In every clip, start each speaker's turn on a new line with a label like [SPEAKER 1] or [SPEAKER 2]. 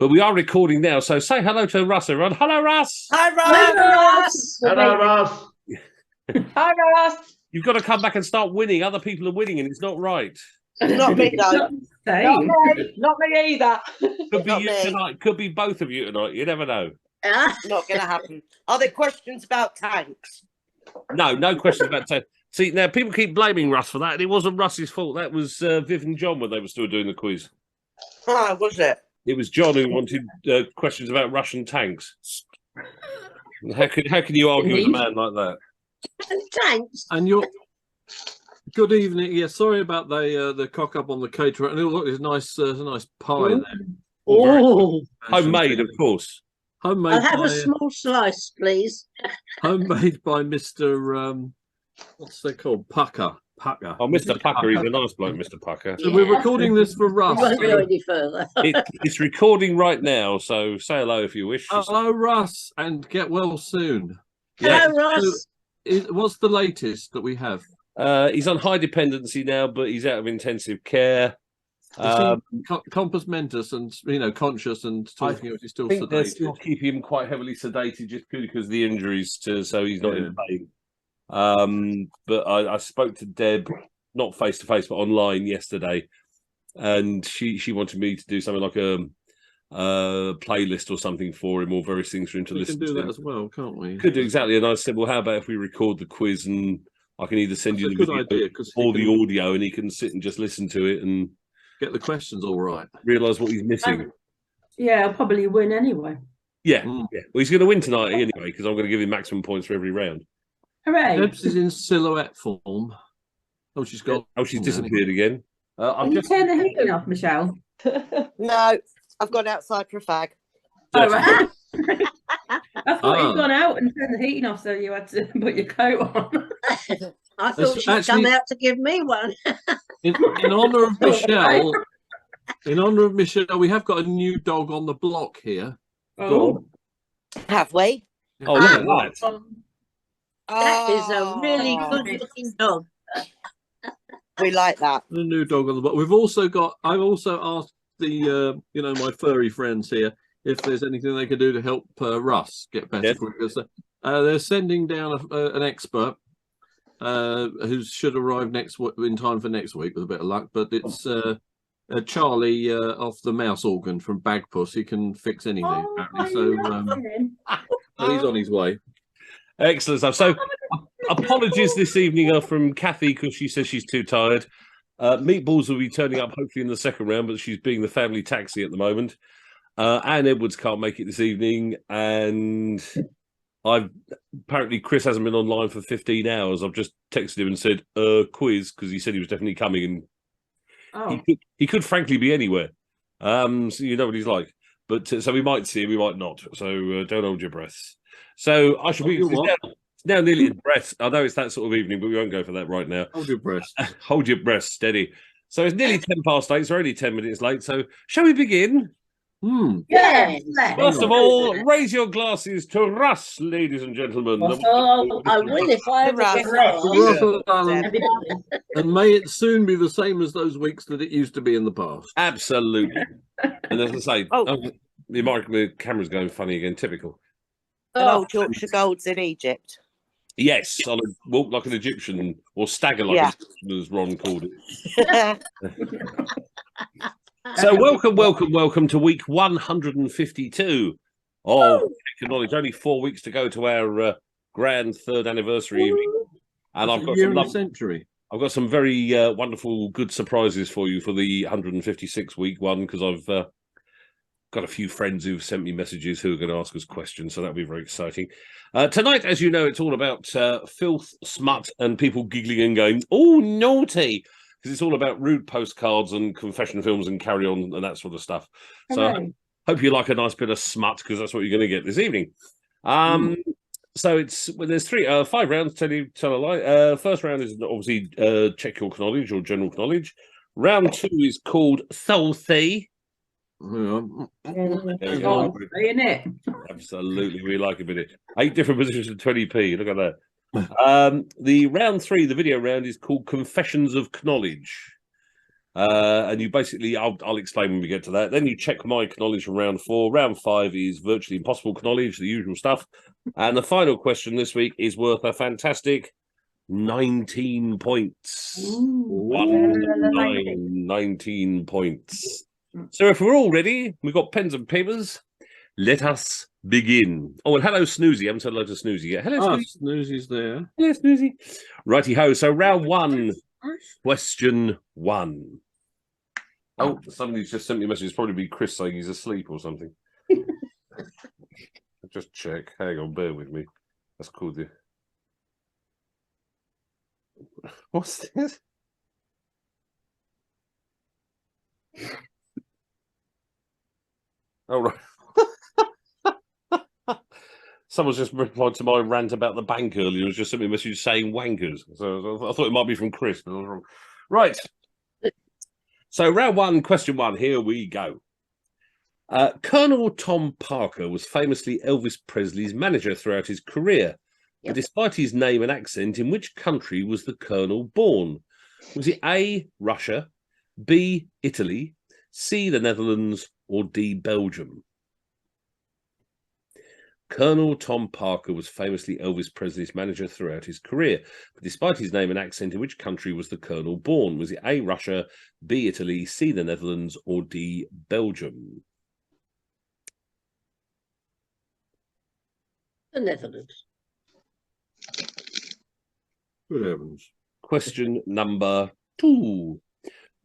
[SPEAKER 1] But we are recording now, so say hello to Russ, everyone. Hello, Russ.
[SPEAKER 2] Hi, Russ.
[SPEAKER 3] Hello, Russ.
[SPEAKER 2] Hi, Russ.
[SPEAKER 1] You've got to come back and start winning. Other people are winning, and it's not right.
[SPEAKER 2] Not me, though. Not me. Not me either.
[SPEAKER 1] Could be
[SPEAKER 2] Not
[SPEAKER 1] you
[SPEAKER 2] me.
[SPEAKER 1] tonight. Could be both of you tonight. You never know.
[SPEAKER 2] Not going to happen. Are there questions about tanks?
[SPEAKER 1] No questions about that. See, now people keep blaming Russ for that, and it wasn't Russ's fault. That was Viv and John when they were still doing the quiz.
[SPEAKER 2] Ah, was it?
[SPEAKER 1] It was John who wanted questions about Russian tanks. How can you argue with a man like that?
[SPEAKER 2] Tanks.
[SPEAKER 3] And you're good evening. Yeah, sorry about the cock up on the caterer. And look, there's a nice pie there.
[SPEAKER 2] Oh,
[SPEAKER 1] Homemade, of course.
[SPEAKER 3] Homemade.
[SPEAKER 4] I'll have a small slice, please.
[SPEAKER 3] Homemade by Mr. What's they called? Pucker.
[SPEAKER 1] Oh, Mr. Pucker, he's a nice bloke, Mr. Pucker.
[SPEAKER 3] So we're recording this for Russ.
[SPEAKER 4] Won't go any further.
[SPEAKER 1] It's recording right now, so say hello if you wish.
[SPEAKER 3] Hello, Russ, and get well soon.
[SPEAKER 4] Hello, Russ.
[SPEAKER 3] What's the latest that we have?
[SPEAKER 1] He's on high dependency now, but he's out of intensive care.
[SPEAKER 3] Compass mentis and conscious and talking. He's still
[SPEAKER 1] I think they're
[SPEAKER 3] sedated.
[SPEAKER 1] still keeping him quite heavily sedated just because of the injuries, so he's not in pain. But I spoke to Deb, not face to face, but online yesterday, and she wanted me to do something like a playlist or something for him, or various things for him to listen to.
[SPEAKER 3] We can do that as well, can't we?
[SPEAKER 1] Could do, exactly. And I said, well, how about if we record the quiz and I can either send
[SPEAKER 3] That's
[SPEAKER 1] you
[SPEAKER 3] a
[SPEAKER 1] the
[SPEAKER 3] good
[SPEAKER 1] video
[SPEAKER 3] idea,
[SPEAKER 1] or the audio, and he can sit and just listen to it and
[SPEAKER 3] get the questions all right.
[SPEAKER 1] realise what he's missing.
[SPEAKER 5] Yeah, I'll probably win anyway.
[SPEAKER 1] Yeah. Well, he's going to win tonight anyway because I'm going to give him maximum points for every round.
[SPEAKER 5] Hooray!
[SPEAKER 3] Debs is in silhouette form. Oh, she's gone.
[SPEAKER 1] Oh, she's disappeared again.
[SPEAKER 5] Can you turn the heating off, Michelle?
[SPEAKER 2] No, I've gone outside for a fag.
[SPEAKER 5] Oh, right. I thought
[SPEAKER 3] Ah.
[SPEAKER 5] you'd gone out and turned the heating off, so you had to put your coat on.
[SPEAKER 4] I thought she'd come
[SPEAKER 3] actually-
[SPEAKER 4] out to give me one.
[SPEAKER 3] In honour of Michelle, we have got a new dog on the block here.
[SPEAKER 5] Oh,
[SPEAKER 2] Have we?
[SPEAKER 1] Oh, look at that.
[SPEAKER 4] That is a really good-looking dog.
[SPEAKER 2] We like that.
[SPEAKER 3] The new dog on the block. I've also asked the my furry friends here if there's anything they could do to help Russ get better.
[SPEAKER 1] Yes.
[SPEAKER 3] Because they're sending down an expert who should arrive in time for next week with a bit of luck. But it's Charlie off the mouse organ from Bagpuss. He can fix anything, apparently. So he's on his way.
[SPEAKER 1] Excellent stuff. So, apologies this evening are from Kathy because she says she's too tired. Meatballs will be turning up hopefully in the second round, but she's being the family taxi at the moment. Anne Edwards can't make it this evening, and apparently Chris hasn't been online for 15 hours. I've just texted him and said quiz because he said he was definitely coming, and he could frankly be anywhere. So you know what he's like. But so we might see him, we might not. So don't hold your breaths. So I should be now nearly at breath. I know it's that sort of evening, but we won't go for that right now.
[SPEAKER 3] Hold your breath.
[SPEAKER 1] Hold your breath steady. So it's nearly 8:10. So we're only 10 minutes late. So shall we begin?
[SPEAKER 4] Yes.
[SPEAKER 1] First of all, raise your glasses to Russ, ladies and gentlemen.
[SPEAKER 4] I will if I ever get there.
[SPEAKER 3] And may it soon be the same as those weeks that it used to be in the past.
[SPEAKER 1] Absolutely. And as I say, the camera's going funny again. Typical.
[SPEAKER 2] An old Yorkshire Golds in Egypt.
[SPEAKER 1] Yes, I'll walk like an Egyptian or stagger like an Egyptian, as Ron called it. So welcome to week 152 of Knollige. Only 4 weeks to go to our grand third anniversary evening, and I've got some very wonderful, good surprises for you for the 156 week one because I've got a few friends who've sent me messages who are going to ask us questions, so that'll be very exciting. Tonight, as you know, it's all about filth, smut, and people giggling and going, "Oh, naughty." Because it's all about rude postcards and confession films and carry on and that sort of stuff. So I hope you like a nice bit of smut because that's what you're going to get this evening. So there's 5 rounds. Tell a lie. First round is obviously check your knowledge or general knowledge. Round 2 is called Salty. Absolutely, we like a bit. 8 different positions of 20p. Look at that. The round 3, the video round, is called Confessions of Knollige. And you basically, I'll explain when we get to that. Then you check my knowledge from round 4. Round 5 is virtually impossible knowledge, the usual stuff. And the final question this week is worth a fantastic 19 points.
[SPEAKER 5] Ooh.
[SPEAKER 1] 19 points. So if we're all ready, we've got pens and papers. Let us begin. Oh, and hello, Snoozy. I haven't said hello to Snoozy yet. Hello, Snoozy.
[SPEAKER 3] Snoozy's there.
[SPEAKER 1] Hello, Snoozy. Righty-ho. So round 1, question 1. Oh, somebody's just sent me a message. It's probably be Chris saying he's asleep or something. Just check. Hang on, bear with me. That's cool. What's this? Oh, right. Someone's just replied to my rant about the bank earlier. It was just sent me a message saying wankers. So I thought it might be from Chris, but I was wrong. Right. So round 1, question 1. Here we go. Colonel Tom Parker was famously Elvis Presley's manager throughout his career. But despite his name and accent, in which country was the Colonel born? Was it A, Russia, B, Italy, C, the Netherlands, or D, Belgium? Colonel Tom Parker was famously Elvis Presley's manager throughout his career. But despite his name and accent, in which country was the Colonel born? Was it A, Russia, B, Italy, C, the Netherlands, or D, Belgium?
[SPEAKER 4] The Netherlands.
[SPEAKER 3] Good heavens.
[SPEAKER 1] Question number 2.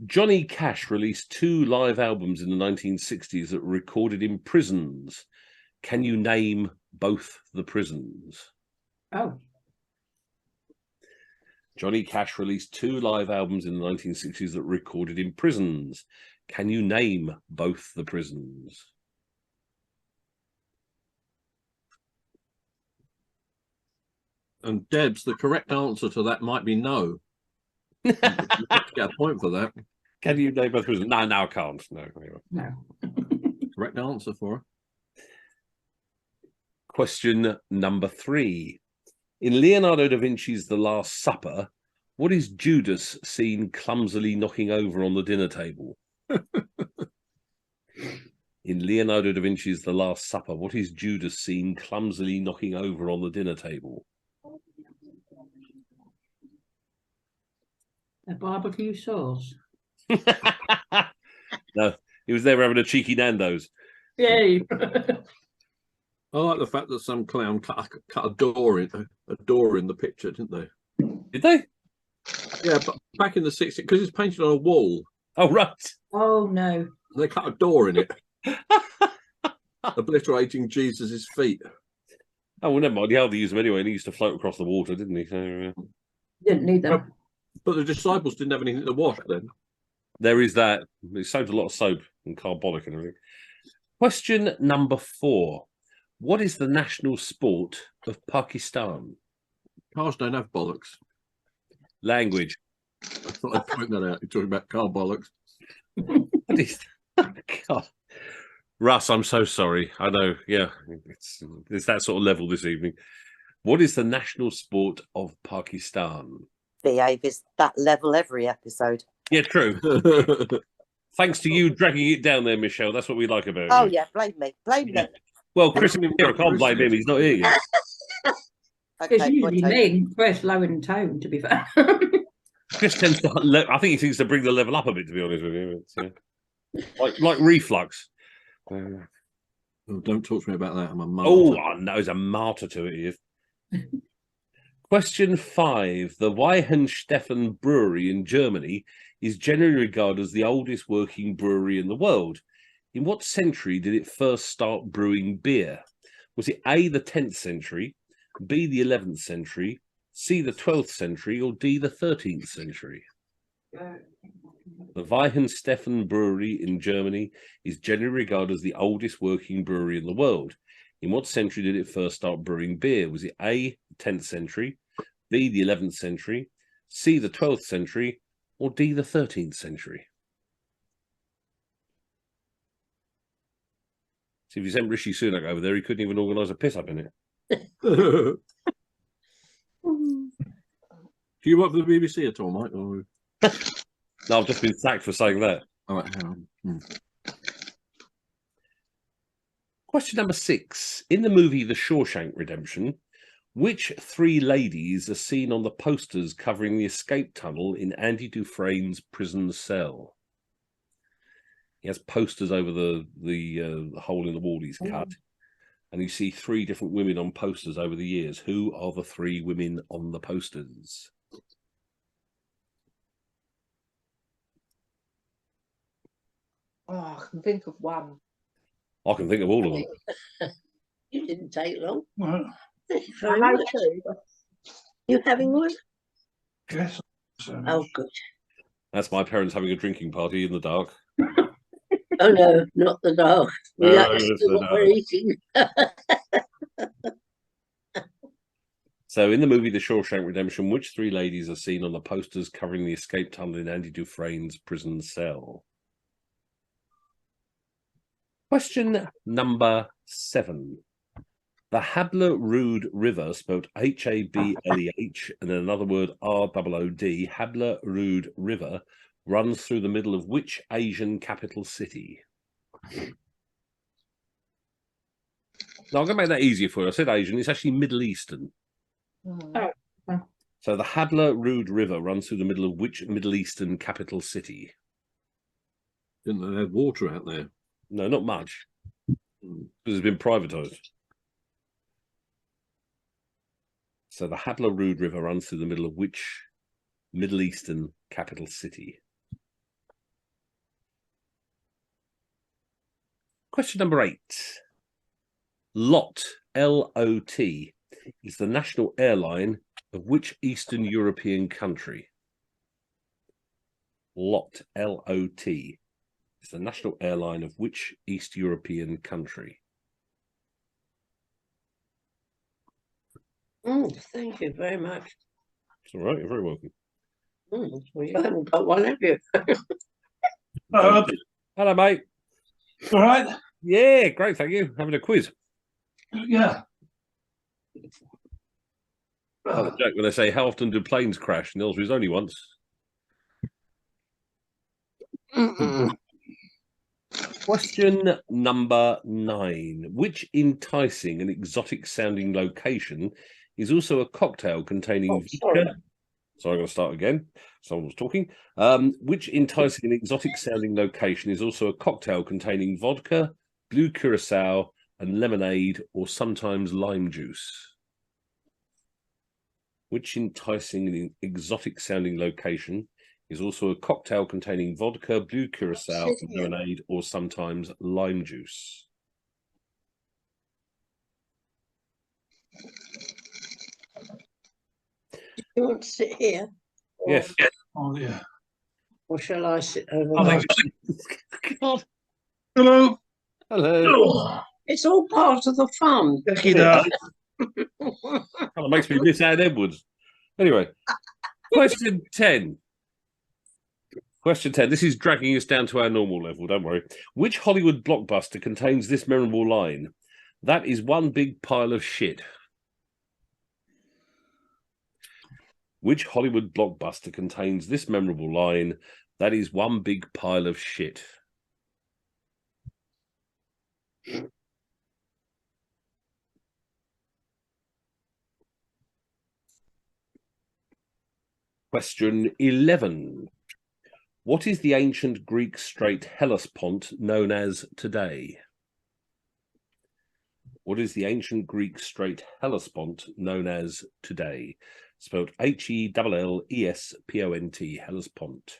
[SPEAKER 1] Johnny Cash released 2 live albums in the 1960s that were recorded in prisons. Can you name both the prisons?
[SPEAKER 5] Oh.
[SPEAKER 1] Johnny Cash released 2 live albums in the 1960s that were recorded in prisons. Can you name both the prisons?
[SPEAKER 3] And Debs, the correct answer to that might be no. You have to get a point for that.
[SPEAKER 1] Can you name both prisons? No, I can't. No.
[SPEAKER 5] No.
[SPEAKER 3] Correct answer for her.
[SPEAKER 1] Question number 3. In Leonardo da Vinci's The Last Supper, what is Judas seen clumsily knocking over on the dinner table? In Leonardo da Vinci's The Last Supper, what is Judas seen clumsily knocking over on the dinner table?
[SPEAKER 5] A barbecue sauce.
[SPEAKER 1] No, he was there having a cheeky Nando's.
[SPEAKER 5] Yay.
[SPEAKER 3] I like the fact that some clown cut a door in the picture, didn't they?
[SPEAKER 1] Did they?
[SPEAKER 3] Yeah, but back in the 60s, because it's painted on a wall,
[SPEAKER 1] Oh, right.
[SPEAKER 5] Oh, no.
[SPEAKER 3] they cut a door in it, obliterating Jesus's feet.
[SPEAKER 1] Oh, well, never mind. He hardly used them anyway, and he used to float across the water, didn't he? So,
[SPEAKER 5] Didn't need them.
[SPEAKER 3] But the disciples didn't have anything to wash then.
[SPEAKER 1] there is that. He soaked a lot of soap and carbolic and everything. Question number 4. What is the national sport of Pakistan?
[SPEAKER 3] Cars don't have bollocks.
[SPEAKER 1] Language.
[SPEAKER 3] I thought I'd point that out. You're talking about car bollocks.
[SPEAKER 1] What is God. Russ, I'm so sorry. I know. Yeah, it's that sort of level this evening. What is the national sport of Pakistan?
[SPEAKER 2] Behave is that level every episode.
[SPEAKER 1] Yeah, true. Thanks to you dragging it down there, Michelle. That's what we like about
[SPEAKER 2] Oh,
[SPEAKER 1] you.
[SPEAKER 2] yeah, blame me. Blame me.
[SPEAKER 1] Well, Chris isn't here. I can't blame him. He's not here yet.
[SPEAKER 5] It's
[SPEAKER 2] Okay,
[SPEAKER 5] usually
[SPEAKER 2] point
[SPEAKER 5] me, Chris, low in tone, to be fair.
[SPEAKER 1] Chris tends to. I think he tends to bring the level up a bit. To be honest with you, it's, like reflux.
[SPEAKER 3] Oh, don't talk to me about that. I'm a martyr.
[SPEAKER 1] Oh, I know. He's a martyr to it. He is. Question 5. The Weihenstephan Brewery in Germany is generally regarded as the oldest working brewery in the world. In what century did it first start brewing beer? Was it A, the 10th century, B, the 11th century, C, the 12th century, or D, the 13th century? The Weihenstephan Brewery in Germany is generally regarded as the oldest working brewery in the world. In what century did it first start brewing beer? Was it A, the 10th century, B, the 11th century, C, the 12th century, or D, the 13th century? See, if you sent Rishi Sunak over there, he couldn't even organise a piss-up in it.
[SPEAKER 3] Do you work for the BBC at all, Mike? Or...
[SPEAKER 1] No, I've just been sacked for saying that.
[SPEAKER 3] All right, hang on.
[SPEAKER 1] Question number 6. In the movie The Shawshank Redemption, which 3 ladies are seen on the posters covering the escape tunnel in Andy Dufresne's prison cell? He has posters over the hole in the wall he's cut. And you see 3 different women on posters over the years. Who are the 3 women on the posters?
[SPEAKER 4] Oh, I can think of one.
[SPEAKER 1] I can think of all of them.
[SPEAKER 4] You didn't take long.
[SPEAKER 6] Well,
[SPEAKER 4] Thank you very much. You having one?
[SPEAKER 6] yes.
[SPEAKER 4] Oh, good.
[SPEAKER 1] That's my parents having a drinking party in the dark.
[SPEAKER 4] Oh, no, not the dog. We
[SPEAKER 1] No,
[SPEAKER 4] like to
[SPEAKER 1] it's
[SPEAKER 4] see
[SPEAKER 1] the
[SPEAKER 4] what we're
[SPEAKER 1] dog.
[SPEAKER 4] eating.
[SPEAKER 1] So in the movie The Shawshank Redemption, which 3 ladies are seen on the posters covering the escape tunnel in Andy Dufresne's prison cell? Question number 7. The Habler Rood River, spelled Hableh, and then another word Rwood, Habler Rood River, runs through the middle of which Asian capital city? Now, I'm going to make that easier for you. I said Asian. It's actually Middle Eastern.
[SPEAKER 5] Oh.
[SPEAKER 1] So the Habler Rood River runs through the middle of which Middle Eastern capital city?
[SPEAKER 3] Didn't they have water out there?
[SPEAKER 1] No, not much. Because it's been privatised. So the Habler Rood River runs through the middle of which Middle Eastern capital city? Question number 8. LOT, L-O-T, is the national airline of which Eastern European country? LOT, L-O-T, is the national airline of which East European country?
[SPEAKER 4] Thank you very much.
[SPEAKER 1] It's all right, you're very welcome.
[SPEAKER 4] Well, you haven't got one, have you?
[SPEAKER 1] Hello, mate.
[SPEAKER 6] All right.
[SPEAKER 1] Yeah, great, thank you. Having a quiz.
[SPEAKER 6] Yeah.
[SPEAKER 1] Oh, Jack, when they say, how often do planes crash? And the answer is only once. Question number 9. Which enticing and exotic sounding location is also a cocktail containing
[SPEAKER 4] sorry.
[SPEAKER 1] vodka? Sorry, I'm going to start again. Someone was talking. Which enticing and exotic sounding location is also a cocktail containing vodka, blue curacao, and lemonade, or sometimes lime juice? Which enticing and exotic sounding location is also a cocktail containing vodka, blue curacao, and lemonade, or sometimes lime juice?
[SPEAKER 4] You want to sit here?
[SPEAKER 1] Yes.
[SPEAKER 6] Oh, yeah.
[SPEAKER 4] Or shall I sit over
[SPEAKER 6] I
[SPEAKER 4] there?
[SPEAKER 6] think
[SPEAKER 1] God.
[SPEAKER 6] hello.
[SPEAKER 1] Hello.
[SPEAKER 6] Oh,
[SPEAKER 4] It's all part of the fun.
[SPEAKER 6] check it out.
[SPEAKER 1] Kind of makes me miss Anne Edwards. Anyway, question 10. Question 10. This is dragging us down to our normal level, don't worry. Which Hollywood blockbuster contains this memorable line? That is one big pile of shit. Which Hollywood blockbuster contains this memorable line? That is one big pile of shit. Question 11. What is the ancient Greek strait Hellespont known as today? What is the ancient Greek strait Hellespont known as today? Spelled Hellespont, Hellespont.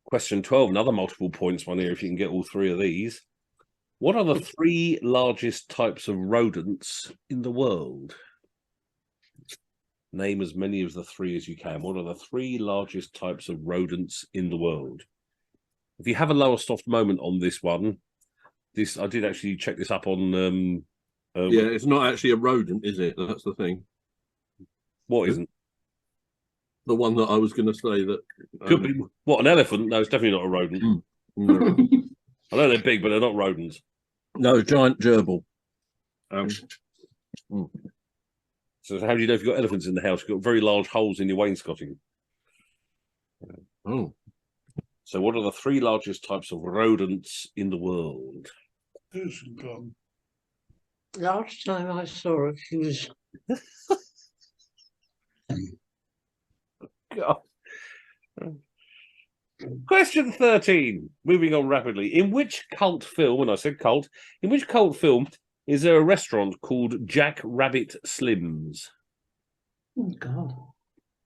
[SPEAKER 1] Question 12, another multiple points one here if you can get all 3 of these. What are the 3 largest types of rodents in the world? Name as many of the 3 as you can. What are the 3 largest types of rodents in the world? If you have a Lowestoft moment on this one, I did actually check this up on...
[SPEAKER 3] yeah, it's not actually a rodent, is it? That's the thing.
[SPEAKER 1] What isn't?
[SPEAKER 3] The one that I was going to say that...
[SPEAKER 1] Could be. What, an elephant? No, it's definitely not a rodent.
[SPEAKER 3] No.
[SPEAKER 1] I know they're big, but they're not rodents.
[SPEAKER 3] No, giant gerbil.
[SPEAKER 1] So how do you know if you've got elephants in the house? You've got very large holes in your wainscoting.
[SPEAKER 3] Oh.
[SPEAKER 1] So what are the 3 largest types of rodents in the world?
[SPEAKER 4] Last time I saw her, she was.
[SPEAKER 1] God. Question 13. Moving on rapidly. In which cult film, when I said cult, in which cult film is there a restaurant called Jack Rabbit Slims?
[SPEAKER 5] Oh, God.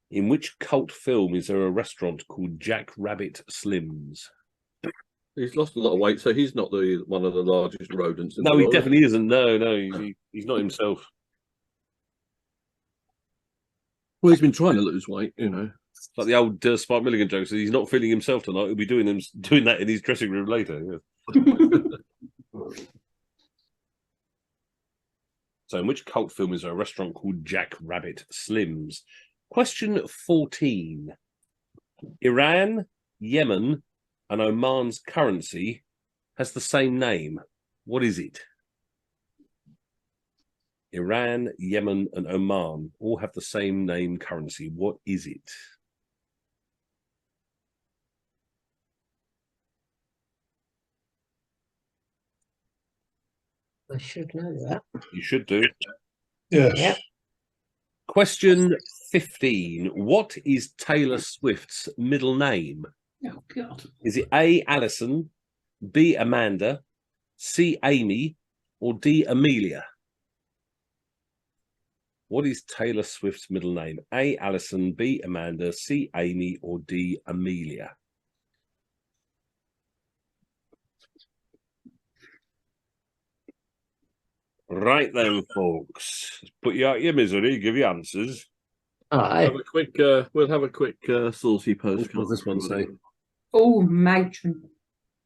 [SPEAKER 1] In which cult film is there a restaurant called Jack Rabbit Slims?
[SPEAKER 3] He's lost a lot of weight, so he's not one of the largest rodents.
[SPEAKER 1] No, he definitely isn't. No, he's not himself.
[SPEAKER 3] Well, he's been trying to lose weight, you know.
[SPEAKER 1] It's like the old Spike Milligan joke. So he's not feeling himself tonight. He'll be doing that in his dressing room later. Yeah. So, in which cult film is there a restaurant called Jack Rabbit Slims? Question 14. Iran, Yemen, and Oman's currency has the same name. What is it? Iran, Yemen, and Oman all have the same name currency. What is it?
[SPEAKER 4] I should know that.
[SPEAKER 1] You should do.
[SPEAKER 6] Yes.
[SPEAKER 4] Yep.
[SPEAKER 1] Question 15. What is Taylor Swift's middle name?
[SPEAKER 5] Oh, God.
[SPEAKER 1] Is it A, Alison, B, Amanda, C, Amy, or D, Amelia? What is Taylor Swift's middle name? A, Alison, B, Amanda, C, Amy, or D, Amelia? Right then, folks. Put you out your misery, give you answers.
[SPEAKER 4] Aye.
[SPEAKER 3] We'll have a quick saucy post.
[SPEAKER 1] What does this one say?
[SPEAKER 5] Oh, matron.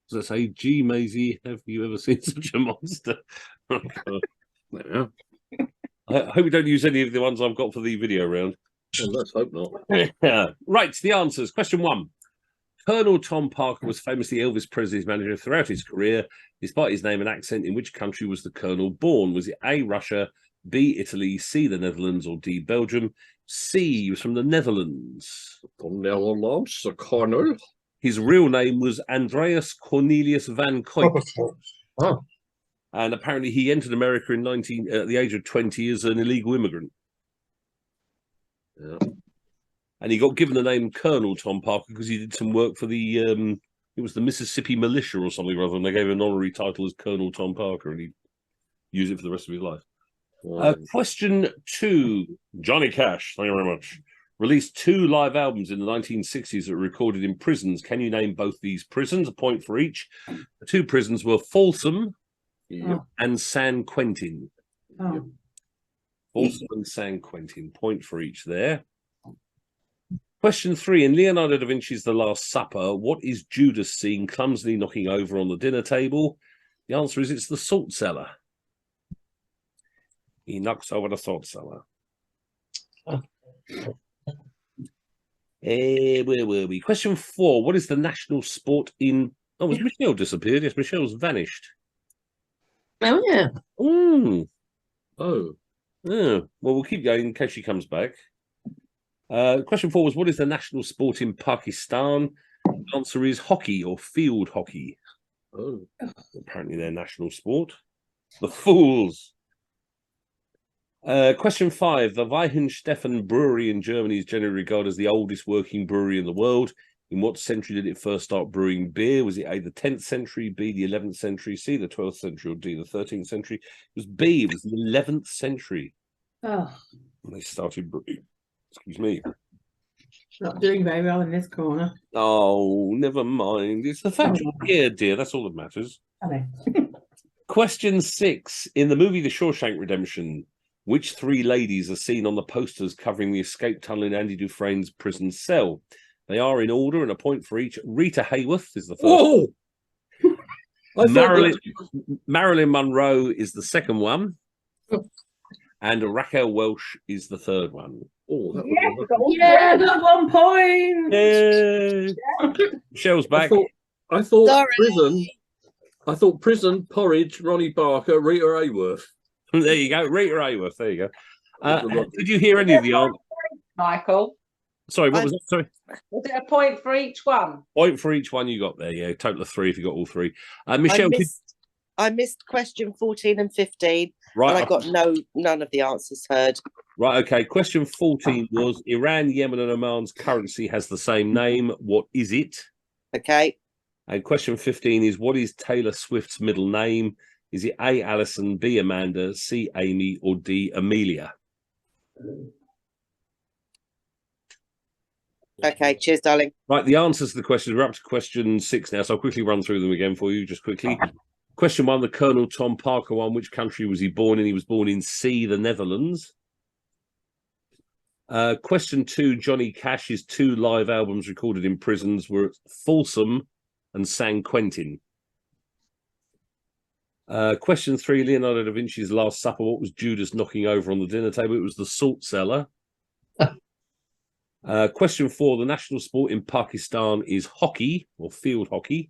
[SPEAKER 1] Does it say, gee, Maisie, have you ever seen such a monster?
[SPEAKER 3] Yeah.
[SPEAKER 1] I hope you don't use any of the ones I've got for the video round.
[SPEAKER 3] Well, let's hope not.
[SPEAKER 1] Right, the answers. Question 1. Colonel Tom Parker was famously Elvis Presley's manager throughout his career. Despite his name and accent, in which country was the Colonel born? Was it A, Russia, B, Italy, C, the Netherlands, or D, Belgium? C, he was from the Netherlands.
[SPEAKER 3] The Netherlands, the Colonel.
[SPEAKER 1] His real name was Andreas Cornelius van Cuyp.
[SPEAKER 4] Oh.
[SPEAKER 1] And apparently he entered America at the age of 20 as an illegal immigrant. Yeah. And he got given the name Colonel Tom Parker because he did some work for it was the Mississippi Militia or something rather, and they gave him an honorary title as Colonel Tom Parker, and he used it for the rest of his life. Question 2. Johnny Cash, thank you very much, released 2 live albums in the 1960s that were recorded in prisons. Can you name both these prisons? A point for each. The 2 prisons were Folsom and San Quentin.
[SPEAKER 5] Oh.
[SPEAKER 1] Folsom and San Quentin. Point for each there. Question 3. In Leonardo da Vinci's The Last Supper, what is Judas seen clumsily knocking over on the dinner table? The answer is it's the salt cellar. He knocks over the salt cellar. Where were we? Question 4. What is the national sport in... Oh, has Michelle disappeared? Yes, Michelle's vanished.
[SPEAKER 4] Oh, yeah.
[SPEAKER 1] Mm.
[SPEAKER 3] Oh.
[SPEAKER 1] Yeah. Well, we'll keep going in case she comes back. Question 4 was, what is the national sport in Pakistan? The answer is hockey or field hockey.
[SPEAKER 3] Oh.
[SPEAKER 1] Apparently their national sport. The Fools. Question 5. The Weihenstephan Brewery in Germany is generally regarded as the oldest working brewery in the world. In what century did it first start brewing beer? Was it A, the 10th century, B, the 11th century, C, the 12th century, or D, the 13th century? It was B, it was the 11th century.
[SPEAKER 5] Oh.
[SPEAKER 1] When they started brewing. Excuse me.
[SPEAKER 5] Not doing very well in this corner.
[SPEAKER 1] Oh, never mind. It's the fact you're here, dear. That's all that matters. Question 6. In the movie The Shawshank Redemption, which 3 ladies are seen on the posters covering the escape tunnel in Andy Dufresne's prison cell? They are in order and a point for each. Rita Hayworth is the first one. Marilyn Monroe is the second one. And Raquel Welch is the third one.
[SPEAKER 3] Oh, that
[SPEAKER 5] Yeah, got 1 point.
[SPEAKER 1] Yay. Michelle's back.
[SPEAKER 3] I thought
[SPEAKER 2] Sorry.
[SPEAKER 3] I thought prison, porridge, Ronnie Barker, Rita Hayworth.
[SPEAKER 1] There you go, Rita Hayworth. There you go. Did you hear any of the answers?
[SPEAKER 7] Michael,
[SPEAKER 1] Sorry, what was that? Sorry.
[SPEAKER 7] was it a point for each one?
[SPEAKER 1] Point for each one you got there. Yeah, total of 3 if you got all 3. Michelle,
[SPEAKER 2] I missed question 14 and 15,
[SPEAKER 1] right?
[SPEAKER 2] and I got none of the answers heard.
[SPEAKER 1] Right, okay. Question 14 was Iran, Yemen, and Oman's currency has the same name. What is it?
[SPEAKER 2] Okay.
[SPEAKER 1] And question 15 is what is Taylor Swift's middle name? Is it A, Alison, B, Amanda, C, Amy, or D, Amelia?
[SPEAKER 2] Okay, cheers, darling.
[SPEAKER 1] Right, the answers to the questions, we're up to question 6 now, so I'll quickly run through them again for you, just quickly. Question 1, the Colonel Tom Parker one, which country was he born in? He was born in C, the Netherlands. Question 2, Johnny Cash's 2 live albums recorded in prisons were Folsom and San Quentin. Question 3, Leonardo da Vinci's Last Supper, what was Judas knocking over on the dinner table? It was the salt cellar. Question 4, the national sport in Pakistan is hockey or field hockey.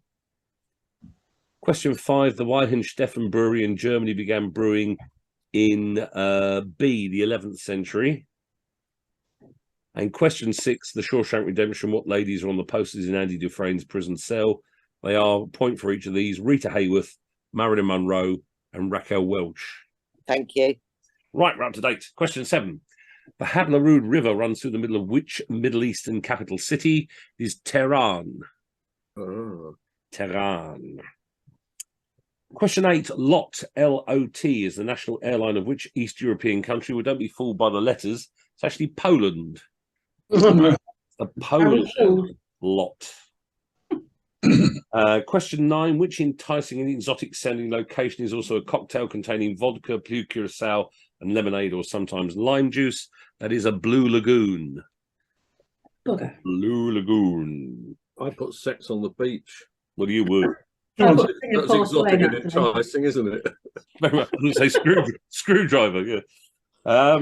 [SPEAKER 1] Question 5, the Weihenstephan brewery in Germany began brewing in B, the 11th century. And question 6, the Shawshank Redemption, what ladies are on the posters in Andy Dufresne's prison cell? They are, point for each of these, Rita Hayworth, Marilyn Monroe, and Raquel Welch.
[SPEAKER 2] Thank you.
[SPEAKER 1] Right, we're up to date. Question 7. The Hadlarud River runs through the middle of which Middle Eastern capital city? It is Tehran.
[SPEAKER 3] Oh.
[SPEAKER 1] Tehran. Question 8. LOT, L-O-T, is the national airline of which East European country? Well, don't be fooled by the letters. It's actually Poland. The Polish LOT. Question 9. Which enticing and exotic sounding location is also a cocktail containing vodka, blue curacao, and lemonade, or sometimes lime juice? That is a Blue Lagoon.
[SPEAKER 5] Bugger.
[SPEAKER 1] Blue Lagoon.
[SPEAKER 3] I put sex on the beach.
[SPEAKER 1] Well, you would.
[SPEAKER 3] That's exotic and enticing, isn't it?
[SPEAKER 1] I would say screwdriver, yeah.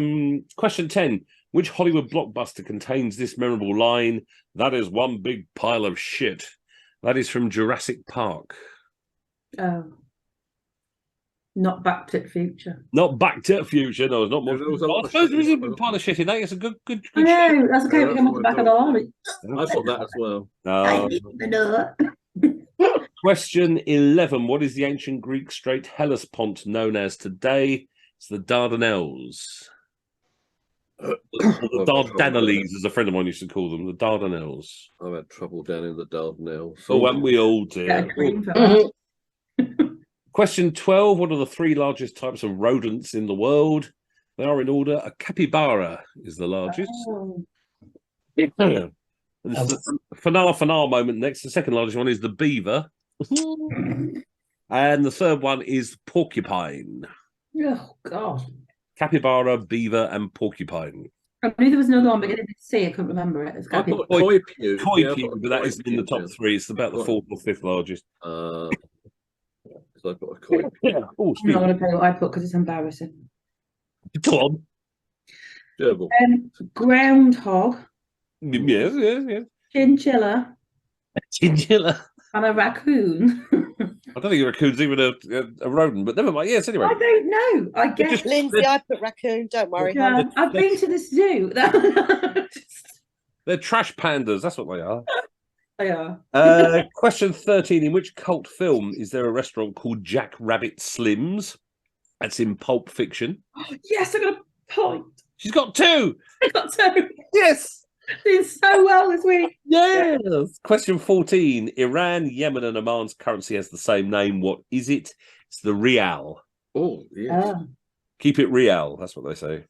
[SPEAKER 1] Question 10. Which Hollywood blockbuster contains this memorable line? That is one big pile of shit. That is from Jurassic Park.
[SPEAKER 5] Oh. Not Back to the Future.
[SPEAKER 1] Not Back to the Future. No, it's not more. I suppose there is a big pile of shit in that. It's a good
[SPEAKER 5] I know, that's okay. We come off the back of the lorry.
[SPEAKER 3] I thought that as well.
[SPEAKER 1] Question 11. What is the ancient Greek Strait Hellespont known as today? It's the Dardanelles. The Dardanelles, as a friend of mine used to call them, the Dardanelles.
[SPEAKER 3] I've had trouble down in the Dardanelles.
[SPEAKER 1] Oh, and we all do. Question 12. What are the 3 largest types of rodents in the world? They are in order. A capybara is the largest.
[SPEAKER 5] Oh.
[SPEAKER 1] And this is the finale moment next. The second largest one is the beaver. And the third one is porcupine.
[SPEAKER 5] Oh, God.
[SPEAKER 1] Capybara, beaver, and porcupine.
[SPEAKER 5] I knew there was another one, but I didn't see. I couldn't remember it. It's
[SPEAKER 3] I put koi pew.
[SPEAKER 1] But that isn't in the top 3. It's about the 4th or 5th largest.
[SPEAKER 3] So I put a koi pew.
[SPEAKER 1] Yeah. Oh,
[SPEAKER 5] I'm not going to tell you what I put because it's embarrassing.
[SPEAKER 1] Go on.
[SPEAKER 3] Gerbil.
[SPEAKER 5] Groundhog,
[SPEAKER 1] Yes.
[SPEAKER 5] chinchilla,
[SPEAKER 1] Chinchilla.
[SPEAKER 5] and a raccoon.
[SPEAKER 1] I don't think a raccoon's even a rodent, but never mind. Yes, anyway.
[SPEAKER 5] I don't know. I guess.
[SPEAKER 2] Lindsay, I put raccoon. Don't worry.
[SPEAKER 5] Yeah, I've been to the zoo.
[SPEAKER 1] They're trash pandas. That's what they are.
[SPEAKER 5] They are.
[SPEAKER 1] Question 13. In which cult film is there a restaurant called Jack Rabbit Slim's? That's in Pulp Fiction.
[SPEAKER 5] Yes, I got a point.
[SPEAKER 1] She's got 2.
[SPEAKER 5] I got 2.
[SPEAKER 1] Yes.
[SPEAKER 5] Doing so well this week.
[SPEAKER 1] Yes. Question 14. Iran, Yemen, and Oman's currency has the same name. What is it? It's the rial.
[SPEAKER 3] Oh, yes.
[SPEAKER 1] Keep it real. That's what they say.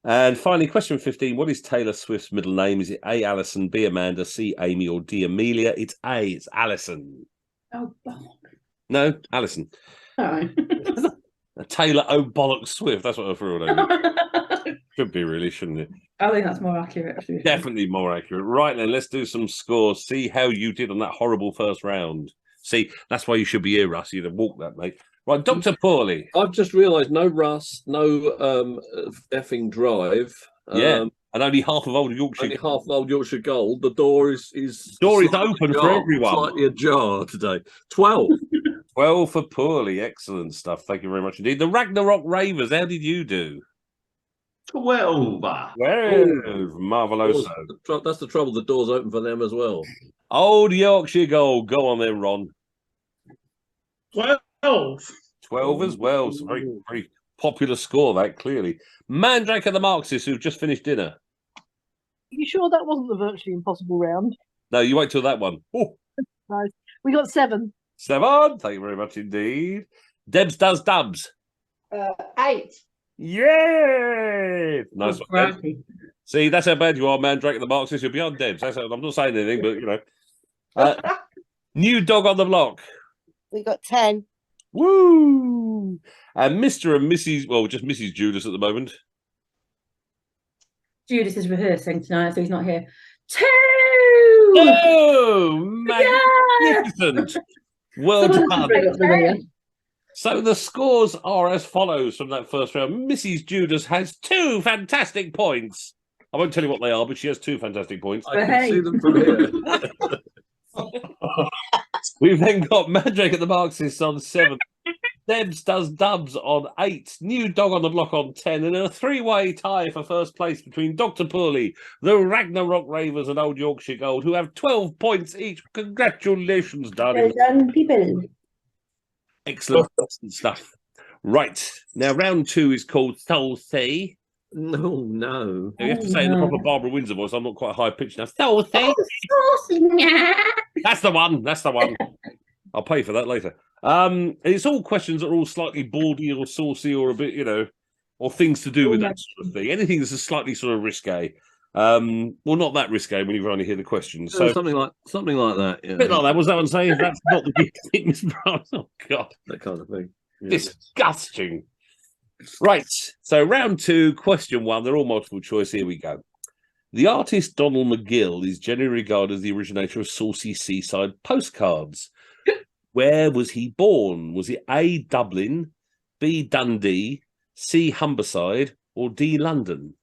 [SPEAKER 1] And finally, question 15. What is Taylor Swift's middle name? Is it A, Alison, B, Amanda, C, Amy, or D, Amelia? It's A. It's Alison.
[SPEAKER 5] Oh,
[SPEAKER 1] No, Alison.
[SPEAKER 5] oh.
[SPEAKER 1] Taylor O'Bollock Swift. That's what I threw it. Should be, really, shouldn't it?
[SPEAKER 5] I think that's more accurate. Actually.
[SPEAKER 1] Definitely more accurate. Right then, let's do some scores. See how you did on that horrible first round. See, that's why you should be here, Russ. You'd have walked that, mate. Right, Dr. Paulie.
[SPEAKER 3] I've just realised no Russ, no effing drive.
[SPEAKER 1] Yeah, and only half of Old Yorkshire.
[SPEAKER 3] Only half of Old Yorkshire Gold. The door is
[SPEAKER 1] open for everyone.
[SPEAKER 3] Slightly ajar today. 12.
[SPEAKER 1] 12 for Poorly. Excellent stuff. Thank you very much indeed. The Ragnarok Ravers, how did you do?
[SPEAKER 6] 12.
[SPEAKER 1] Well, marvelloso.
[SPEAKER 3] That's the trouble. The door's open for them as well.
[SPEAKER 1] Old Yorkshire Gold. Go on then, Ron.
[SPEAKER 6] 12.
[SPEAKER 1] 12 as well. It's a very, very popular score, that, clearly. Mandrake and the Marxists, who've just finished dinner.
[SPEAKER 8] Are you sure that wasn't the virtually impossible round?
[SPEAKER 1] No, you wait till that one. Oh.
[SPEAKER 8] Nice. We got 7.
[SPEAKER 1] 7. Thank you very much indeed. Debs does dubs.
[SPEAKER 7] 8.
[SPEAKER 1] Yay! Nice one, Debs.
[SPEAKER 5] Crikey.
[SPEAKER 1] See, that's how bad you are, Mandrake and the Marxists. You're beyond Debs. I'm not saying anything, but, you know. New dog on the block.
[SPEAKER 2] We got 10.
[SPEAKER 1] Woo! And Mr. and Mrs. Well, just Mrs. Judas at the moment.
[SPEAKER 5] Judas is rehearsing tonight, so he's not here. 2!
[SPEAKER 1] Oh, magnificent! Well done. So the scores are as follows from that first round. Mrs. Judas has 2 fantastic points. I won't tell you what they are, but she has 2 fantastic points.
[SPEAKER 3] I can see them from here.
[SPEAKER 1] We've then got Mandrake at the Marxists on 7. Debs does dubs on 8. New dog on the block on 10. And a 3-way tie for first place between Dr. Poorly, the Ragnarok Ravers, and Old Yorkshire Gold, who have 12 points each. Congratulations, darling.
[SPEAKER 5] Well done, people.
[SPEAKER 1] Excellent stuff. Right. Now, round 2 is called Soul Say.
[SPEAKER 3] No.
[SPEAKER 1] You have to say it in the proper Barbara Windsor voice. I'm not quite high pitched enough. Soul Say. That's the one. That's the one. I'll pay for that later. It's all questions that are all slightly bawdy or saucy or a bit, you know, or things to do with that sort of thing. Anything that's a slightly sort of risque. Well, not that risque when you only hear the questions. So
[SPEAKER 3] something like that. Yeah.
[SPEAKER 1] A bit like that. Was that one saying? That's not the big thing, Miss Brown. Oh God,
[SPEAKER 3] that kind of thing. Yeah.
[SPEAKER 1] Disgusting. Right. So round 2, question 1. They're all multiple choice. Here we go. The artist Donald McGill is generally regarded as the originator of saucy seaside postcards. Where was he born? Was it A, Dublin, B, Dundee, C, Humberside, or D, London?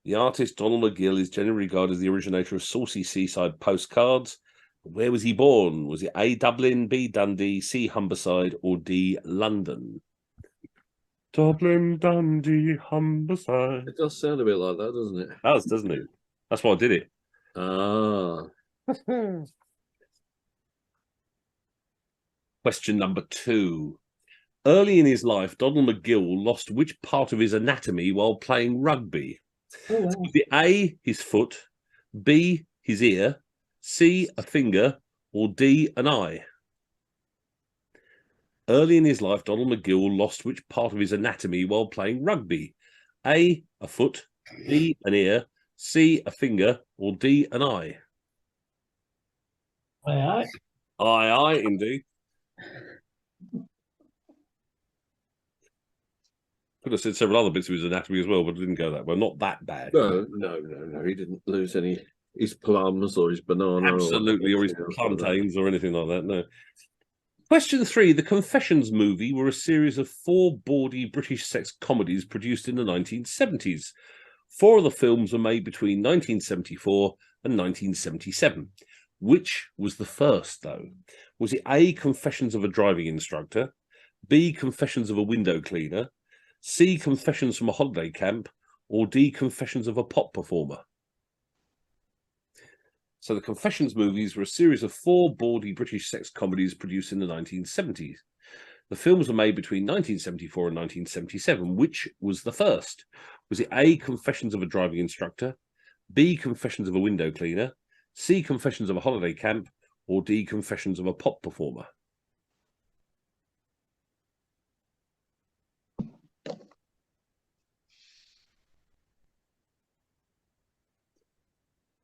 [SPEAKER 1] The artist Donald McGill is generally regarded as the originator of saucy seaside postcards. Where was he born? Was it A, Dublin, B, Dundee, C, Humberside, or D, London? Dublin, Dundee, Humberside.
[SPEAKER 3] It does sound a bit like that, doesn't it?
[SPEAKER 1] It does, doesn't it? That's why I did it.
[SPEAKER 3] Ah.
[SPEAKER 1] Question number 2. Early in his life, Donald McGill lost which part of his anatomy while playing rugby?
[SPEAKER 5] Oh, wow.
[SPEAKER 1] Was it A, his foot, B, his ear, C, a finger, or D, an eye? Early in his life, Donald McGill lost which part of his anatomy while playing rugby? A, a foot, B, an ear, C, a finger, or D, an eye?
[SPEAKER 6] Aye.
[SPEAKER 1] Aye, indeed. Could have said several other bits of his anatomy as well, but it didn't go that well. Not that bad.
[SPEAKER 3] No. He didn't lose any his plums or his banana.
[SPEAKER 1] Absolutely, or his plantains or anything like that. No. Question 3. The Confessions movie were a series of 4 bawdy British sex comedies produced in the 1970s. 4 of the films were made between 1974 and 1977. Which was the first, though? Was it A, Confessions of a Driving Instructor, B, Confessions of a Window Cleaner, C, Confessions from a Holiday Camp, or D, Confessions of a Pop Performer? So the Confessions movies were a series of 4 bawdy British sex comedies produced in the 1970s. The films were made between 1974 and 1977. Which was the first? Was it A, Confessions of a Driving Instructor, B, Confessions of a Window Cleaner, C, Confessions of a Holiday Camp, or D, Confessions of a Pop Performer?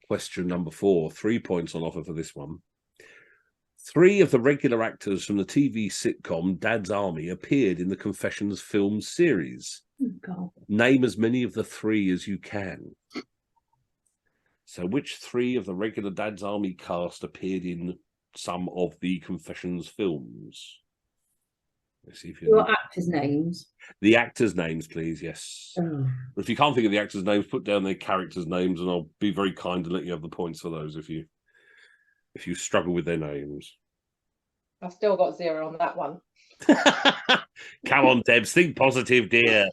[SPEAKER 1] Question number 4. 3 points on offer for this one. 3 of the regular actors from the TV sitcom Dad's Army appeared in the Confessions film series.
[SPEAKER 5] Oh, God.
[SPEAKER 1] Name as many of the 3 as you can. So which 3 of the regular Dad's Army cast appeared in some of the Confessions films? Let's see if
[SPEAKER 5] Your actors' names.
[SPEAKER 1] The actors' names, please. Yes.
[SPEAKER 5] Oh.
[SPEAKER 1] If you can't think of the actors' names, put down their characters' names, and I'll be very kind and let you have the points for those if you struggle with their names.
[SPEAKER 7] I've still got 0 on that one.
[SPEAKER 1] Come on, Debs, think positive, dear.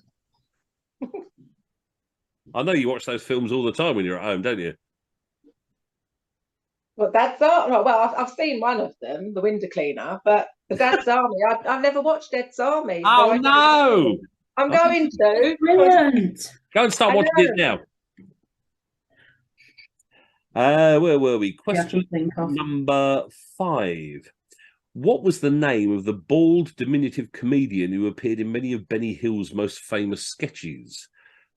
[SPEAKER 1] I know you watch those films all the time when you're at home, don't you?
[SPEAKER 7] Well, Dad's Army. Well, I've seen one of them, The Window Cleaner, but the Dad's Army. I've never watched Dad's Army.
[SPEAKER 1] Oh no!
[SPEAKER 7] I'm going to.
[SPEAKER 5] Brilliant.
[SPEAKER 1] Go and start watching it now. Where were we? Question number 5. What was the name of the bald, diminutive comedian who appeared in many of Benny Hill's most famous sketches?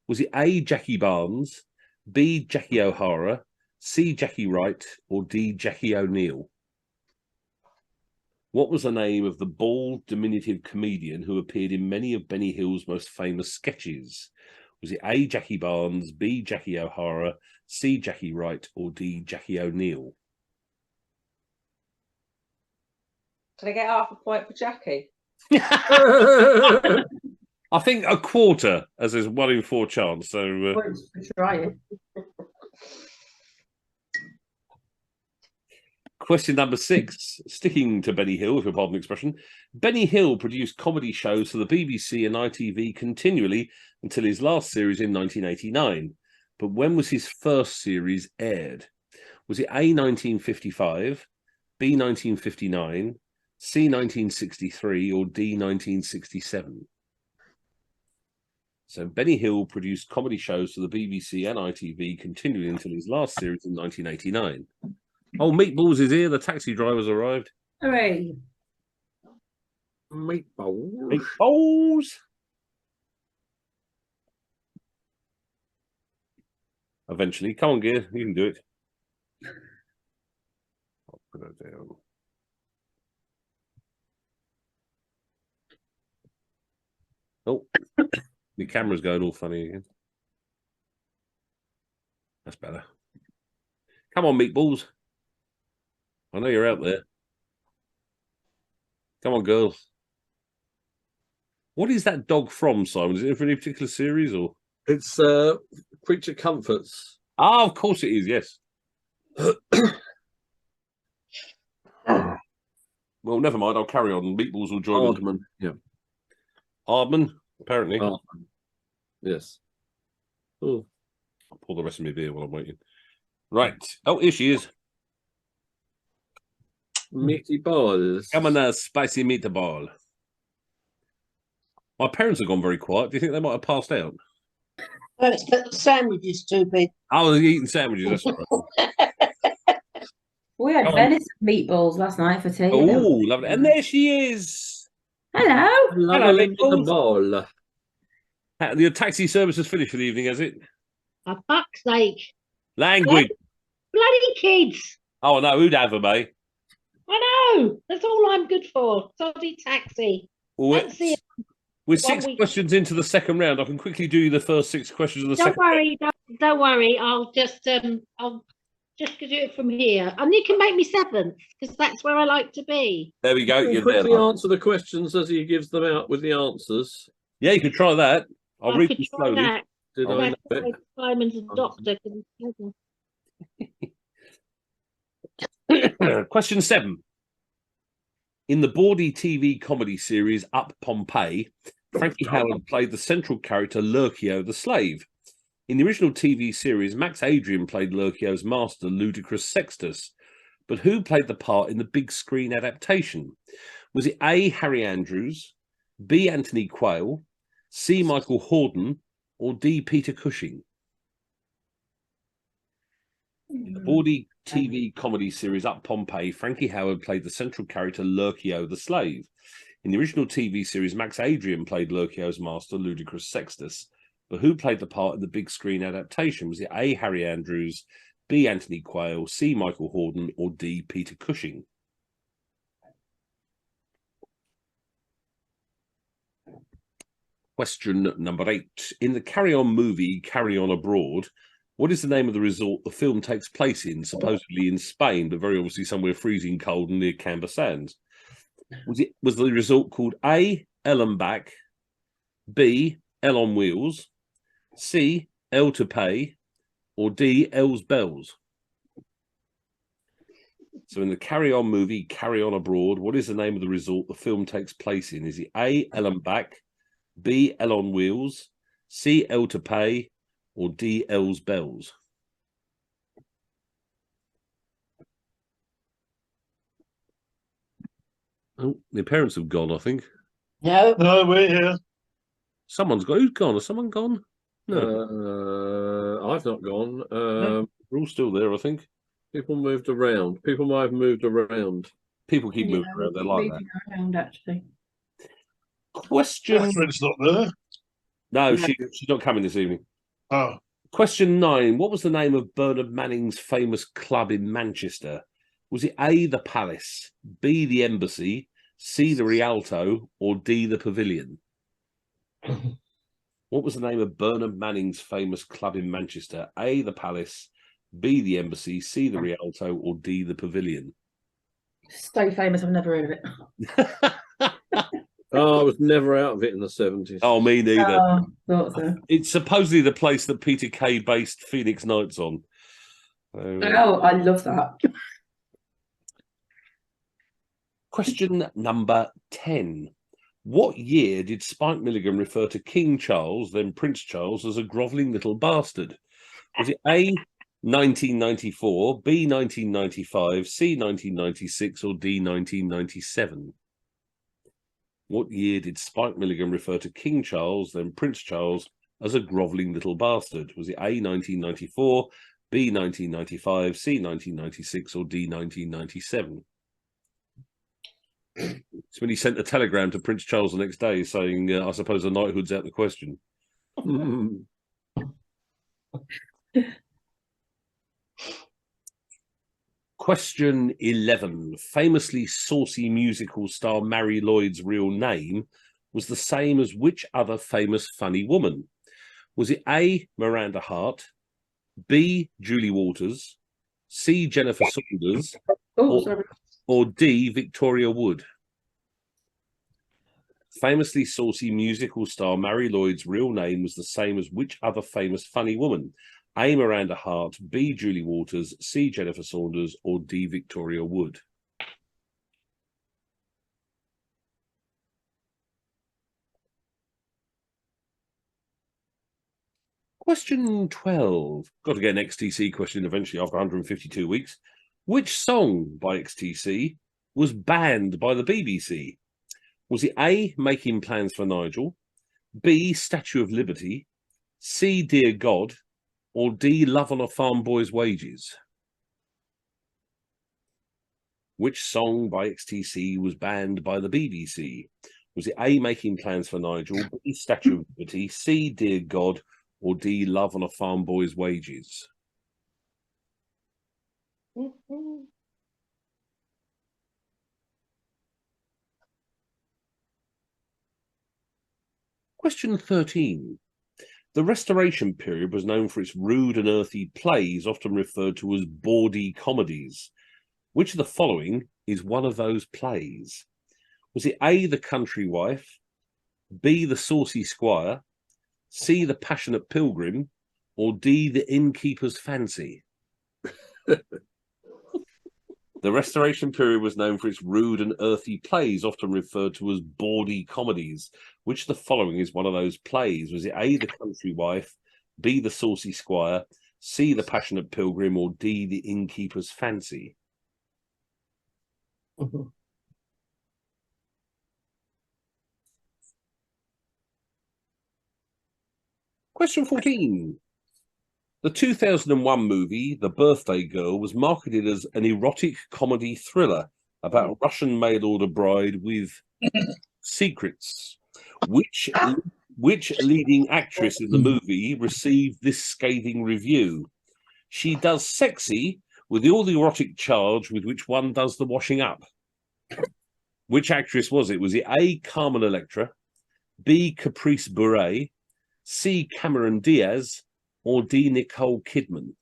[SPEAKER 1] Was it A, Jackie Barnes, B, Jackie O'Hara, C, Jackie Wright, or D, Jackie O'Neill? What was the name of the bald, diminutive comedian who appeared in many of Benny Hill's most famous sketches? Was it A, Jackie Barnes, B, Jackie O'Hara, C, Jackie Wright, or D, Jackie O'Neill?
[SPEAKER 7] Can I get half a point for Jackie?
[SPEAKER 1] I think a quarter, as there's 1 in 4 chance. So
[SPEAKER 5] try it.
[SPEAKER 1] Question number 6, sticking to Benny Hill, if you'll pardon the expression. Benny Hill produced comedy shows for the BBC and ITV continually until his last series in 1989. But when was his first series aired? Was it A, 1955, B, 1959, C, 1963, or D, 1967? So Benny Hill produced comedy shows for the BBC and ITV continually until his last series in 1989. Oh, Meatballs is here. The taxi driver's arrived.
[SPEAKER 5] Hooray.
[SPEAKER 3] Meatballs.
[SPEAKER 1] Meatballs. Eventually. Come on, Gear. You can do it. I'll put it down. Oh, the camera's going all funny again. That's better. Come on, Meatballs. I know you're out there. Come on, girls. What is that dog from, Simon? Is it from any particular series or?
[SPEAKER 3] It's Creature Comforts.
[SPEAKER 1] Ah, of course it is. Yes. Well, never mind. I'll carry on. Meatballs will join.
[SPEAKER 3] Aardman. Yeah.
[SPEAKER 1] Aardman, apparently.
[SPEAKER 3] Aardman. Yes. Oh.
[SPEAKER 1] I'll pour the rest of my beer while I'm waiting. Right. Oh, here she is.
[SPEAKER 3] Meaty balls.
[SPEAKER 1] Come on, spicy meatball. My parents have gone very quiet. Do you think they might have passed out?
[SPEAKER 4] Well, it's the sandwiches too big.
[SPEAKER 1] I was eating sandwiches. That's right.
[SPEAKER 5] We had venison meatballs last night for tea.
[SPEAKER 1] Oh, lovely. And there she is.
[SPEAKER 5] Hello.
[SPEAKER 1] Hello,
[SPEAKER 3] meatball.
[SPEAKER 1] Your taxi service has finished for the evening, has it?
[SPEAKER 4] For fuck's sake.
[SPEAKER 1] Language.
[SPEAKER 4] Bloody kids.
[SPEAKER 1] Oh, no, who'd have them, eh?
[SPEAKER 4] I know. That's all I'm good for. Soddy taxi.
[SPEAKER 1] Well,
[SPEAKER 4] That's it.
[SPEAKER 1] we're 6 questions into the second round. I can quickly do the first 6 questions of the second
[SPEAKER 4] round. Don't worry. I'll just do it from here. And you can make me 7th, because that's where I like to be.
[SPEAKER 1] There we go.
[SPEAKER 3] You quickly answer the questions as he gives them out with the answers.
[SPEAKER 1] Yeah, you can try that. I'll read them slowly.
[SPEAKER 4] That.
[SPEAKER 3] Did I know it?
[SPEAKER 4] Simon's a doctor.
[SPEAKER 1] Question 7. In the Bawdy TV comedy series Up Pompeii, Frankie Howerd played the central character Lurchio the slave. In the original TV series, Max Adrian played Lurchio's master, Ludicrous Sextus. But who played the part in the big screen adaptation? Was it A, Harry Andrews, B, Anthony Quayle, C, Michael Hordern, or D, Peter Cushing? In the Bawdy TV comedy series Up Pompeii, Frankie Howerd played the central character Lurchio the slave. In the original TV series, Max Adrian played Lurchio's master, Ludicrous Sextus. But who played the part in the big screen adaptation? Was it A, Harry Andrews, B, Anthony Quayle, C, Michael Hordern, or D, Peter Cushing? Question number 8. In the Carry On movie, Carry On Abroad, what is the name of the resort the film takes place in, supposedly in Spain, but very obviously somewhere freezing cold and near Camber Sands? Was the resort called A, Ellen back, B, L on wheels, C, L to pay, or D, L's bells? So in the Carry On movie, Carry On Abroad, what is the name of the resort the film takes place in? Is it A, Ellen back, B, L on wheels, C, L to pay, or D, L's bells? Oh, the parents have gone, I think.
[SPEAKER 2] No.
[SPEAKER 6] No, we're here.
[SPEAKER 1] Someone's gone. Who's gone? Has someone gone?
[SPEAKER 3] No. I've not gone.
[SPEAKER 1] We're all still there, I think.
[SPEAKER 3] People moved around. People might have moved around.
[SPEAKER 1] People keep moving around. They're like that.
[SPEAKER 5] Around, actually.
[SPEAKER 1] Question.
[SPEAKER 6] Catherine's not there.
[SPEAKER 1] No, she's not coming this evening.
[SPEAKER 6] Oh,
[SPEAKER 1] Question 9. What was the name of Bernard Manning's famous club in Manchester? Was it A, the Palace, B, the Embassy, C, the Rialto, or D, the Pavilion? What was the name of Bernard Manning's famous club in Manchester? A, the Palace, B, the Embassy, C, the Rialto, or D, the Pavilion?
[SPEAKER 5] So famous, I've never heard of it.
[SPEAKER 3] Oh, I was never out of it in the 70s.
[SPEAKER 1] Oh, me neither.
[SPEAKER 5] Oh, thought so.
[SPEAKER 1] It's supposedly the place that Peter Kay based Phoenix Nights on.
[SPEAKER 5] Oh, I love that.
[SPEAKER 1] Question number 10. What year did Spike Milligan refer to King Charles, then Prince Charles, as a grovelling little bastard? Was it A, 1994, B, 1995, C, 1996, or D, 1997? What year did Spike Milligan refer to King Charles, then Prince Charles, as a grovelling little bastard? Was it A, 1994, B, 1995, C, 1996, or D, 1997? It's when he sent a telegram to Prince Charles the next day saying, I suppose the knighthood's out the question. Question 11. Famously saucy musical star Mary Lloyd's real name was the same as which other famous funny woman? Was it A, Miranda Hart, B, Julie Walters, C, Jennifer Saunders, or D, Victoria Wood? Famously saucy musical star Mary Lloyd's real name was the same as which other famous funny woman? A, Miranda Hart, B, Julie Walters, C, Jennifer Saunders, or D, Victoria Wood? Question 12. Got to get an XTC question eventually after 152 weeks. Which song by XTC was banned by the BBC? Was it A, Making Plans for Nigel, B, Statue of Liberty, C, Dear God, or D, Love on a Farm Boy's Wages? Which song by XTC was banned by the BBC? Was it A, Making Plans for Nigel, B, Statue of Liberty, C, Dear God, or D, Love on a Farm Boy's Wages? Question 13. The Restoration period was known for its rude and earthy plays, often referred to as bawdy comedies. Which of the following is one of those plays? Was it A, The Country Wife, B, The Saucy Squire, C, The Passionate Pilgrim, or D, The Innkeeper's Fancy? The Restoration period was known for its rude and earthy plays, often referred to as bawdy comedies. Which of the following is one of those plays? Was it A, The Country Wife, B, The Saucy Squire, C, The Passionate Pilgrim, or D, The Innkeeper's Fancy? Question 14. The 2001 movie, The Birthday Girl, was marketed as an erotic comedy thriller about a Russian mail-order bride with secrets. Which leading actress in the movie received this scathing review? She does sexy with all the erotic charge with which one does the washing up. Which actress was it? Was it A, Carmen Electra, B, Caprice Bure, C, Cameron Diaz, or D, Nicole Kidman?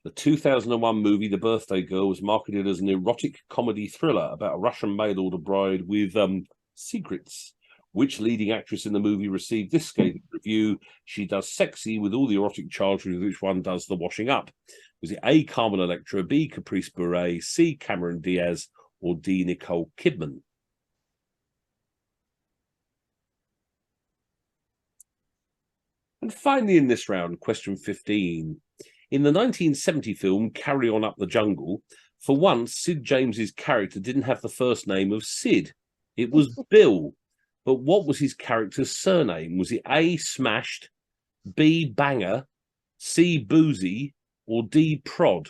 [SPEAKER 1] The 2001 movie, The Birthday Girl, was marketed as an erotic comedy thriller about a Russian mail-order bride with Secrets. Which leading actress in the movie received this scathing review? She does sexy with all the erotic charge, with which one does the washing up. Was it A, Carmen Electra, B, Caprice Bure, C, Cameron Diaz, or D, Nicole Kidman? And finally in this round, question 15. In the 1970 film Carry On Up the Jungle, for once, Sid James's character didn't have the first name of Sid. It was Bill. But what was his character's surname? Was it A, Smashed, B, Banger, C, Boozy, or D, Prod?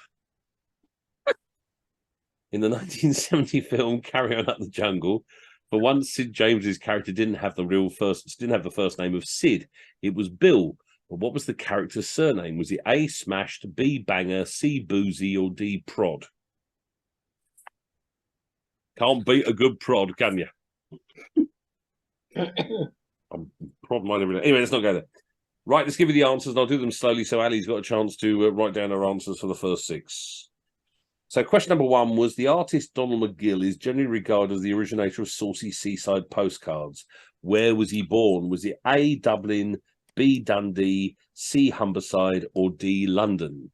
[SPEAKER 1] In the 1970 film Carry On Up the Jungle, for once, Sid James's character didn't have the first name of Sid. It was Bill. But what was the character's surname? Was it A, Smashed, B, Banger, C, Boozy, or D, Prod? Can't beat a good prod, can you? I'm prod mine every day. Anyway, let's not go there. Right, let's give you the answers, and I'll do them slowly so Ali's got a chance to write down her answers for the first 6. So question number 1 was, the artist Donald McGill is generally regarded as the originator of saucy seaside postcards. Where was he born? Was it A, Dublin, B, Dundee, C, Humberside, or D, London?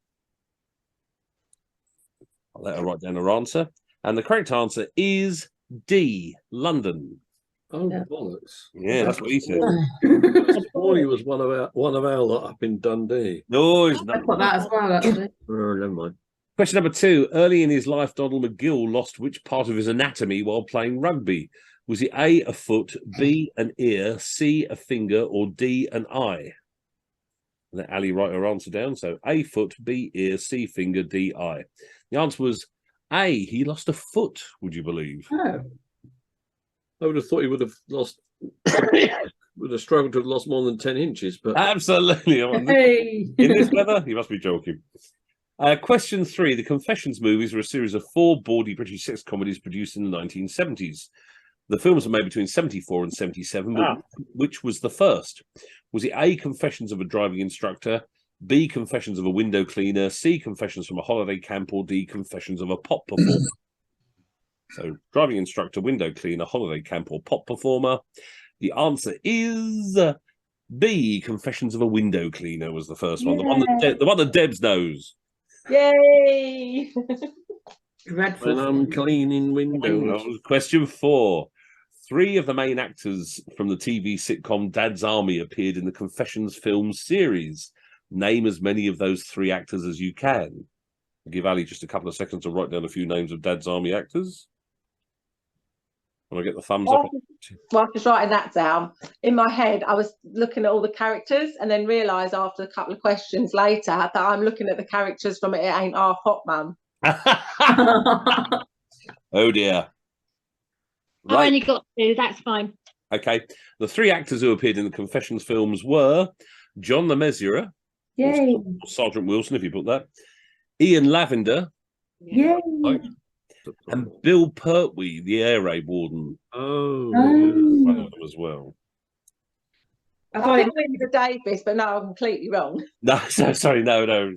[SPEAKER 1] I'll let her write down her answer. And the correct answer is D, London.
[SPEAKER 3] Oh, bollocks.
[SPEAKER 1] Yeah, that's what he said.
[SPEAKER 3] Or he was one of our lot up in Dundee.
[SPEAKER 1] No, he's
[SPEAKER 5] I
[SPEAKER 1] not.
[SPEAKER 5] put that as well, actually.
[SPEAKER 3] Oh, never mind.
[SPEAKER 1] Question number 2. Early in his life, Donald McGill lost which part of his anatomy while playing rugby? Was it A, a foot, B, an ear, C, a finger, or D, an eye? Let Ali write her answer down. So A, foot, B, ear, C, finger, D, eye. The answer was A, he lost a foot, would you believe?
[SPEAKER 5] Oh.
[SPEAKER 3] I would have thought he would have lost, would have struggled to have lost more than 10 inches. But
[SPEAKER 1] Absolutely.
[SPEAKER 5] Hey.
[SPEAKER 1] In this weather? You must be joking. Question 3. The Confessions movies were a series of 4 bawdy British sex comedies produced in the 1970s. The films were made between 74 and 77, but which was the first? Was it A, Confessions of a Driving Instructor, B, Confessions of a Window Cleaner, C, Confessions from a Holiday Camp, or D, Confessions of a Pop Performer? So, driving instructor, window cleaner, holiday camp, or pop performer. The answer is B, Confessions of a Window Cleaner was the first one. The one that Debs knows.
[SPEAKER 7] Yay!
[SPEAKER 5] Dreadful.
[SPEAKER 3] when I'm cleaning windows.
[SPEAKER 1] Question 4. 3 of the main actors from the TV sitcom Dad's Army appeared in the Confessions film series. Name as many of those 3 actors as you can. I'll give Ali just a couple of seconds to write down a few names of Dad's Army actors. When I get the thumbs up.
[SPEAKER 7] While I was writing that down, in my head, I was looking at all the characters and then realised after a couple of questions later that I'm looking at the characters from It Ain't Half Hot Mum.
[SPEAKER 1] Oh, dear.
[SPEAKER 4] I've only got 2, that's fine.
[SPEAKER 1] Okay. The 3 actors who appeared in the Confessions films were John the Messenger,
[SPEAKER 5] Yay.
[SPEAKER 1] or Sergeant Wilson, if you put that, Ian Lavender,
[SPEAKER 5] Yay.
[SPEAKER 1] and Bill Pertwee, the air raid warden.
[SPEAKER 3] Oh,
[SPEAKER 1] One of them as well.
[SPEAKER 7] I thought it was Davis, but no, I'm completely wrong.
[SPEAKER 1] No, sorry, no.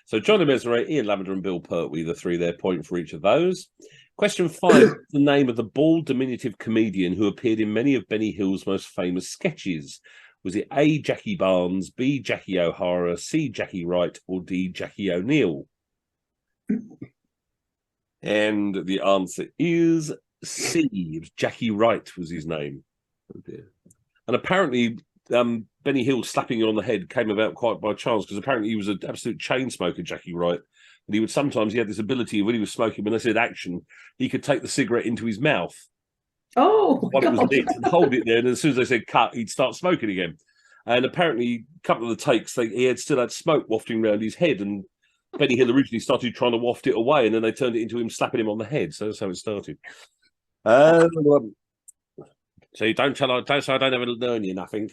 [SPEAKER 1] So John the Messenger, Ian Lavender, and Bill Pertwee, the 3 there, point for each of those. Question 5, the name of the bald, diminutive comedian who appeared in many of Benny Hill's most famous sketches. Was it A, Jackie Barnes, B, Jackie O'Hara, C, Jackie Wright, or D, Jackie O'Neill? And the answer is C. It was Jackie Wright was his name.
[SPEAKER 3] oh dear.
[SPEAKER 1] And apparently Benny Hill slapping you on the head came about quite by chance, because apparently he was an absolute chain smoker, Jackie Wright. And he had this ability, when he was smoking, when they said action, he could take the cigarette into his mouth
[SPEAKER 5] Oh,
[SPEAKER 1] while it was
[SPEAKER 5] God.
[SPEAKER 1] lit and hold it there. And as soon as they said cut, he'd start smoking again. And apparently, a couple of the takes, he still had smoke wafting around his head. And Benny Hill originally started trying to waft it away, and then they turned it into him slapping him on the head. So that's how it started. So you don't say I don't ever learn you nothing.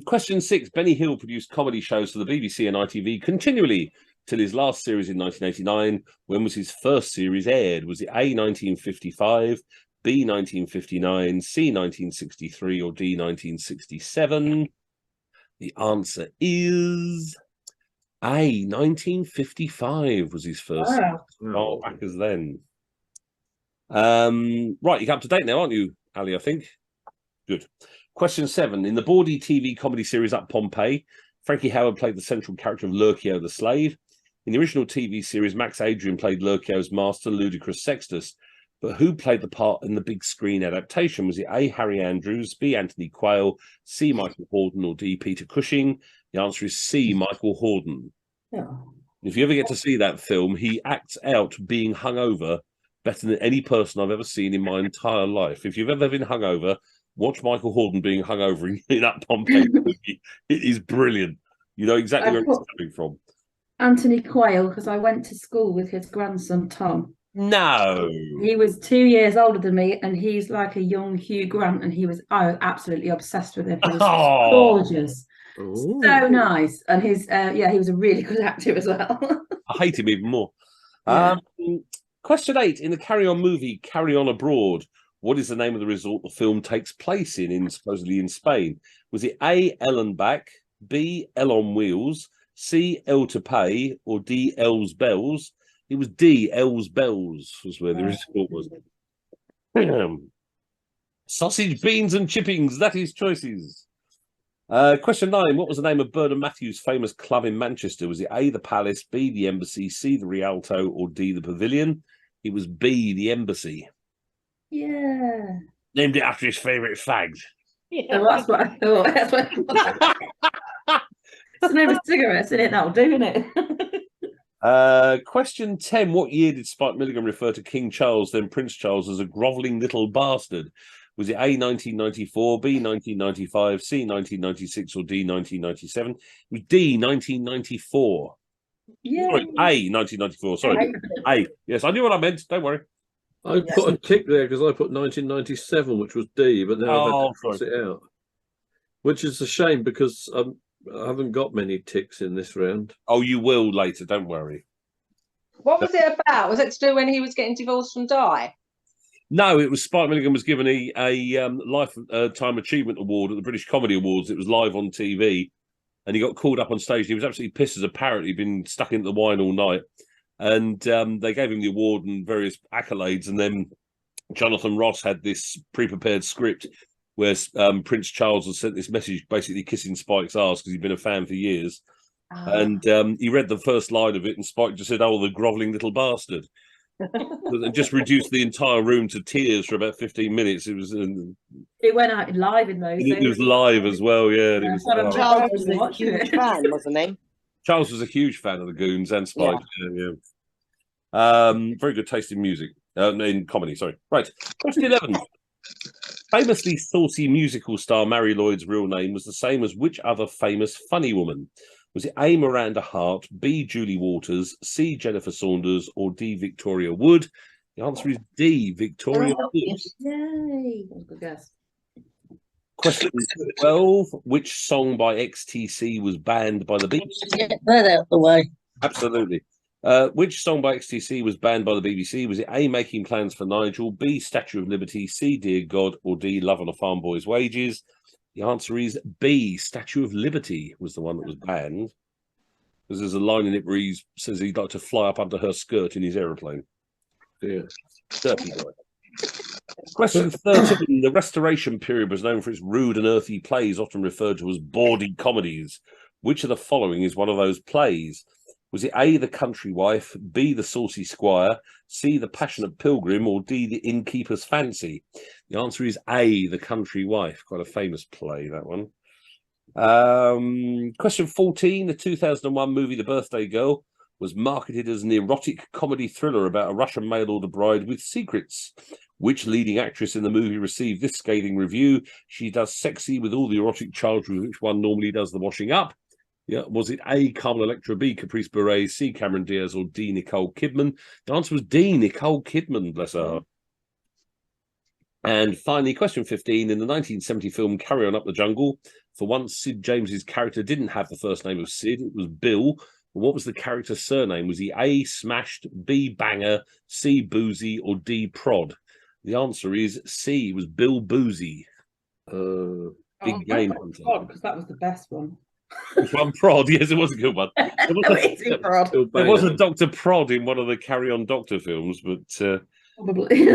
[SPEAKER 1] Question 6. Benny Hill produced comedy shows for the BBC and ITV continually till his last series in 1989. When was his first series aired? Was it A, 1955, B, 1959, C, 1963, or D, 1967? The answer is A, 1955 was his first.
[SPEAKER 5] Wow.
[SPEAKER 1] Oh, back as then. Right, you're up to date now, aren't you, Ali, I think. Good. Question 7. In the Bawdy TV comedy series Up Pompeii, Frankie Howerd played the central character of Lurcio the slave. In the original TV series, Max Adrian played Lurcio's master, Ludicrous Sextus. But who played the part in the big screen adaptation? Was it A. Harry Andrews, B. Anthony Quayle, C. Michael Hordern, or D. Peter Cushing? The answer is C. Michael Hordern.
[SPEAKER 5] Yeah.
[SPEAKER 1] If you ever get to see that film, he acts out being hungover better than any person I've ever seen in my entire life. If you've ever been hungover, watch Michael Hordern being hungover in Up Pompeii. It is brilliant. You know exactly where it's coming from.
[SPEAKER 5] Anthony Quayle, because I went to school with his grandson, Tom.
[SPEAKER 1] No.
[SPEAKER 5] He was 2 years older than me, and he's like a young Hugh Grant, and I was absolutely obsessed with him. He was gorgeous.
[SPEAKER 3] Ooh.
[SPEAKER 5] So nice. And he was a really good actor as well.
[SPEAKER 1] I hate him even more.
[SPEAKER 5] Yeah.
[SPEAKER 1] Question 8. In the Carry On movie, Carry On Abroad, what is the name of the resort the film takes place in supposedly in Spain? Was it A, Ellenbach, B, El on Wheels, C, El to Pay, or D, El's Bells? It was D, El's Bells was where the resort was. Sausage, beans and chippings, that is choices. Question 9. What was the name of Bernard Matthews' famous club in Manchester? Was it A, the Palace, B, the Embassy, C, the Rialto, or D, the Pavilion? It was B, the Embassy.
[SPEAKER 5] Yeah.
[SPEAKER 1] Named it after his favourite fags.
[SPEAKER 5] So that's what I thought. That's what it's the name of cigarettes, isn't it? That'll do, isn't it?
[SPEAKER 1] Question 10. What year did Spike Milligan refer to King Charles, then Prince Charles, as a grovelling little bastard? Was it A, 1994, B, 1995, C, 1996, or D, 1997? It was D, 1994.
[SPEAKER 5] Yeah.
[SPEAKER 1] Sorry, A, 1994. Sorry. A. Yes, I knew what I meant. Don't worry.
[SPEAKER 3] I put a tick there because I put 1997, which was D, but now I've had to cross it out. Which is a shame because I haven't got many ticks in this round.
[SPEAKER 1] Oh, you will later. Don't worry.
[SPEAKER 7] What was it about? Was it to do when he was getting divorced from Di?
[SPEAKER 1] No, it was Spike Milligan was given a Lifetime Achievement Award at the British Comedy Awards. It was live on TV, and he got called up on stage. He was absolutely pissed as a parrot. He'd been stuck into the wine all night. And they gave him the award and various accolades. And then Jonathan Ross had this pre-prepared script where Prince Charles had sent this message basically kissing Spike's arse because he'd been a fan for years. And he read the first line of it and Spike just said, "Oh, the grovelling little bastard." And just reduced the entire room to tears for about 15 minutes. It was...
[SPEAKER 5] it went out live in those days.
[SPEAKER 1] It was live as well, yeah.
[SPEAKER 2] Charles was a huge fan, wasn't he?
[SPEAKER 1] Charles was a huge fan of the Goons and Spike. Yeah. Very good taste in music, in comedy. Sorry. Right. Question 11. Famously saucy musical star Mary Lloyd's real name was the same as which other famous funny woman? Was it A, Miranda Hart, B, Julie Waters, C, Jennifer Saunders, or D, Victoria Wood? The answer is D, Victoria Wood.
[SPEAKER 5] Yay! That's a good guess.
[SPEAKER 1] Question 12. Which song by XTC was banned by the BBC?
[SPEAKER 2] Get that out the way.
[SPEAKER 1] Absolutely. Which song by XTC was banned by the BBC? Was it A, Making Plans for Nigel, B, Statue of Liberty, C, Dear God, or D, Love on a Farm Boy's Wages? The answer is B, Statue of Liberty was the one that was banned. Because there's a line in it where he says he'd like to fly up under her skirt in his aeroplane.
[SPEAKER 3] Yeah.
[SPEAKER 1] Dirty guy. Question 13. The Restoration period was known for its rude and earthy plays, often referred to as bawdy comedies. Which of the following is one of those plays? Was it A, The Country Wife, B, The Saucy Squire, C, The Passionate Pilgrim, or D, The Innkeeper's Fancy? The answer is A, The Country Wife. Quite a famous play, that one. Question 14. The 2001 movie The Birthday Girl was marketed as an erotic comedy thriller about a Russian mail-order bride with secrets. Which leading actress in the movie received this scathing review? She does sexy with all the erotic charge with which one normally does the washing up. Yeah, was it A, Carmen Electra, B, Caprice Beret, C, Cameron Diaz, or D, Nicole Kidman? The answer was D, Nicole Kidman, bless her heart. And finally, question 15. In the 1970 film Carry On Up the Jungle, for once, Sid James's character didn't have the first name of Sid. It was Bill. What was the character's surname? Was he A, Smashed, B, Banger, C, Boozy, or D, Prod? The answer is C, was Bill Boozy. Big game hunter.
[SPEAKER 5] Because that was the best one.
[SPEAKER 1] One Prod, yes, it was a good one. There was a Dr. Prod in one of the Carry On Doctor films, but
[SPEAKER 5] Probably.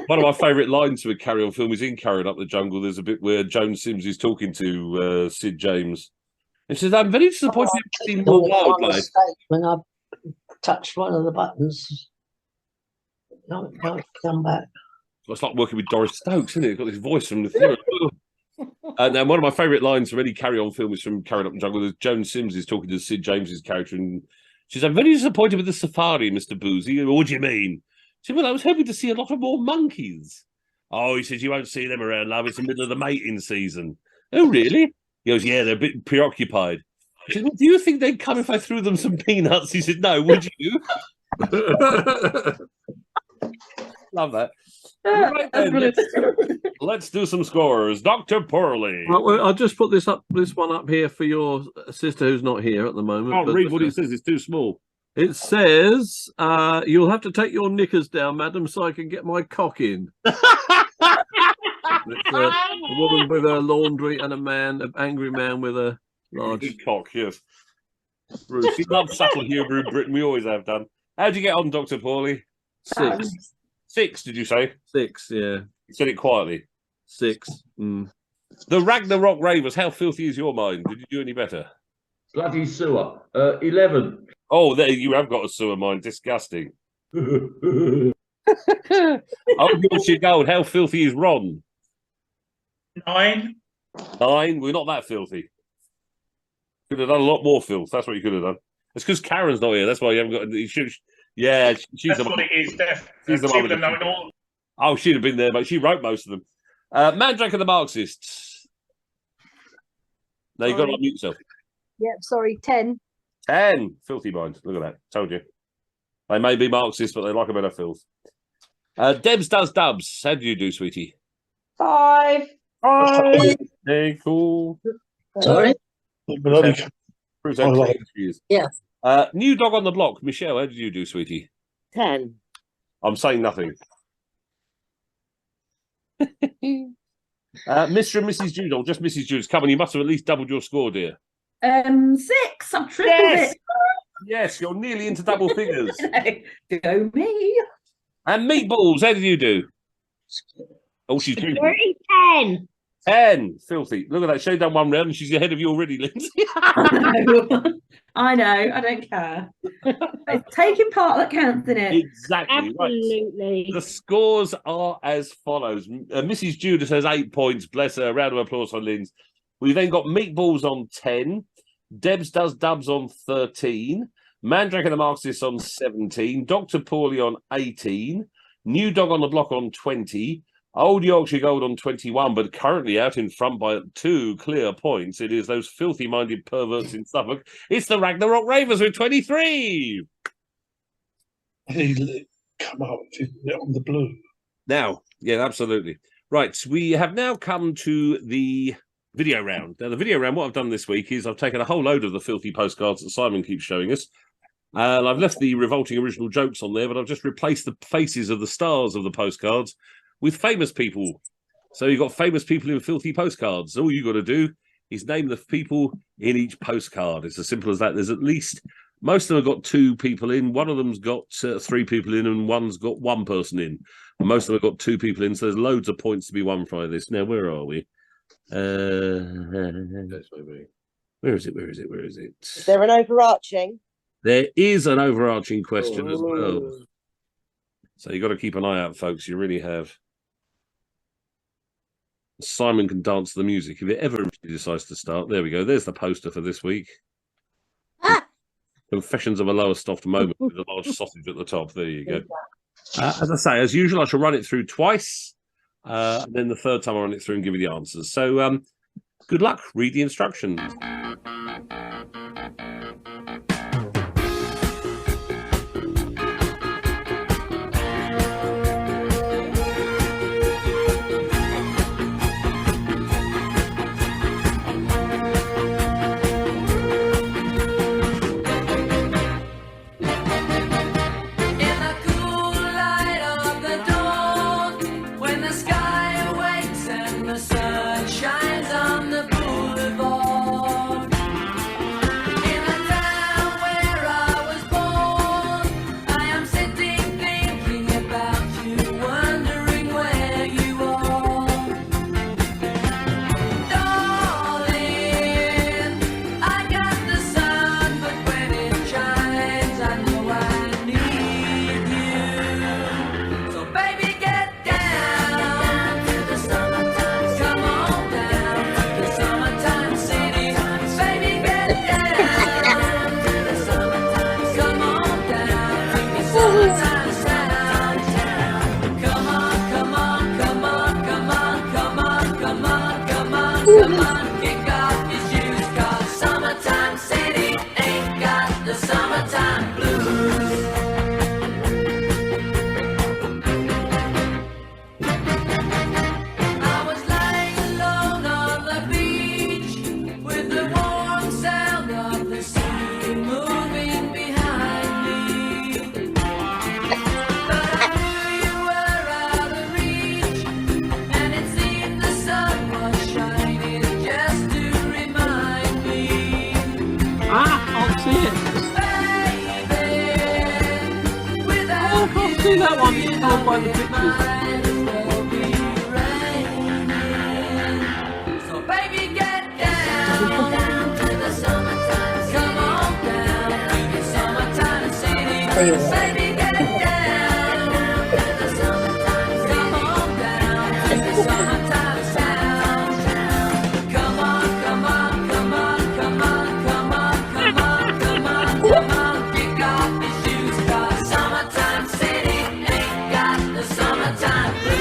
[SPEAKER 1] One of my favourite lines from a Carry On film is in Carried Up the Jungle. There's a bit where Joan Sims is talking to Sid James. And she says, I'm very disappointed in seeing more wildlife.
[SPEAKER 9] When I touched one of the buttons, no, come back.
[SPEAKER 1] It's like working with Doris Stokes, isn't it? It's got this voice from the theatre. And then one of my favourite lines from any Carry On film is from Carried Up the Jungle. There's Joan Sims is talking to Sid James's character, and she says, I'm very disappointed with the safari, Mr. Boozy. What do you mean? She said, well, I was hoping to see a lot of more monkeys. Oh, he says, you won't see them around, love. It's the middle of the mating season. Oh, really? He goes, yeah, they're a bit preoccupied. She said, well, do you think they'd come if I threw them some peanuts? He said, no, would you? Love that. Right then, let's do some scores. Dr. Purley.
[SPEAKER 3] Well, I'll just put this one up here for your sister who's not here at the moment.
[SPEAKER 1] I can't read what it says. It's too small.
[SPEAKER 3] It says, you'll have to take your knickers down, madam, so I can get my cock in. It's a woman with a laundry and an angry man with a large
[SPEAKER 1] cock, yes. Bruce, he loves subtle humour in Britain. We always have done. How'd you get on, Dr. Pawley?
[SPEAKER 3] 6.
[SPEAKER 1] 6, did you say?
[SPEAKER 3] 6, yeah.
[SPEAKER 1] You said it quietly.
[SPEAKER 3] 6. Mm.
[SPEAKER 1] The Ragnarok Ravers, how filthy is your mind? Did you do any better?
[SPEAKER 6] Bloody sewer. 11.
[SPEAKER 1] Oh, there you have got a sewer mind. Disgusting. Oh, your gold. How filthy is Ron?
[SPEAKER 6] 9.
[SPEAKER 1] 9. We're not that filthy. Could have done a lot more filth. That's what you could have done. It's because Karen's not here. That's why you haven't got. Yeah, she's
[SPEAKER 6] That's what it is.
[SPEAKER 1] She's the one with the... Oh, she'd have been there, but she wrote most of them. Mandrake and the Marxists. Now you've got to unmute yourself.
[SPEAKER 8] Yeah, sorry, 10.
[SPEAKER 1] 10. Filthy mind. Look at that. Told you. They may be Marxists, but they like a bit of filth. Debs does dubs. How do you do, sweetie?
[SPEAKER 7] 5.
[SPEAKER 1] 5. Hey, cool.
[SPEAKER 9] Sorry?
[SPEAKER 1] Yeah. New dog on the block. Michelle, how did you do, sweetie?
[SPEAKER 2] 10.
[SPEAKER 1] I'm saying nothing. Mr. and Mrs. Jude, or just Mrs. Jude's coming. You must have at least doubled your score, dear.
[SPEAKER 5] 6. I've tripled it.
[SPEAKER 1] Yes, you're nearly into double figures.
[SPEAKER 5] Go me.
[SPEAKER 1] And Meatballs, how did you do? Oh, she's drinking.
[SPEAKER 4] 10.
[SPEAKER 1] 10. Filthy. Look at that. She's done one round and she's ahead of you already, Lindsay.
[SPEAKER 5] I know. I don't care. It's taking part that counts, isn't it?
[SPEAKER 1] Exactly.
[SPEAKER 4] Absolutely.
[SPEAKER 1] Right. The scores are as follows. Mrs. Judas has 8 points. Bless her. A round of applause for Linz. We then got Meatballs on 10. Debs does dubs on 13. Mandrake and the Marxists on 17. Dr. Pawley on 18. New Dog on the Block on 20. Old Yorkshire Gold on 21, but currently out in front by 2 clear points. It is those filthy-minded perverts in Suffolk. It's the Ragnarok Ravers with 23.
[SPEAKER 6] Come out on the blue.
[SPEAKER 1] Now, yeah, absolutely. Right, we have now come to the video round. Now, the video round, what I've done this week is I've taken a whole load of the filthy postcards that Simon keeps showing us. And I've left the revolting original jokes on there, but I've just replaced the faces of the stars of the postcards with famous people. So you've got famous people in filthy postcards. All you got to do is name the people in each postcard. It's as simple as that. There's at least, most of them have got 2 people in. One of them's got 3 people in, and one's got 1 person in. And most of them have got 2 people in. So there's loads of points to be won from this. Now, where are we? Where is it?
[SPEAKER 2] Is there an overarching?
[SPEAKER 1] There is an overarching question as well. So you've got to keep an eye out, folks. You really have. Simon can dance to the music if it ever decides to start. There we go. There's the poster for this week. Confessions of a Lowestoft moment with a large sausage at the top. There you go. As I say, as usual, I shall run it through twice. And then the third time I'll run it through and give you the answers. So good luck. Read the instructions.
[SPEAKER 10] You
[SPEAKER 9] come on, kick off your shoes, 'cause summertime city ain't got the summertime blues. I was lying alone on the beach with the warm sound of the sea moving behind me. But I knew you were out of reach, and it seemed the sun was shining just to remind me.
[SPEAKER 3] Can't see it.
[SPEAKER 9] Baby, without
[SPEAKER 3] Oh, I can't see that one. It's held by the pictures.
[SPEAKER 9] might as well be raining. So baby, get down to the summertime. Come on down to the summertime city. Baby, get down to the summertime. Come on down to the summertime sound. Come on, come on, come on, come on, come on, come on, come on, come on. Kick off your shoes, 'cause summertime city ain't got the summertime blues.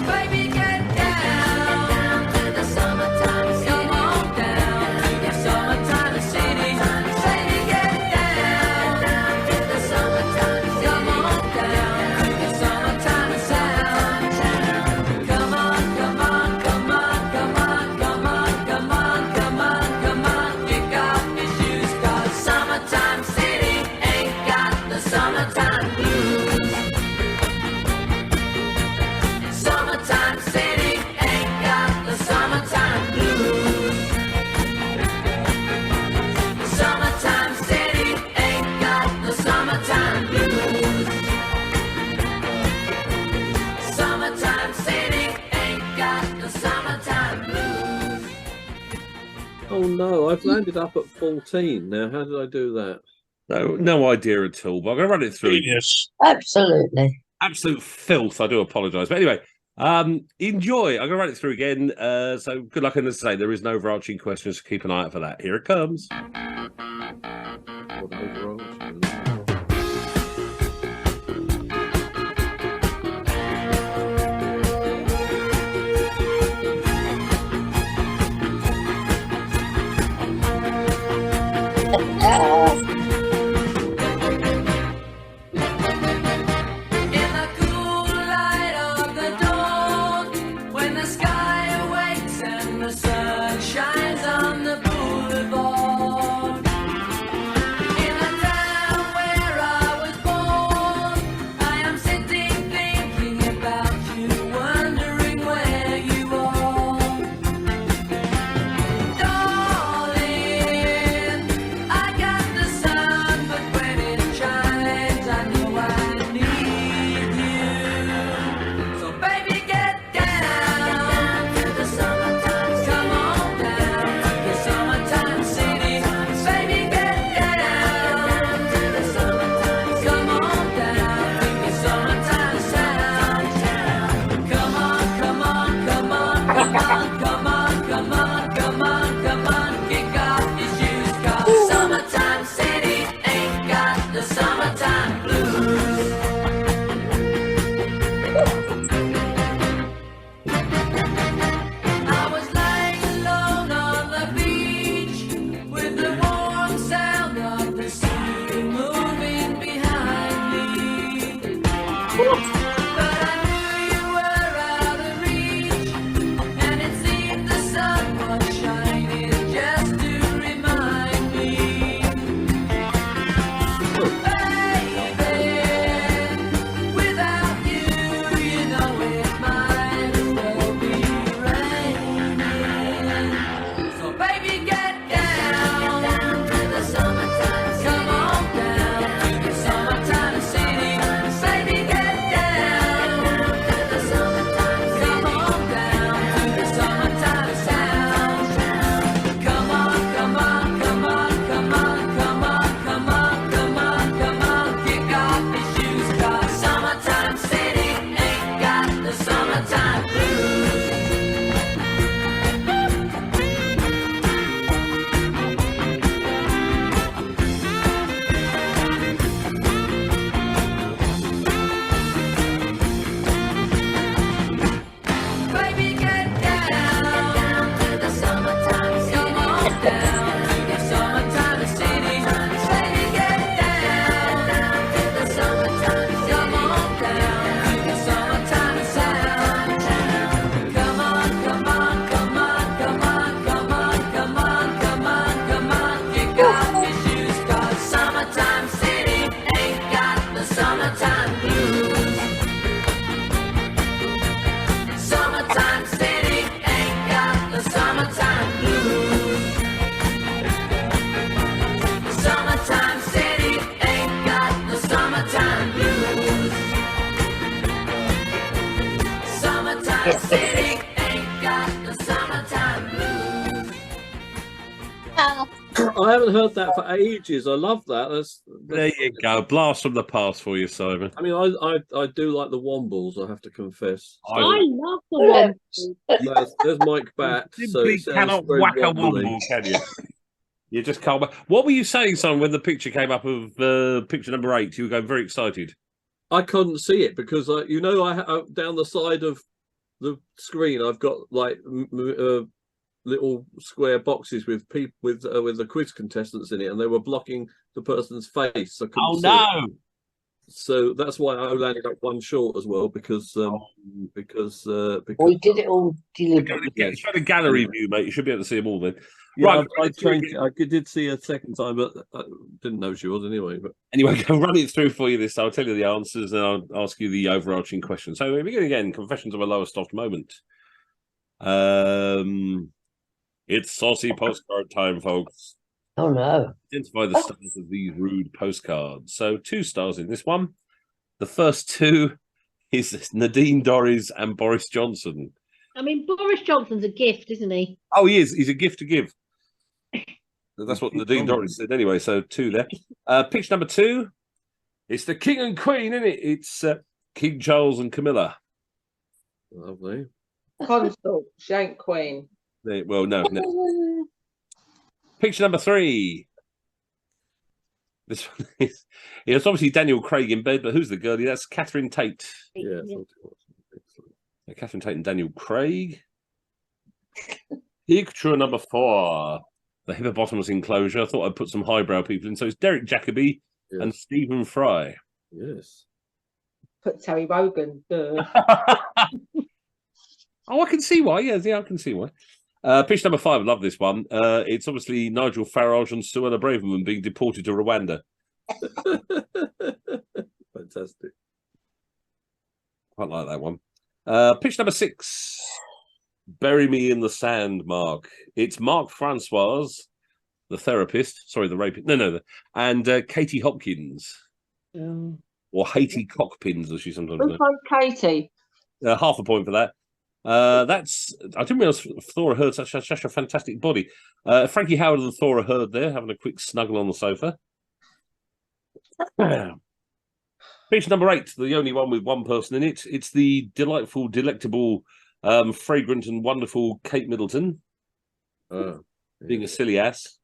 [SPEAKER 9] Baby, get down to the summertime city. Come on down to the summertime city. Baby, get down to the summertime. Come on down to the summertime sound. Come on, come on, come on, come on, come on, come on, come on, come on. Kick off your shoes, 'cause summertime city ain't got the summertime blues. Summertime city ain't got the summertime blues. Summertime city ain't got the summertime blues. Summertime city ain't got the summertime blues.
[SPEAKER 3] Oh no, I've landed up at 14 now. How did I do that?
[SPEAKER 1] No idea at all. But I'm going to run it through.
[SPEAKER 6] Genius.
[SPEAKER 9] Absolutely.
[SPEAKER 1] Absolute filth. I do apologise. But anyway, enjoy. I'm going to run it through again. So good luck. And as I say, there is no overarching questions. So keep an eye out for that. Here it comes.
[SPEAKER 3] What overall?
[SPEAKER 9] In the cool light of the dawn, when the sky awakes and the sun shines on the boulevard. In the town where I was born, I am sitting thinking about you, wondering where you are. Darling, I got the
[SPEAKER 3] I haven't heard that for ages. I love that. That's
[SPEAKER 1] There you go. Blast from the past for you, Simon.
[SPEAKER 3] I mean, I do like the Wombles, I have to confess.
[SPEAKER 4] I love the one.
[SPEAKER 3] There's Mike Bat. So
[SPEAKER 1] Simply
[SPEAKER 3] it sounds
[SPEAKER 1] cannot
[SPEAKER 3] very
[SPEAKER 1] whack a
[SPEAKER 3] wobbly.
[SPEAKER 1] womble, can you? You just can't. What were you saying, Simon, when the picture came up of picture number 8? You were going very excited.
[SPEAKER 3] I couldn't see it because, you know, I down the side of the screen, I've got like little square boxes with people with the quiz contestants in it, and they were blocking the person's face. So I couldn't see it. So that's why I landed up one short as well, because
[SPEAKER 2] we did it all deliberately.
[SPEAKER 1] It's got a gallery view, mate. You should be able to see them all then.
[SPEAKER 3] Yeah,
[SPEAKER 1] Right,
[SPEAKER 3] I did see a second time, but I didn't know she was anyway. But
[SPEAKER 1] anyway, I'll run it through for you this time. I'll tell you the answers and I'll ask you the overarching question. So we begin again. Confessions of a lower soft moment. It's saucy postcard time, folks.
[SPEAKER 2] Oh no.
[SPEAKER 1] Identify the stars of these rude postcards. So 2 stars in this one. The first 2 is Nadine Dorries and Boris Johnson.
[SPEAKER 4] I mean, Boris Johnson's a gift, isn't he?
[SPEAKER 1] Oh, he is. He's a gift to give. That's what Nadine Dorries said anyway. So 2 there. Picture number 2. It's the King and Queen, isn't it? It's King Charles and Camilla.
[SPEAKER 3] Lovely.
[SPEAKER 7] Consort, she ain't queen.
[SPEAKER 1] Well, no. Picture number 3. This one is, it's obviously Daniel Craig in bed, but who's the girlie? That's Catherine Tate.
[SPEAKER 3] Yeah.
[SPEAKER 1] Catherine Tate and Daniel Craig. Picture number 4. The hippopotamus enclosure. I thought I'd put some highbrow people in. So it's Derek Jacobi and Stephen Fry.
[SPEAKER 3] Yes.
[SPEAKER 7] Put Terry Wogan. Duh.
[SPEAKER 1] Oh, I can see why. Yeah, I can see why. Picture number 5, I love this one. It's obviously Nigel Farage and Suella Braverman being deported to Rwanda.
[SPEAKER 3] Fantastic.
[SPEAKER 1] Quite like that one. Picture number 6, Bury Me in the Sand, Mark. It's Mark Francois, the therapist, sorry, the rapist, and Katie Hopkins. Or Haiti Cockpins, as she sometimes knows.
[SPEAKER 7] Who played Katie?
[SPEAKER 1] Half a point for that. That's I didn't realize Thora Hird such a fantastic body. Frankie Howard and Thora Hird there having a quick snuggle on the sofa. Picture number 8, the only one with one person in it. It's the delightful, delectable, fragrant and wonderful Kate Middleton. Being a silly ass.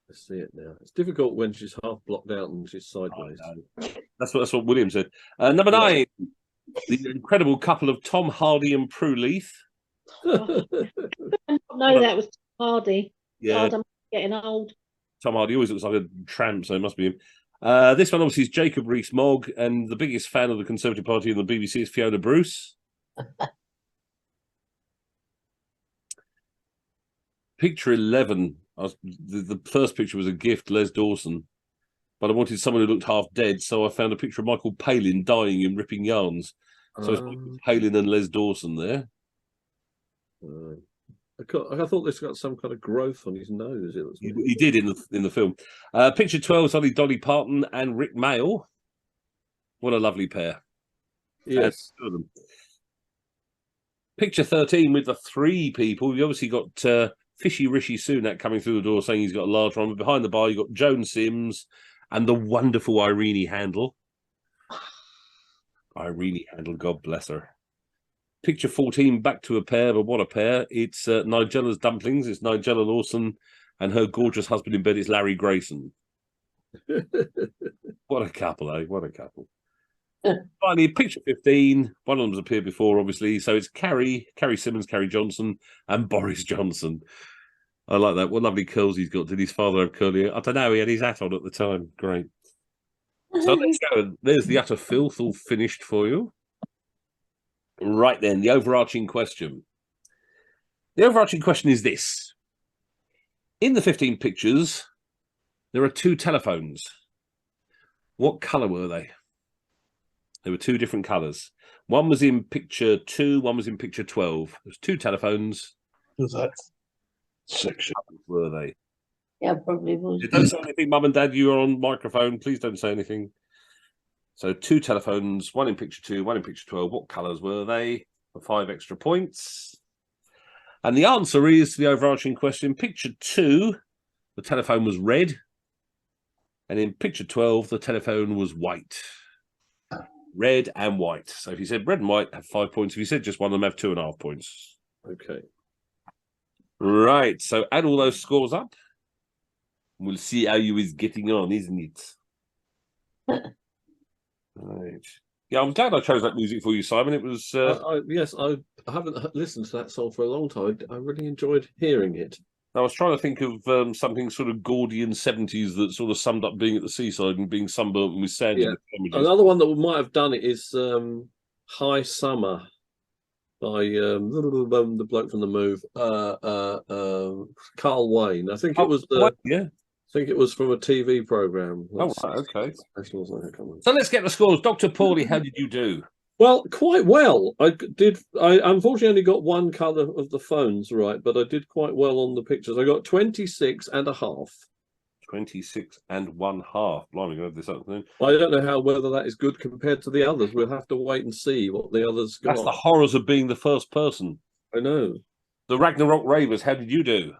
[SPEAKER 3] I see it now. It's difficult when she's half blocked out and she's sideways.
[SPEAKER 1] That's what William said. Number 9. The incredible couple of Tom Hardy and Prue Leith.
[SPEAKER 4] No, that was Tom Hardy.
[SPEAKER 1] Yeah.
[SPEAKER 4] God, I'm getting old.
[SPEAKER 1] Tom Hardy always looks like a tramp, so it must be him. This one obviously is Jacob Rees-Mogg, and the biggest fan of the Conservative Party and the BBC is Fiona Bruce. Picture 11. The first picture was a gift, Les Dawson. But I wanted someone who looked half dead, so I found a picture of Michael Palin dying and ripping yarns. So it's Michael Palin and Les Dawson there.
[SPEAKER 3] I thought this got some kind of growth on his nose.
[SPEAKER 1] He did in the film. Picture 12 is only Dolly Parton and Rick Mayall. What a lovely pair.
[SPEAKER 3] Yes.
[SPEAKER 1] Picture 13 with the 3 people. You obviously got Fishy Rishi Sunak coming through the door saying he's got a large one. But behind the bar, you got Joan Sims and the wonderful Irene Handel. Irene Handel, God bless her. Picture 14, back to a pair, but what a pair. It's Nigella's dumplings. It's Nigella Lawson and her gorgeous husband in bed. It's Larry Grayson. What a couple, eh? What a couple. Finally, picture 15. One of them's appeared before, obviously. So it's Carrie Simmons, Carrie Johnson, and Boris Johnson. I like that. What lovely curls he's got. Did his father have curly? I don't know. He had his hat on at the time. Great. So let's go. There's the utter filth all finished for you. Right then, the overarching question. The overarching question is this. In the 15 pictures, there are 2 telephones. What colour were they? There were 2 different colours. One was in picture 2, one was in picture 12. There's 2 telephones.
[SPEAKER 6] Was that section?
[SPEAKER 1] Were they?
[SPEAKER 2] Yeah, probably was.
[SPEAKER 1] Don't say anything, Mum and Dad. You are on microphone. Please don't say anything. So 2 telephones, one in picture 2, one in picture 12. What colours were they? For 5 extra points. And the answer is, to the overarching question, picture 2 the telephone was red. And in picture 12, the telephone was white. Red and white. So if you said red and white, have 5 points. If you said just one of them, have 2.5 points.
[SPEAKER 3] Okay.
[SPEAKER 1] Right. So add all those scores up. We'll see how you is getting on, isn't it? Right. Yeah, I'm glad I chose that music for you, Simon. It was...
[SPEAKER 3] yes, I haven't listened to that song for a long time. I really enjoyed hearing it.
[SPEAKER 1] I was trying to think of something sort of Gordian 70s that sort of summed up being at the seaside and being sunburnt with sand.
[SPEAKER 3] Yeah. Another one that might have done it is High Summer by the bloke from The Move, Carl Wayne. I think it was
[SPEAKER 1] yeah.
[SPEAKER 3] I think it was from a TV program.
[SPEAKER 1] Oh, right, okay. So let's get the scores. Dr. Paulie, how did you do?
[SPEAKER 3] Well, quite well. I unfortunately only got one colour of the phones right, but I did quite well on the pictures. I got 26.5.
[SPEAKER 1] 26.5. Blimey, go this afternoon.
[SPEAKER 3] I don't know whether that is good compared to the others. We'll have to wait and see what the others got.
[SPEAKER 1] That's the horrors of being the first person.
[SPEAKER 3] I know.
[SPEAKER 1] The Ragnarok Ravers, how did you do?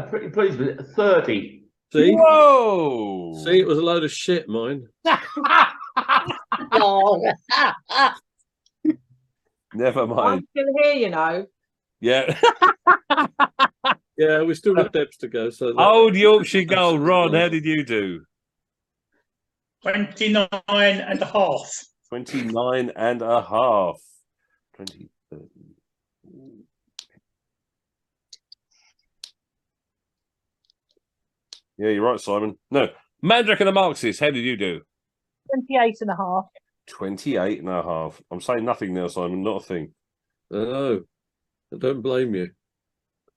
[SPEAKER 6] Pretty pleased with it. 30.
[SPEAKER 3] See?
[SPEAKER 1] Whoa!
[SPEAKER 3] See, it was a load of shit, mine.
[SPEAKER 1] Never mind.
[SPEAKER 7] I'm still here, you know.
[SPEAKER 1] Yeah.
[SPEAKER 3] Yeah, we still got Debs to go. So
[SPEAKER 1] Old Yorkshire Gold. Ron, how did you do?
[SPEAKER 6] 29.5.
[SPEAKER 1] 29.5. 20, 30. Yeah, you're right, Simon. No, Mandrake and the Marxists, how did you do?
[SPEAKER 8] 28.5.
[SPEAKER 1] 28.5. I'm saying nothing now, Simon, not a thing.
[SPEAKER 3] No, I don't blame you.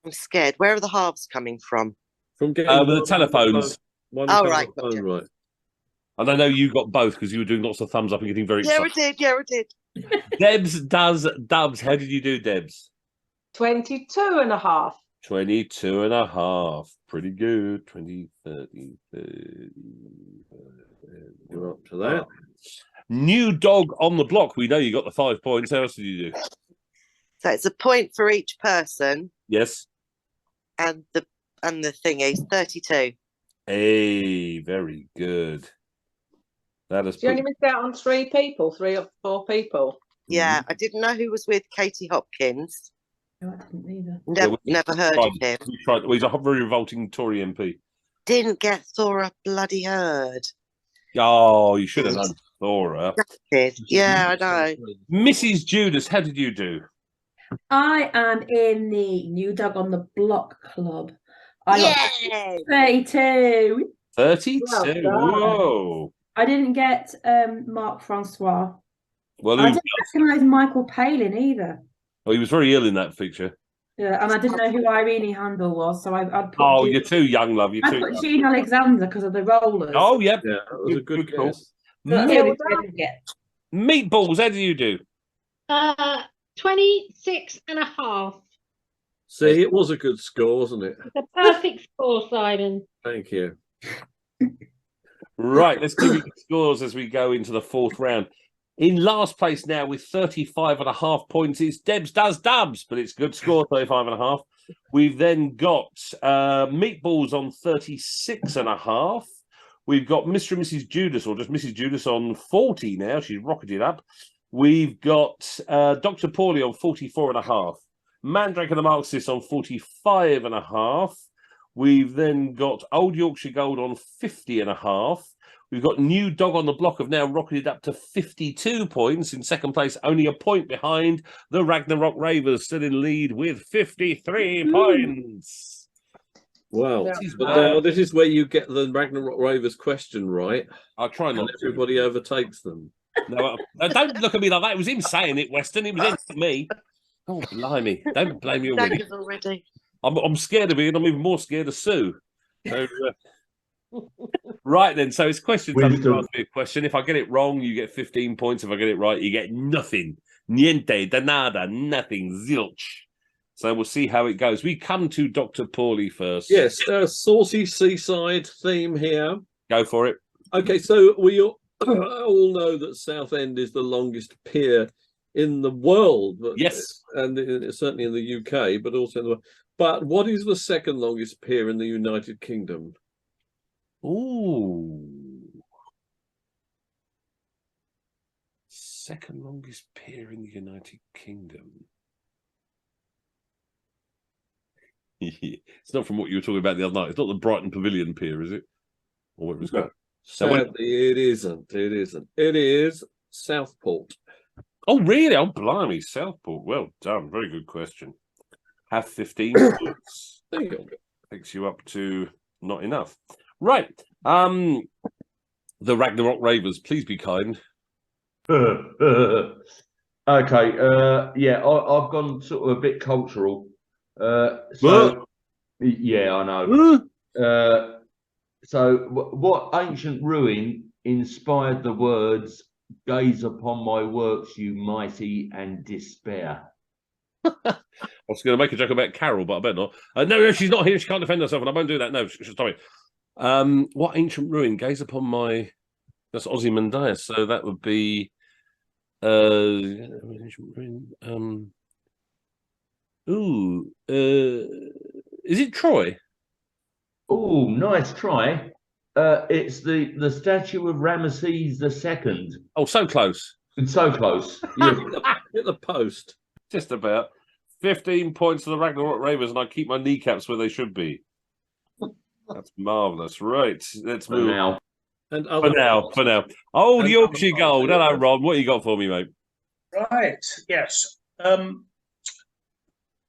[SPEAKER 2] I'm scared. Where are the halves coming from?
[SPEAKER 3] From getting
[SPEAKER 1] With the telephones.
[SPEAKER 3] One
[SPEAKER 2] Oh, right.
[SPEAKER 3] phone, right.
[SPEAKER 1] And I know you got both because you were doing lots of thumbs up and getting very
[SPEAKER 2] Yeah,
[SPEAKER 1] excited.
[SPEAKER 2] I did.
[SPEAKER 1] Debs does Dubs. How did you do, Debs?
[SPEAKER 7] 22.5.
[SPEAKER 1] 22.5. Pretty good. 20, 30, 30.
[SPEAKER 3] You're up to that.
[SPEAKER 1] New dog on the block. We know you got the 5 points. How else did you do?
[SPEAKER 2] So it's a point for each person,
[SPEAKER 1] Yes.
[SPEAKER 2] and the thingy is 32.
[SPEAKER 1] Hey, very good. That is.
[SPEAKER 7] You only missed out on 3 people, 3 or 4 people.
[SPEAKER 2] Yeah, I didn't know who was with Katie Hopkins.
[SPEAKER 5] No, I didn't either.
[SPEAKER 2] Never heard of him.
[SPEAKER 1] We tried. Well, he's a very revolting Tory MP.
[SPEAKER 2] Didn't get Thora bloody heard.
[SPEAKER 1] Oh, you should have known Thora.
[SPEAKER 2] Yeah, I know.
[SPEAKER 1] Mrs. Judas, how did you do?
[SPEAKER 5] I am in the New Dog on the Block club. I got 32.
[SPEAKER 1] 32.
[SPEAKER 7] Well done.
[SPEAKER 1] Whoa.
[SPEAKER 5] I didn't get Mark Francois.
[SPEAKER 1] Well,
[SPEAKER 5] I didn't recognise Michael Palin either.
[SPEAKER 1] oh, he was very ill in that picture.
[SPEAKER 5] Yeah, and I didn't know who Irene Handel was, so I'd put.
[SPEAKER 1] Oh, you're too young, love. You're
[SPEAKER 5] I
[SPEAKER 1] too
[SPEAKER 5] put
[SPEAKER 1] young.
[SPEAKER 5] Jean Alexander because of the rollers.
[SPEAKER 1] Oh, yep.
[SPEAKER 3] Yeah, that was a good
[SPEAKER 1] call.
[SPEAKER 3] guess.
[SPEAKER 5] That's the only thing I didn't get.
[SPEAKER 1] Meatballs, how did you do?
[SPEAKER 4] 26.5.
[SPEAKER 3] See, it was a good score, wasn't it?
[SPEAKER 4] It's a perfect score, Simon.
[SPEAKER 3] Thank you.
[SPEAKER 1] Right, let's give you the scores as we go into the 4th round. In last place now with 35.5 points is Debs Does Dubs, but it's a good score, 35.5. We've then got Meatballs on 36.5. We've got Mr. and Mrs. Judas, or just Mrs. Judas, on 40 now. She's rocketed up. We've got Dr. Paulie on 44.5. Mandrake and the Marxists on 45.5. We've then got Old Yorkshire Gold on 50.5. We've got New Dog on the Block have now rocketed up to 52 points. In second place, only a point behind the Ragnarok Ravers, still in lead with 53 points.
[SPEAKER 3] Well,
[SPEAKER 7] Yeah.
[SPEAKER 3] but now this is where you get the Ragnarok Ravers question right.
[SPEAKER 1] I'll try not
[SPEAKER 3] And
[SPEAKER 1] to.
[SPEAKER 3] everybody overtakes them.
[SPEAKER 1] No, don't look at me like that. It was him saying it, Weston. It was him, me. Oh, blimey. Don't blame me already.
[SPEAKER 2] Daggers already.
[SPEAKER 1] I'm scared of it, and I'm even more scared of Sue. So, right then, so it's question time. To ask me a question. If I get it wrong, you get 15 points. If I get it right, you get nothing. Niente, de nada, nothing, zilch. So we'll see how it goes. We come to Dr. Paulie first.
[SPEAKER 3] Yes, saucy seaside theme here.
[SPEAKER 1] Go for it.
[SPEAKER 3] Okay, so we all know that Southend is the longest pier in the world.
[SPEAKER 1] Yes.
[SPEAKER 3] And certainly in the UK, but also in the world. But what is the second longest pier in the United Kingdom?
[SPEAKER 1] Ooh. Second longest pier in the United Kingdom. It's not from what you were talking about the other night. It's not the Brighton Pavilion Pier, is it? Or what it was called?
[SPEAKER 3] Sadly, it isn't. It isn't. It is Southport.
[SPEAKER 1] Oh, really? Oh, blimey, Southport. Well done. Very good question. Have 15 points.
[SPEAKER 3] There you go.
[SPEAKER 1] Takes you up to not enough. Right. The Ragnarok Ravers, please be kind.
[SPEAKER 6] Okay. Yeah, I've gone sort of a bit cultural. Yeah, I know. So, what ancient ruin inspired the words "Gaze upon my works, you mighty, and despair"?
[SPEAKER 1] I was going to make a joke about Carol, but I better not. No, she's not here. She can't defend herself, and I won't do that. No, stop it. What ancient ruin? Gaze upon my... That's Ozymandias, so that would be... ancient ruin. Is it Troy?
[SPEAKER 6] Oh, nice try. It's the statue of Ramesses II.
[SPEAKER 1] Oh, so close.
[SPEAKER 6] It's so close. Yeah.
[SPEAKER 3] Hit the post.
[SPEAKER 1] Just about. 15 points to the Ragnarok Ravers, and I keep my kneecaps where they should be. That's marvellous. Right, let's move
[SPEAKER 6] now.
[SPEAKER 3] And
[SPEAKER 1] for now. Old
[SPEAKER 3] And
[SPEAKER 1] Yorkshire
[SPEAKER 3] other
[SPEAKER 1] Gold.
[SPEAKER 3] parts,
[SPEAKER 1] Hello,
[SPEAKER 3] yeah.
[SPEAKER 1] Ron. What you got for me, mate?
[SPEAKER 10] Right, yes.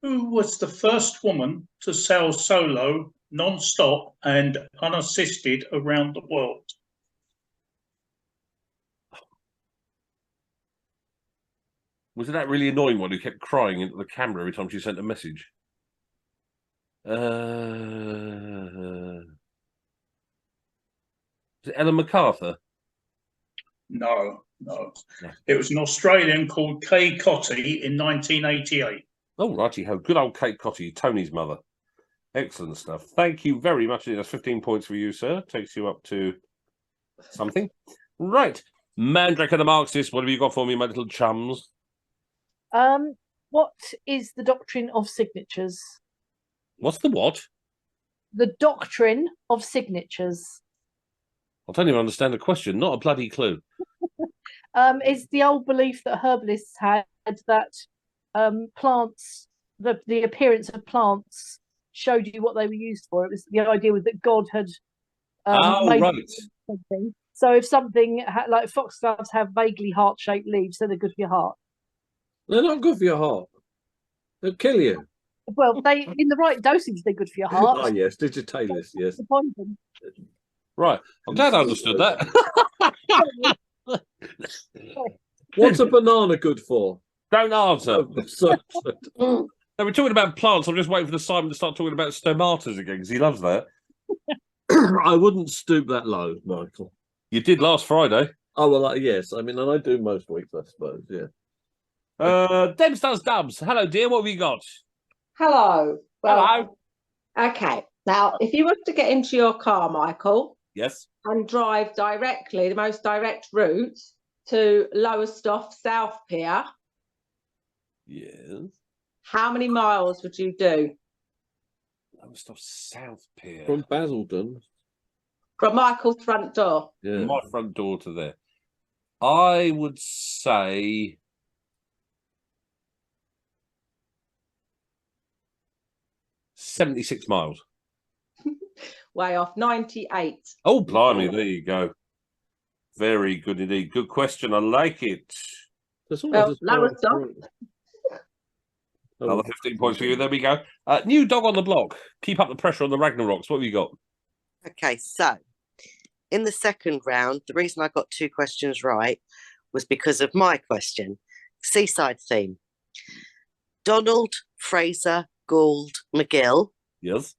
[SPEAKER 10] Who was the first woman to sail solo, non-stop and unassisted around the world?
[SPEAKER 1] Was it that really annoying one who kept crying into the camera every time she sent a message? Was it Ellen MacArthur?
[SPEAKER 10] No. It was an Australian called Kay Cotty in 1988.
[SPEAKER 1] Oh, righty ho. Good old Kate Cotty, Tony's mother. Excellent stuff. Thank you very much. That's 15 points for you, sir. Takes you up to something. Right. Mandrake and the Marxist, what have you got for me, my little chums?
[SPEAKER 8] What is the doctrine of signatures?
[SPEAKER 1] What's the what?
[SPEAKER 8] The doctrine of signatures.
[SPEAKER 1] I don't even understand the question. Not a bloody clue.
[SPEAKER 8] It's the old belief that herbalists had that plants, the appearance of plants showed you what they were used for. It was the idea was that God had made something. So if something like foxgloves have vaguely heart-shaped leaves, so they're good for your heart.
[SPEAKER 3] They're not good for your heart. They'll kill you.
[SPEAKER 8] Well, they in the right dosage, they're good for your heart.
[SPEAKER 3] Oh yes, digitalis. Yes.
[SPEAKER 1] Right. I'm glad I understood that.
[SPEAKER 3] What's a banana good for?
[SPEAKER 1] Don't answer.
[SPEAKER 3] So,
[SPEAKER 1] No, we're talking about plants. I'm just waiting for the Simon to start talking about stomatas again because he loves that.
[SPEAKER 3] I wouldn't stoop that low, Michael.
[SPEAKER 1] You did last Friday.
[SPEAKER 3] Oh well, yes. I mean, and I do most weeks, I suppose. Yeah.
[SPEAKER 1] Debs does dubs. Hello, dear. What have you got?
[SPEAKER 7] Hello. Well,
[SPEAKER 1] Hello.
[SPEAKER 7] okay. Now, if you were to get into your car, Michael,
[SPEAKER 1] Yes.
[SPEAKER 7] and drive directly, the most direct route to Lowestoft South Pier,
[SPEAKER 1] Yes.
[SPEAKER 7] how many miles would you do?
[SPEAKER 1] Lowestoft South Pier.
[SPEAKER 3] From Basildon.
[SPEAKER 7] From Michael's front door.
[SPEAKER 3] Yeah.
[SPEAKER 1] My front door to there. I would say 76 miles.
[SPEAKER 7] Way off, 98.
[SPEAKER 1] Oh, blimey, there you go. Very good indeed. Good question. I like it.
[SPEAKER 7] Well, Lowestoft.
[SPEAKER 1] Another 15 points for you. There we go. New dog on the block. Keep up the pressure on the Ragnaroks. What have you got?
[SPEAKER 2] Okay, so in the second round, the reason I got 2 questions right was because of my question. Seaside theme. Donald Fraser Gould McGill.
[SPEAKER 1] Yes.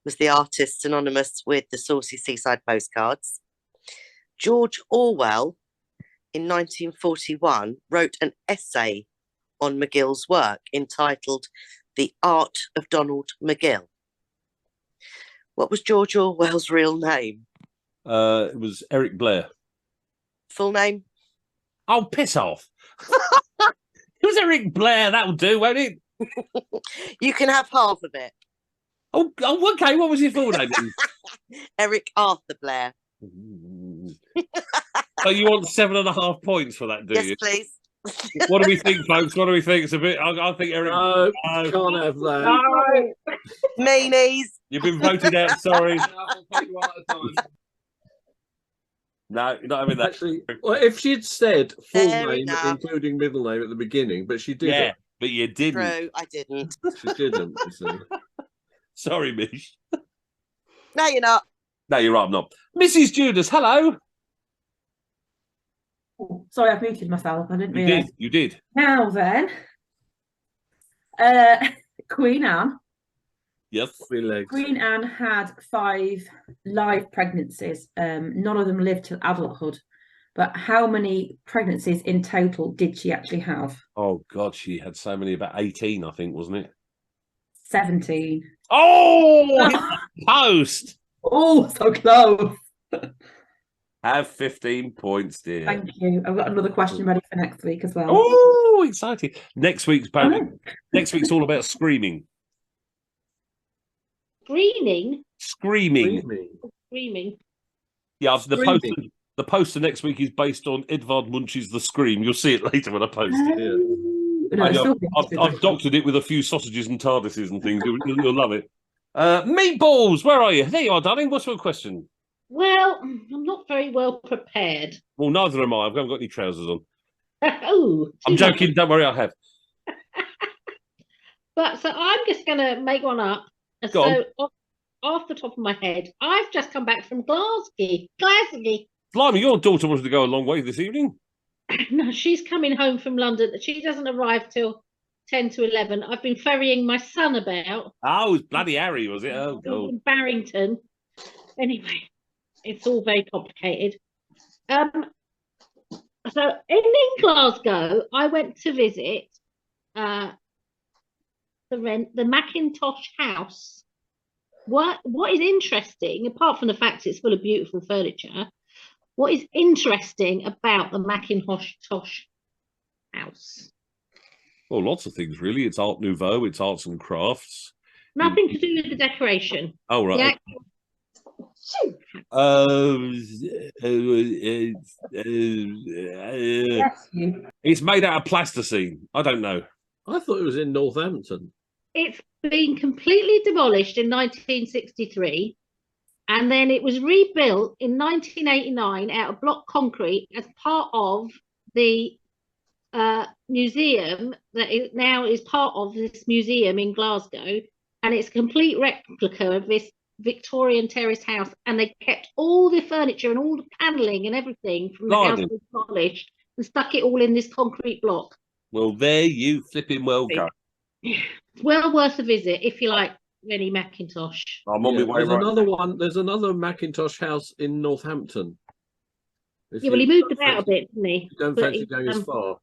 [SPEAKER 2] Was the artist synonymous with the saucy seaside postcards. George Orwell, in 1941, wrote an essay on McGill's work entitled The Art of Donald McGill. What was George Orwell's real name?
[SPEAKER 1] It was Eric Blair.
[SPEAKER 2] Full name?
[SPEAKER 1] Oh, piss off. It was Eric Blair. That'll do, won't it?
[SPEAKER 2] You can have half of it.
[SPEAKER 1] Oh, okay. What was his full name then?
[SPEAKER 2] Eric Arthur Blair.
[SPEAKER 1] So you want 7.5 points for that, do
[SPEAKER 2] Yes,
[SPEAKER 1] you?
[SPEAKER 2] please.
[SPEAKER 1] What do we think, folks? What do we think? It's a bit. I think Eric.
[SPEAKER 3] No, can't have that.
[SPEAKER 7] No.
[SPEAKER 2] Meanies.
[SPEAKER 1] You've been voted out. Sorry. No, you're not having that.
[SPEAKER 3] Actually, well, if she'd said full
[SPEAKER 2] Fair
[SPEAKER 3] name,
[SPEAKER 2] enough.
[SPEAKER 3] including middle name at the beginning, but she didn't.
[SPEAKER 1] Yeah, but you didn't.
[SPEAKER 2] True, I didn't.
[SPEAKER 3] She didn't. You see.
[SPEAKER 1] Sorry, Mish.
[SPEAKER 2] No, you're not.
[SPEAKER 1] No, you're right. I'm not. Mrs. Judas, hello.
[SPEAKER 5] Oh, sorry, I've muted myself. I didn't
[SPEAKER 1] You
[SPEAKER 5] realise.
[SPEAKER 1] did. You did.
[SPEAKER 5] Now then, Queen Anne.
[SPEAKER 1] Yes.
[SPEAKER 5] Queen Anne had 5 live pregnancies. None of them lived till adulthood. But how many pregnancies in total did she actually have?
[SPEAKER 1] Oh God, she had so many. About 18, I think, wasn't it?
[SPEAKER 5] 17.
[SPEAKER 1] Oh, post.
[SPEAKER 5] Oh, so close.
[SPEAKER 1] Have 15 points, dear.
[SPEAKER 5] Thank you. I've got another question ready for next week as well.
[SPEAKER 1] Oh, exciting! Next week's all about screaming.
[SPEAKER 4] Screening? Screaming.
[SPEAKER 1] Yeah,
[SPEAKER 3] Screaming.
[SPEAKER 1] the poster next week is based on Edvard Munch's The Scream. You'll see it later when I post it.
[SPEAKER 5] No, it's still
[SPEAKER 1] I've doctored it with a few sausages and TARDISes and things. You'll love it. Meatballs, where are you? There you are, darling. What's your question?
[SPEAKER 4] Well, I'm not very well prepared.
[SPEAKER 1] Well, neither am I. I haven't got any trousers on.
[SPEAKER 4] Oh,
[SPEAKER 1] I'm joking. Don't worry, I have.
[SPEAKER 4] But so I'm just going to make one up.
[SPEAKER 1] Go on.
[SPEAKER 4] Off the top of my head, I've just come back from Glasgow.
[SPEAKER 1] Blimey, your daughter wanted to go a long way this evening.
[SPEAKER 4] No, she's coming home from London. She doesn't arrive till 10 to 11. I've been ferrying my son about.
[SPEAKER 1] Oh, it was Bloody Harry, was it? Oh, God.
[SPEAKER 4] In Barrington. Anyway, it's all very complicated. So in Glasgow, I went to visit the Macintosh house. What is interesting, apart from the fact it's full of beautiful furniture, what is interesting about the Macintosh house?
[SPEAKER 1] Well, lots of things, really. It's Art Nouveau, it's arts and crafts.
[SPEAKER 4] Nothing to do with the decoration.
[SPEAKER 1] Oh, right. It's made out of plasticine. I don't know.
[SPEAKER 3] I thought it was in Northampton.
[SPEAKER 4] It's been completely demolished in 1963, and then it was rebuilt in 1989 out of block concrete as part of the museum that now is part of this museum in Glasgow, and it's a complete replica of this Victorian terrace house, and they kept all the furniture and all the panelling and everything from the house was demolished and stuck it all in this concrete block.
[SPEAKER 1] Well, there you flipping well go.
[SPEAKER 4] It's well worth a visit if you like any Macintosh.
[SPEAKER 1] I'm on my way
[SPEAKER 3] There's
[SPEAKER 1] right
[SPEAKER 3] another
[SPEAKER 1] now.
[SPEAKER 3] one. There's another Macintosh house in Northampton.
[SPEAKER 4] Yeah, well, he moved about a bit, didn't he?
[SPEAKER 3] You don't fancy going as far.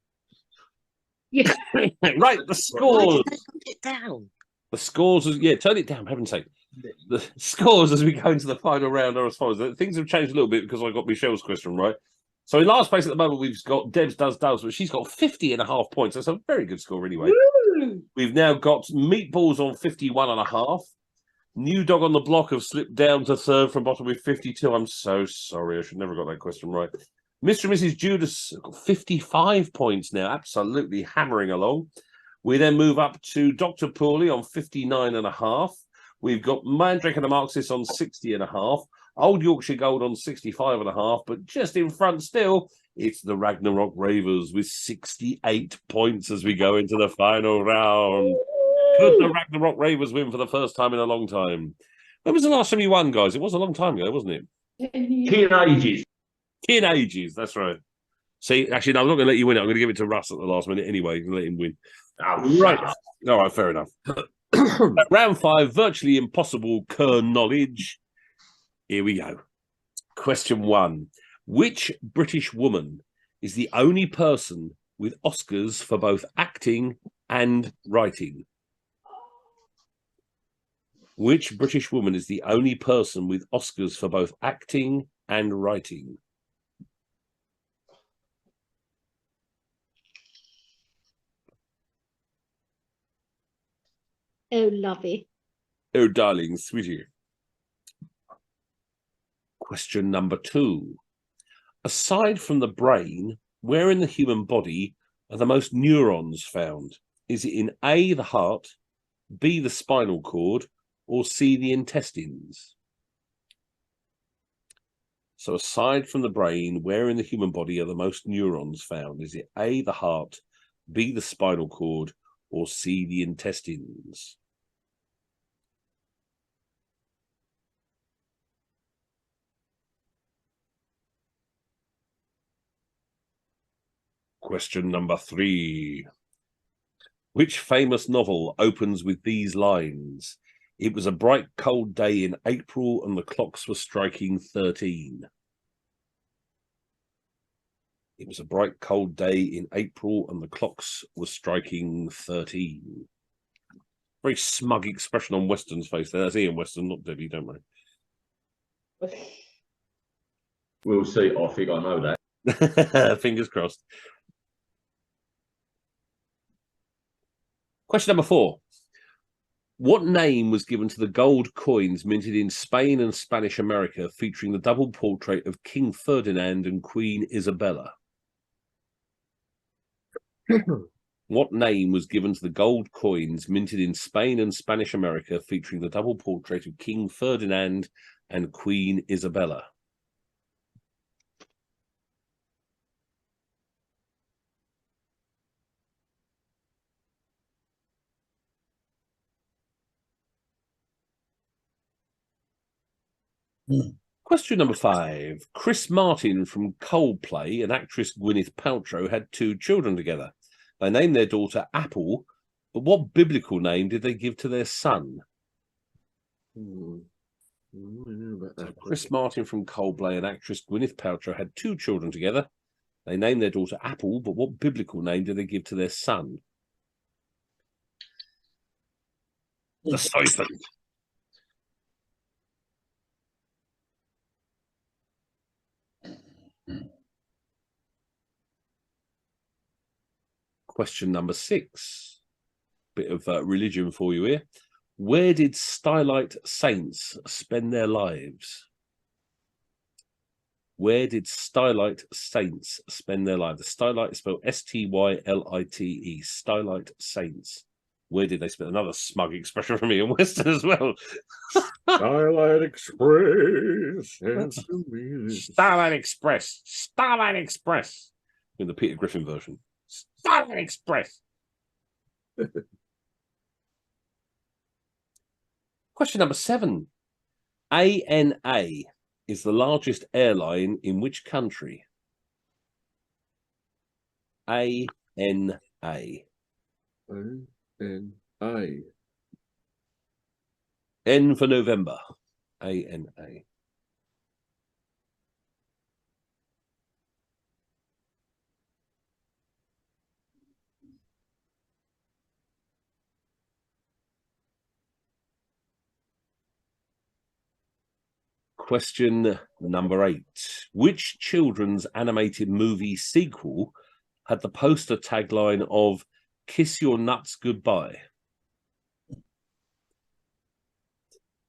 [SPEAKER 4] Yeah.
[SPEAKER 1] Right, the scores.
[SPEAKER 2] Put it down.
[SPEAKER 1] The scores, turn it down, for heaven's sake. The scores as we go into the final round are as follows. Things have changed a little bit because I got Michelle's question right. So in last place at the moment, we've got Debs does, but she's got 50.5 points. That's a very good score anyway.
[SPEAKER 7] Woo!
[SPEAKER 1] We've now got Meatballs on 51.5. New Dog on the Block have slipped down to third from bottom with 52. I'm so sorry. I should never have got that question right. Mr. and Mrs. Judas have got 55 points now, absolutely hammering along. We then move up to Dr. Poorley on 59.5. We've got Mandrake and the Marxists on 60.5. Old Yorkshire Gold on 65.5. But just in front still, it's the Ragnarok Ravers with 68 points as we go into the final round. Could the Ragnarok Ravers win for the first time in a long time? When was the last time you won, guys? It was a long time ago, wasn't it?
[SPEAKER 6] Teenagers.
[SPEAKER 1] Teenagers, that's right. See, actually, no, I'm not going to let you win it. I'm going to give it to Russ at the last minute anyway and let him win.
[SPEAKER 6] Oh,
[SPEAKER 1] Right. All right, fair enough. Round 5, virtually impossible Knollige. Here we go. Question 1. Which British woman is the only person with Oscars for both acting and writing? Which British woman is the only person with Oscars for both acting and writing?
[SPEAKER 4] Oh, lovey.
[SPEAKER 1] Oh, darling, sweetie. Question number 2. Aside from the brain, where in the human body are the most neurons found? Is it in A, the heart, B, the spinal cord, or C, the intestines? So aside from the brain, where in the human body are the most neurons found? Is it A, the heart, B, the spinal cord, or C, the intestines? Question number 3. Which famous novel opens with these lines? It was a bright, cold day in April and the clocks were striking 13. It was a bright, cold day in April and the clocks were striking 13. Very smug expression on Weston's face there. That's Ian Weston, not Debbie, don't worry.
[SPEAKER 6] We'll see. I think I know that.
[SPEAKER 1] Fingers crossed. Question number 4. What name was given to the gold coins minted in Spain and Spanish America featuring the double portrait of King Ferdinand and Queen Isabella? What name was given to the gold coins minted in Spain and Spanish America featuring the double portrait of King Ferdinand and Queen Isabella? Question number 5. Chris Martin from Coldplay and actress Gwyneth Paltrow had 2 children together. They named their daughter Apple, but what biblical name did they give to their son? So Chris Martin from Coldplay and actress Gwyneth Paltrow had 2 children together. They named their daughter Apple, but what biblical name did they give to their son? The serpent. Question number 6. Bit of religion for you here. Where did Stylite saints spend their lives? Where did Stylite saints spend their lives? The Stylite is spelled S-T-Y-L-I-T-E. Stylite saints. Where did they spend? Another smug expression from Ian Weston as well.
[SPEAKER 3] Starlight Express.
[SPEAKER 1] Starlight Express. Starlight Express. In the Peter Griffin version. Starlight Express. Question number 7. ANA is the largest airline in which country? ANA.
[SPEAKER 3] ANA.
[SPEAKER 1] N for November. ANA. Question number 8. Which children's animated movie sequel had the poster tagline of "Kiss Your Nuts Goodbye"?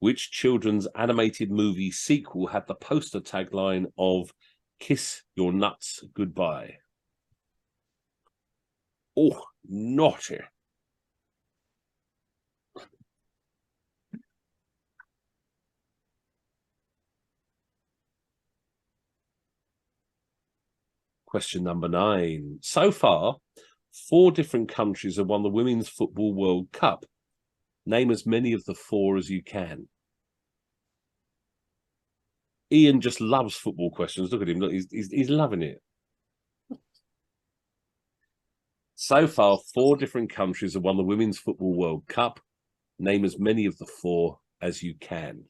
[SPEAKER 1] Which children's animated movie sequel had the poster tagline of "Kiss Your Nuts Goodbye"? Oh, naughty. Question number 9. So far, 4 different countries have won the Women's Football World Cup. Name as many of the 4 as you can. Ian just loves football questions. Look at him. Look, he's loving it. So far, 4 different countries have won the Women's Football World Cup. Name as many of the 4 as you can.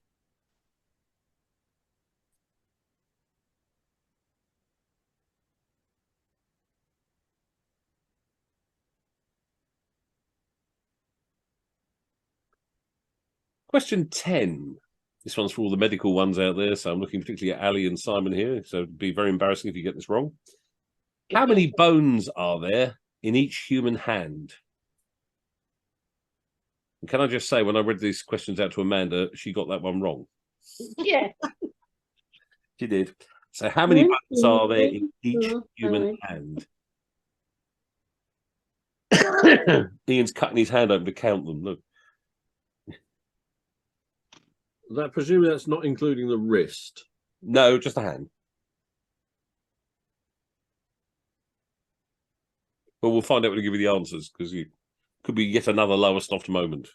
[SPEAKER 1] Question 10. This one's for all the medical ones out there, so I'm looking particularly at Ali and Simon here, so it'd be very embarrassing if you get this wrong. How many bones are there in each human hand? And can I just say, when I read these questions out to Amanda, she got that one wrong.
[SPEAKER 4] Yeah.
[SPEAKER 1] She did. So how many buttons are there in each human hand? Ian's cutting his hand open to count them. Look.
[SPEAKER 3] That presumably that's not including the wrist.
[SPEAKER 1] No, just a hand. But we'll find out when we give you the answers, because you could be yet another Lowestoft moment.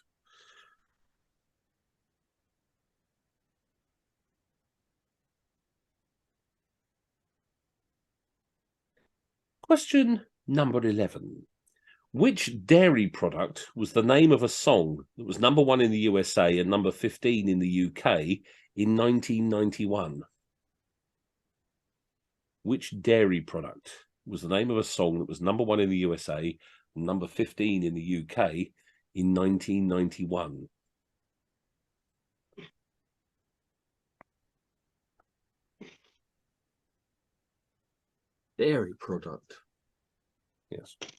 [SPEAKER 1] Question number 11. Which dairy product was the name of a song that was #1 in the USA and number 15 in the UK in 1991? Which dairy product was the name of a song that was #1 in the USA and number 15 in the UK in 1991?
[SPEAKER 3] Dairy product.
[SPEAKER 1] Yes. It's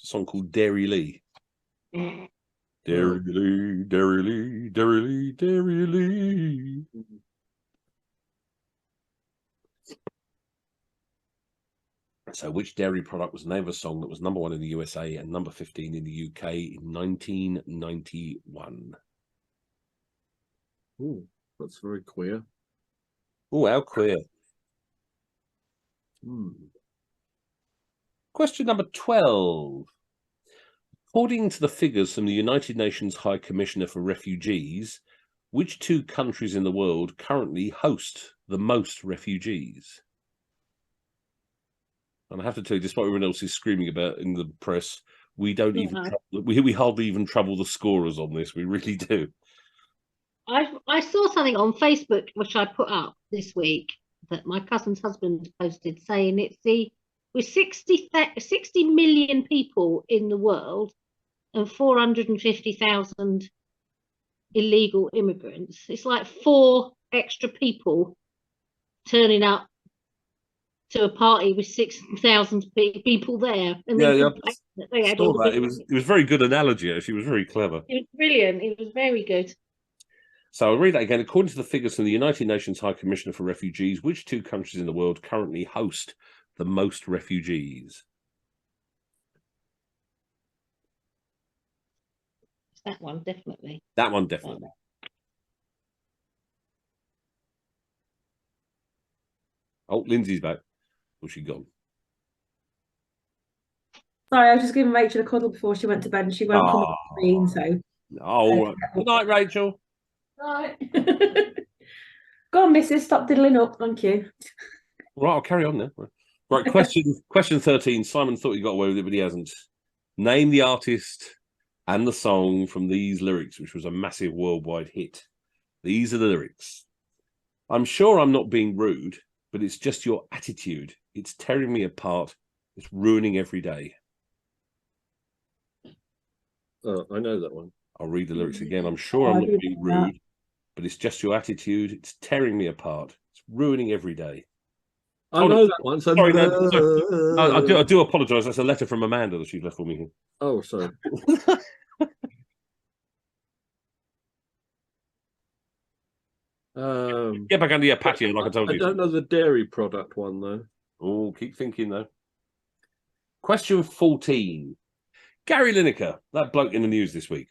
[SPEAKER 1] a song called Dairy Lee. Dairy Lee, Dairy Lee, Dairy Lee, Dairy Lee. So which dairy product was the name of a song that was #1 in the USA and number 15 in the UK in 1991?
[SPEAKER 3] Oh, that's very queer.
[SPEAKER 1] Oh, how queer. Question number 12. According to the figures from the United Nations High Commissioner for Refugees, which 2 countries in the world currently host the most refugees? And I have to tell you, despite what everyone else is screaming about in the press, we don't even we hardly even trouble the scorers on this. We really do.
[SPEAKER 4] I saw something on Facebook which I put up this week that my cousin's husband posted, saying with 60 million people in the world and 450,000 illegal immigrants, it's like 4 extra people turning up to a party with 6,000 people there. And
[SPEAKER 1] yeah. It was very good analogy, actually. It was very clever.
[SPEAKER 4] It was brilliant. It was very good.
[SPEAKER 1] So I'll read that again. According to the figures from the United Nations High Commissioner for Refugees, which 2 countries in the world currently host the most refugees?
[SPEAKER 4] That one, definitely.
[SPEAKER 1] That one, definitely. Oh, Lindsay's back. Where's she gone?
[SPEAKER 5] Sorry, I was just giving Rachel a cuddle before she went to bed, and she won't come on the screen. So.
[SPEAKER 1] Oh, good night, Rachel.
[SPEAKER 5] Right. Go on, Mrs. Stop diddling up. Thank you.
[SPEAKER 1] Right, I'll carry on then. Right, question 13. Simon thought he got away with it, but he hasn't. Name the artist and the song from these lyrics, which was a massive worldwide hit. These are the lyrics. I'm sure I'm not being rude, but it's just your attitude. It's tearing me apart. It's ruining every day.
[SPEAKER 3] I know that one.
[SPEAKER 1] I'll read the lyrics again. I'm sure I'm not being rude, but it's just your attitude. It's tearing me apart. It's ruining every day.
[SPEAKER 3] I know that one. So
[SPEAKER 1] sorry, no, I do apologise. That's a letter from Amanda that she left for me here.
[SPEAKER 3] Oh, sorry.
[SPEAKER 1] Get back under your patio, like I told you.
[SPEAKER 3] I don't know the dairy product one, though.
[SPEAKER 1] Oh, keep thinking, though. Question 14. Gary Lineker, that bloke in the news this week,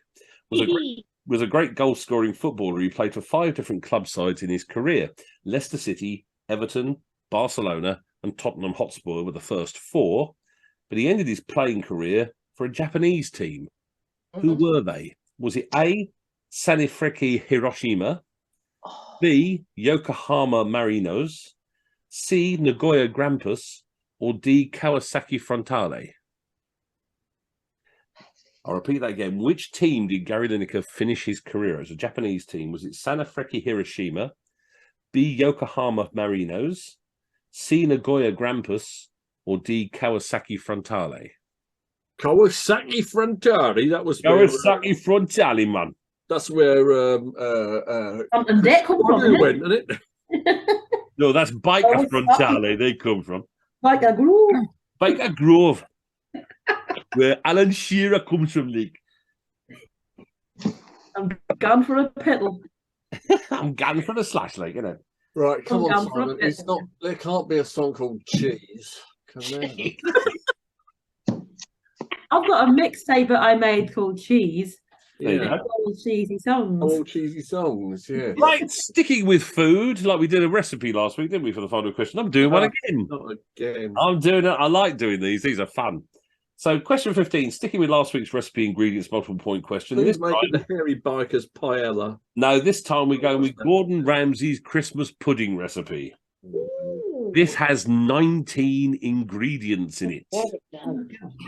[SPEAKER 1] was a great goal-scoring footballer. He played for 5 different club sides in his career. Leicester City, Everton, Barcelona and Tottenham Hotspur were the first 4. But he ended his playing career for a Japanese team. Who were they? Was it A, Sanfrecce Hiroshima, B, Yokohama Marinos, C, Nagoya Grampus, or D, Kawasaki Frontale? I'll repeat that again. Which team did Gary Lineker finish his career as? A Japanese team. Was it Sanfrecce Hiroshima, B, Yokohama Marinos, C, Nagoya Grampus, or D, Kawasaki Frontale?
[SPEAKER 3] Kawasaki Frontale. That was
[SPEAKER 1] Kawasaki Frontale, man.
[SPEAKER 3] That's where
[SPEAKER 5] went,
[SPEAKER 3] isn't it?
[SPEAKER 1] No, that's Biker Frontale. They come from
[SPEAKER 5] Biker Grove.
[SPEAKER 1] Biker Grove. where Alan Shearer comes from, Nick.
[SPEAKER 5] I'm gone for a piddle.
[SPEAKER 1] I'm going for the slash leg, isn't it?
[SPEAKER 3] Right, come
[SPEAKER 5] I'm
[SPEAKER 3] on,
[SPEAKER 5] gone for a
[SPEAKER 3] Simon. It's not. There can't be a song called Cheese. Come there.
[SPEAKER 5] I've got a mixtape that I made called Cheese.
[SPEAKER 1] There you
[SPEAKER 3] Yeah.
[SPEAKER 1] go.
[SPEAKER 5] All cheesy songs.
[SPEAKER 3] All cheesy songs. Yeah.
[SPEAKER 1] Right, sticking with food, like we did a recipe last week, didn't we, for the final question? I'm doing one again.
[SPEAKER 3] Not again.
[SPEAKER 1] I'm doing it. I like doing these. These are fun. So, question 15, sticking with last week's recipe ingredients multiple point question.
[SPEAKER 3] Please
[SPEAKER 1] This
[SPEAKER 3] make it
[SPEAKER 1] time,
[SPEAKER 3] the Hairy Biker's paella.
[SPEAKER 1] no, this time we're going with Gordon Ramsay's Christmas pudding recipe. This has 19 ingredients in it.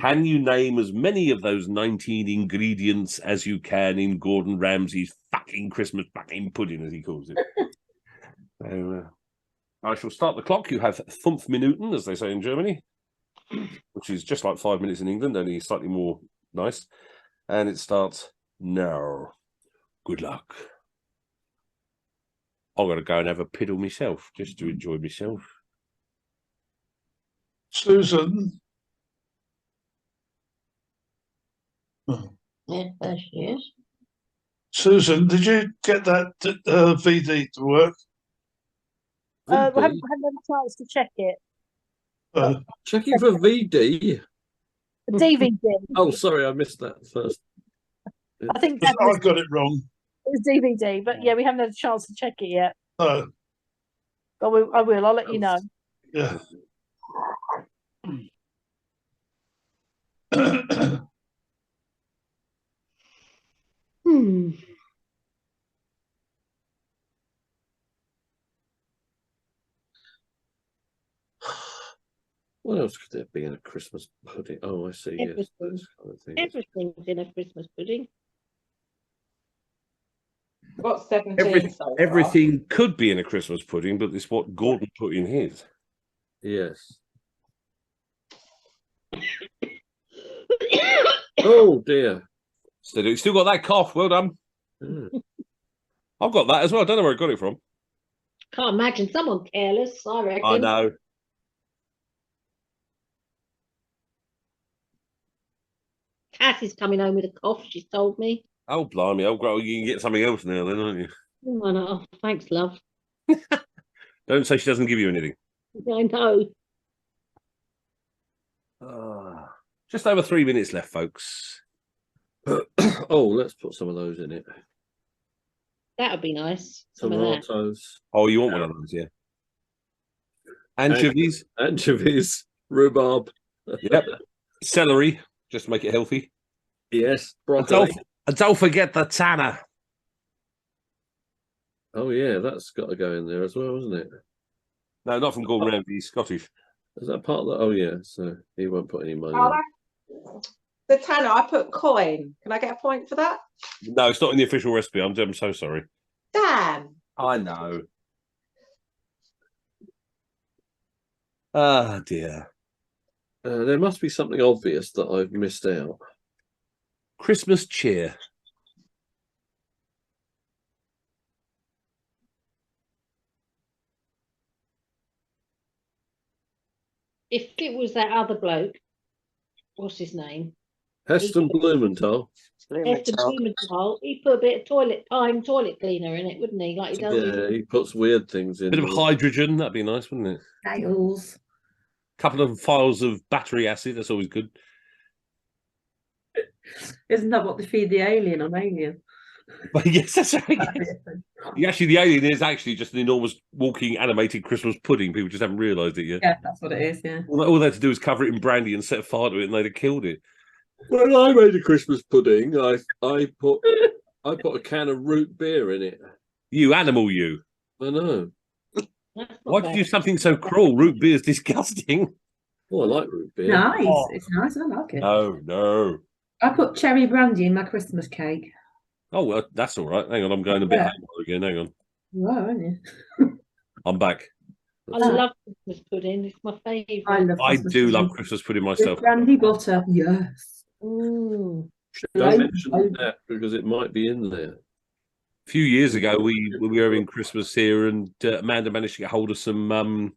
[SPEAKER 1] Can you name as many of those 19 ingredients as you can in Gordon Ramsay's fucking Christmas fucking pudding, as he calls it? So, I shall start the clock. You have 5 Minuten, as they say in Germany, which is just like 5 minutes in England, only slightly more nice. And it starts now. Good luck. I'm going to go and have a piddle myself, just to enjoy myself.
[SPEAKER 10] Susan.
[SPEAKER 4] Yeah, there she is.
[SPEAKER 10] Susan, did you get that VD to work?
[SPEAKER 8] We haven't had a chance to check it.
[SPEAKER 3] Checking for VD.
[SPEAKER 8] The DVD.
[SPEAKER 3] Oh, sorry, I missed that first.
[SPEAKER 8] I think
[SPEAKER 10] I got it wrong.
[SPEAKER 8] it was DVD, but yeah, we haven't had a chance to check it yet.
[SPEAKER 10] No.
[SPEAKER 8] But I will. I'll let you know.
[SPEAKER 10] Yeah.
[SPEAKER 4] Hmm.
[SPEAKER 3] What else could there be in a Christmas pudding? Oh, I see. Yes,
[SPEAKER 4] Everything.
[SPEAKER 3] those kind of things.
[SPEAKER 4] Everything's in a Christmas pudding.
[SPEAKER 7] I've got 17 so far.
[SPEAKER 1] Everything could be in a Christmas pudding, but it's what Gordon put in his.
[SPEAKER 3] Yes. Oh dear.
[SPEAKER 1] Still got that cough. Well done.
[SPEAKER 3] Mm.
[SPEAKER 1] I've got that as well. I don't know where I got it from.
[SPEAKER 4] Can't imagine someone careless, I reckon.
[SPEAKER 1] I know.
[SPEAKER 4] Cass is coming home with a cough, she's told me.
[SPEAKER 1] Oh, blimey. Oh, well, you can get something else now then, aren't you?
[SPEAKER 4] Oh, no. Thanks, love.
[SPEAKER 1] Don't say she doesn't give you anything.
[SPEAKER 4] I know.
[SPEAKER 1] Just over 3 minutes left, folks.
[SPEAKER 3] Oh, let's put some of those in it.
[SPEAKER 4] That would be nice. Some of that.
[SPEAKER 3] Tomatoes.
[SPEAKER 1] Oh, you want one of those, yeah. Anchovies.
[SPEAKER 3] Anchovies. Rhubarb.
[SPEAKER 1] Yep. Celery, just to make it healthy.
[SPEAKER 3] Yes.
[SPEAKER 1] And
[SPEAKER 3] Broccoli.
[SPEAKER 1] don't forget the tanner.
[SPEAKER 3] Oh yeah, that's got to go in there as well, isn't it?
[SPEAKER 1] No, not from Gordon Ramsay, he's Scottish.
[SPEAKER 3] Is that part of that? Oh yeah, so he won't put any money
[SPEAKER 7] Oh,
[SPEAKER 3] in.
[SPEAKER 7] the tanner, I put coin. Can I get a point for that?
[SPEAKER 1] No, it's not in the official recipe. I'm so sorry.
[SPEAKER 7] Damn.
[SPEAKER 1] I know. Ah, dear.
[SPEAKER 3] There must be something obvious that I've missed out.
[SPEAKER 1] Christmas cheer.
[SPEAKER 4] If it was that other bloke, what's his name?
[SPEAKER 3] Heston Blumenthal.
[SPEAKER 4] Heston Blumenthal, he put a bit of toilet cleaner in it, wouldn't he? Like he does.
[SPEAKER 3] Yeah, he puts weird things in.
[SPEAKER 1] Bit of hydrogen, that'd be nice, wouldn't it?
[SPEAKER 5] Nails.
[SPEAKER 1] Couple of files of battery acid, that's always good.
[SPEAKER 5] Isn't that what they feed the alien on Alien?
[SPEAKER 1] But yes, that's right. Yes. Actually, the alien is actually just an enormous walking animated Christmas pudding. People just haven't realised it yet.
[SPEAKER 5] Yeah, that's what it is, yeah.
[SPEAKER 1] All they had to do was cover it in brandy and set fire to it, and they'd have killed it.
[SPEAKER 3] When I made a Christmas pudding, I put a can of root beer in it.
[SPEAKER 1] You animal, you.
[SPEAKER 3] I know.
[SPEAKER 1] Why did you do something so cruel? Root beer's disgusting.
[SPEAKER 3] Oh, I like root beer.
[SPEAKER 5] Nice.
[SPEAKER 1] Oh.
[SPEAKER 5] It's nice. I like it.
[SPEAKER 1] No.
[SPEAKER 5] I put cherry brandy in my Christmas cake.
[SPEAKER 1] Oh, well, that's all right. Hang on, I'm going a bit
[SPEAKER 5] Yeah.
[SPEAKER 1] haywire again. Hang on.
[SPEAKER 5] You are, aren't you?
[SPEAKER 1] I'm back.
[SPEAKER 4] I love Christmas pudding. It's my favourite.
[SPEAKER 1] I do love Christmas pudding myself.
[SPEAKER 5] With brandy butter, yes.
[SPEAKER 4] Mm.
[SPEAKER 3] Should I mention that because it might be in there?
[SPEAKER 1] A few years ago, we were having Christmas here, and Amanda managed to get hold of some.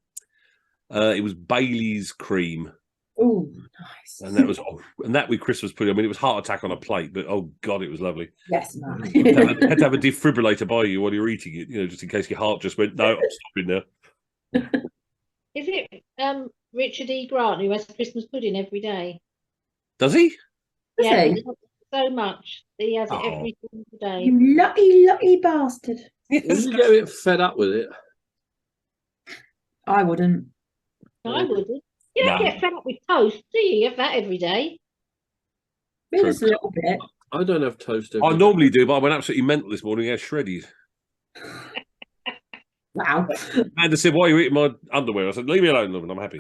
[SPEAKER 1] It was Bailey's cream.
[SPEAKER 5] Oh, nice.
[SPEAKER 1] And that was and that with Christmas pudding. I mean, it was heart attack on a plate, but oh god, it was lovely.
[SPEAKER 5] Yes, man.
[SPEAKER 1] Had to have a defibrillator by you while you're eating it, just in case your heart just went. No, I'm stopping now.
[SPEAKER 4] Is it Richard E. Grant who has Christmas pudding every day?
[SPEAKER 1] Does he?
[SPEAKER 4] Yeah,
[SPEAKER 5] he?
[SPEAKER 4] he loves it so much that he has it every single day.
[SPEAKER 5] You lucky bastard.
[SPEAKER 3] Did you get a bit fed up with it?
[SPEAKER 5] I wouldn't.
[SPEAKER 4] I wouldn't. You don't get fed up with toast, do you? You have that every day.
[SPEAKER 5] Maybe just a little bit.
[SPEAKER 3] I don't have toast every
[SPEAKER 1] I
[SPEAKER 3] day.
[SPEAKER 1] normally do, but I went absolutely mental this morning. I had shreddies.
[SPEAKER 5] Wow.
[SPEAKER 1] Amanda said, "Why are you eating my underwear?" I said, "Leave me alone, love, and I'm happy."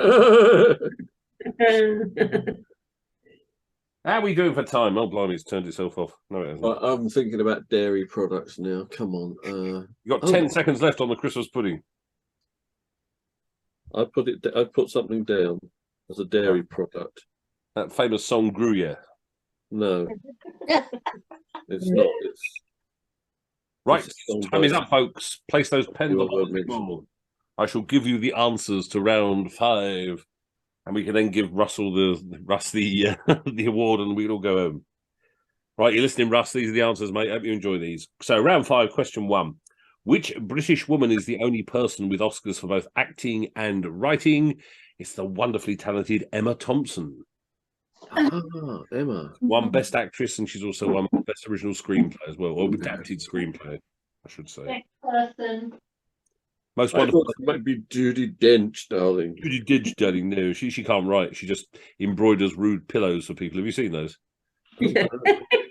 [SPEAKER 1] How are we doing for time? Oh, blimey, it's turned itself off. No, it hasn't.
[SPEAKER 3] I'm thinking about dairy products now. Come on.
[SPEAKER 1] You've got 10 seconds left on the Christmas pudding.
[SPEAKER 3] I put something down as a dairy product.
[SPEAKER 1] That famous song Gruyere.
[SPEAKER 3] No, it's not. It's
[SPEAKER 1] Right,
[SPEAKER 3] it's
[SPEAKER 1] time is up, folks. Place those pens
[SPEAKER 3] You
[SPEAKER 1] on
[SPEAKER 3] won't
[SPEAKER 1] the
[SPEAKER 3] mention.
[SPEAKER 1] table. I shall give you the answers to round 5, and we can then give Russ the the award, and we can all go home. Right, you're listening, Russ. These are the answers, mate. Hope you enjoy these. So, round 5, question 1. Which British woman is the only person with Oscars for both acting and writing? It's the wonderfully talented Emma Thompson.
[SPEAKER 3] Emma.
[SPEAKER 1] One Best Actress, and she's also won Best Original Screenplay as well, or Adapted Screenplay, I should say.
[SPEAKER 4] Next person.
[SPEAKER 1] Most
[SPEAKER 3] I
[SPEAKER 1] wonderful.
[SPEAKER 3] thought it might be Judi Dench, darling.
[SPEAKER 1] Judy Dench, darling. No, she can't write. She just embroiders rude pillows for people. Have you seen those?
[SPEAKER 5] Yeah.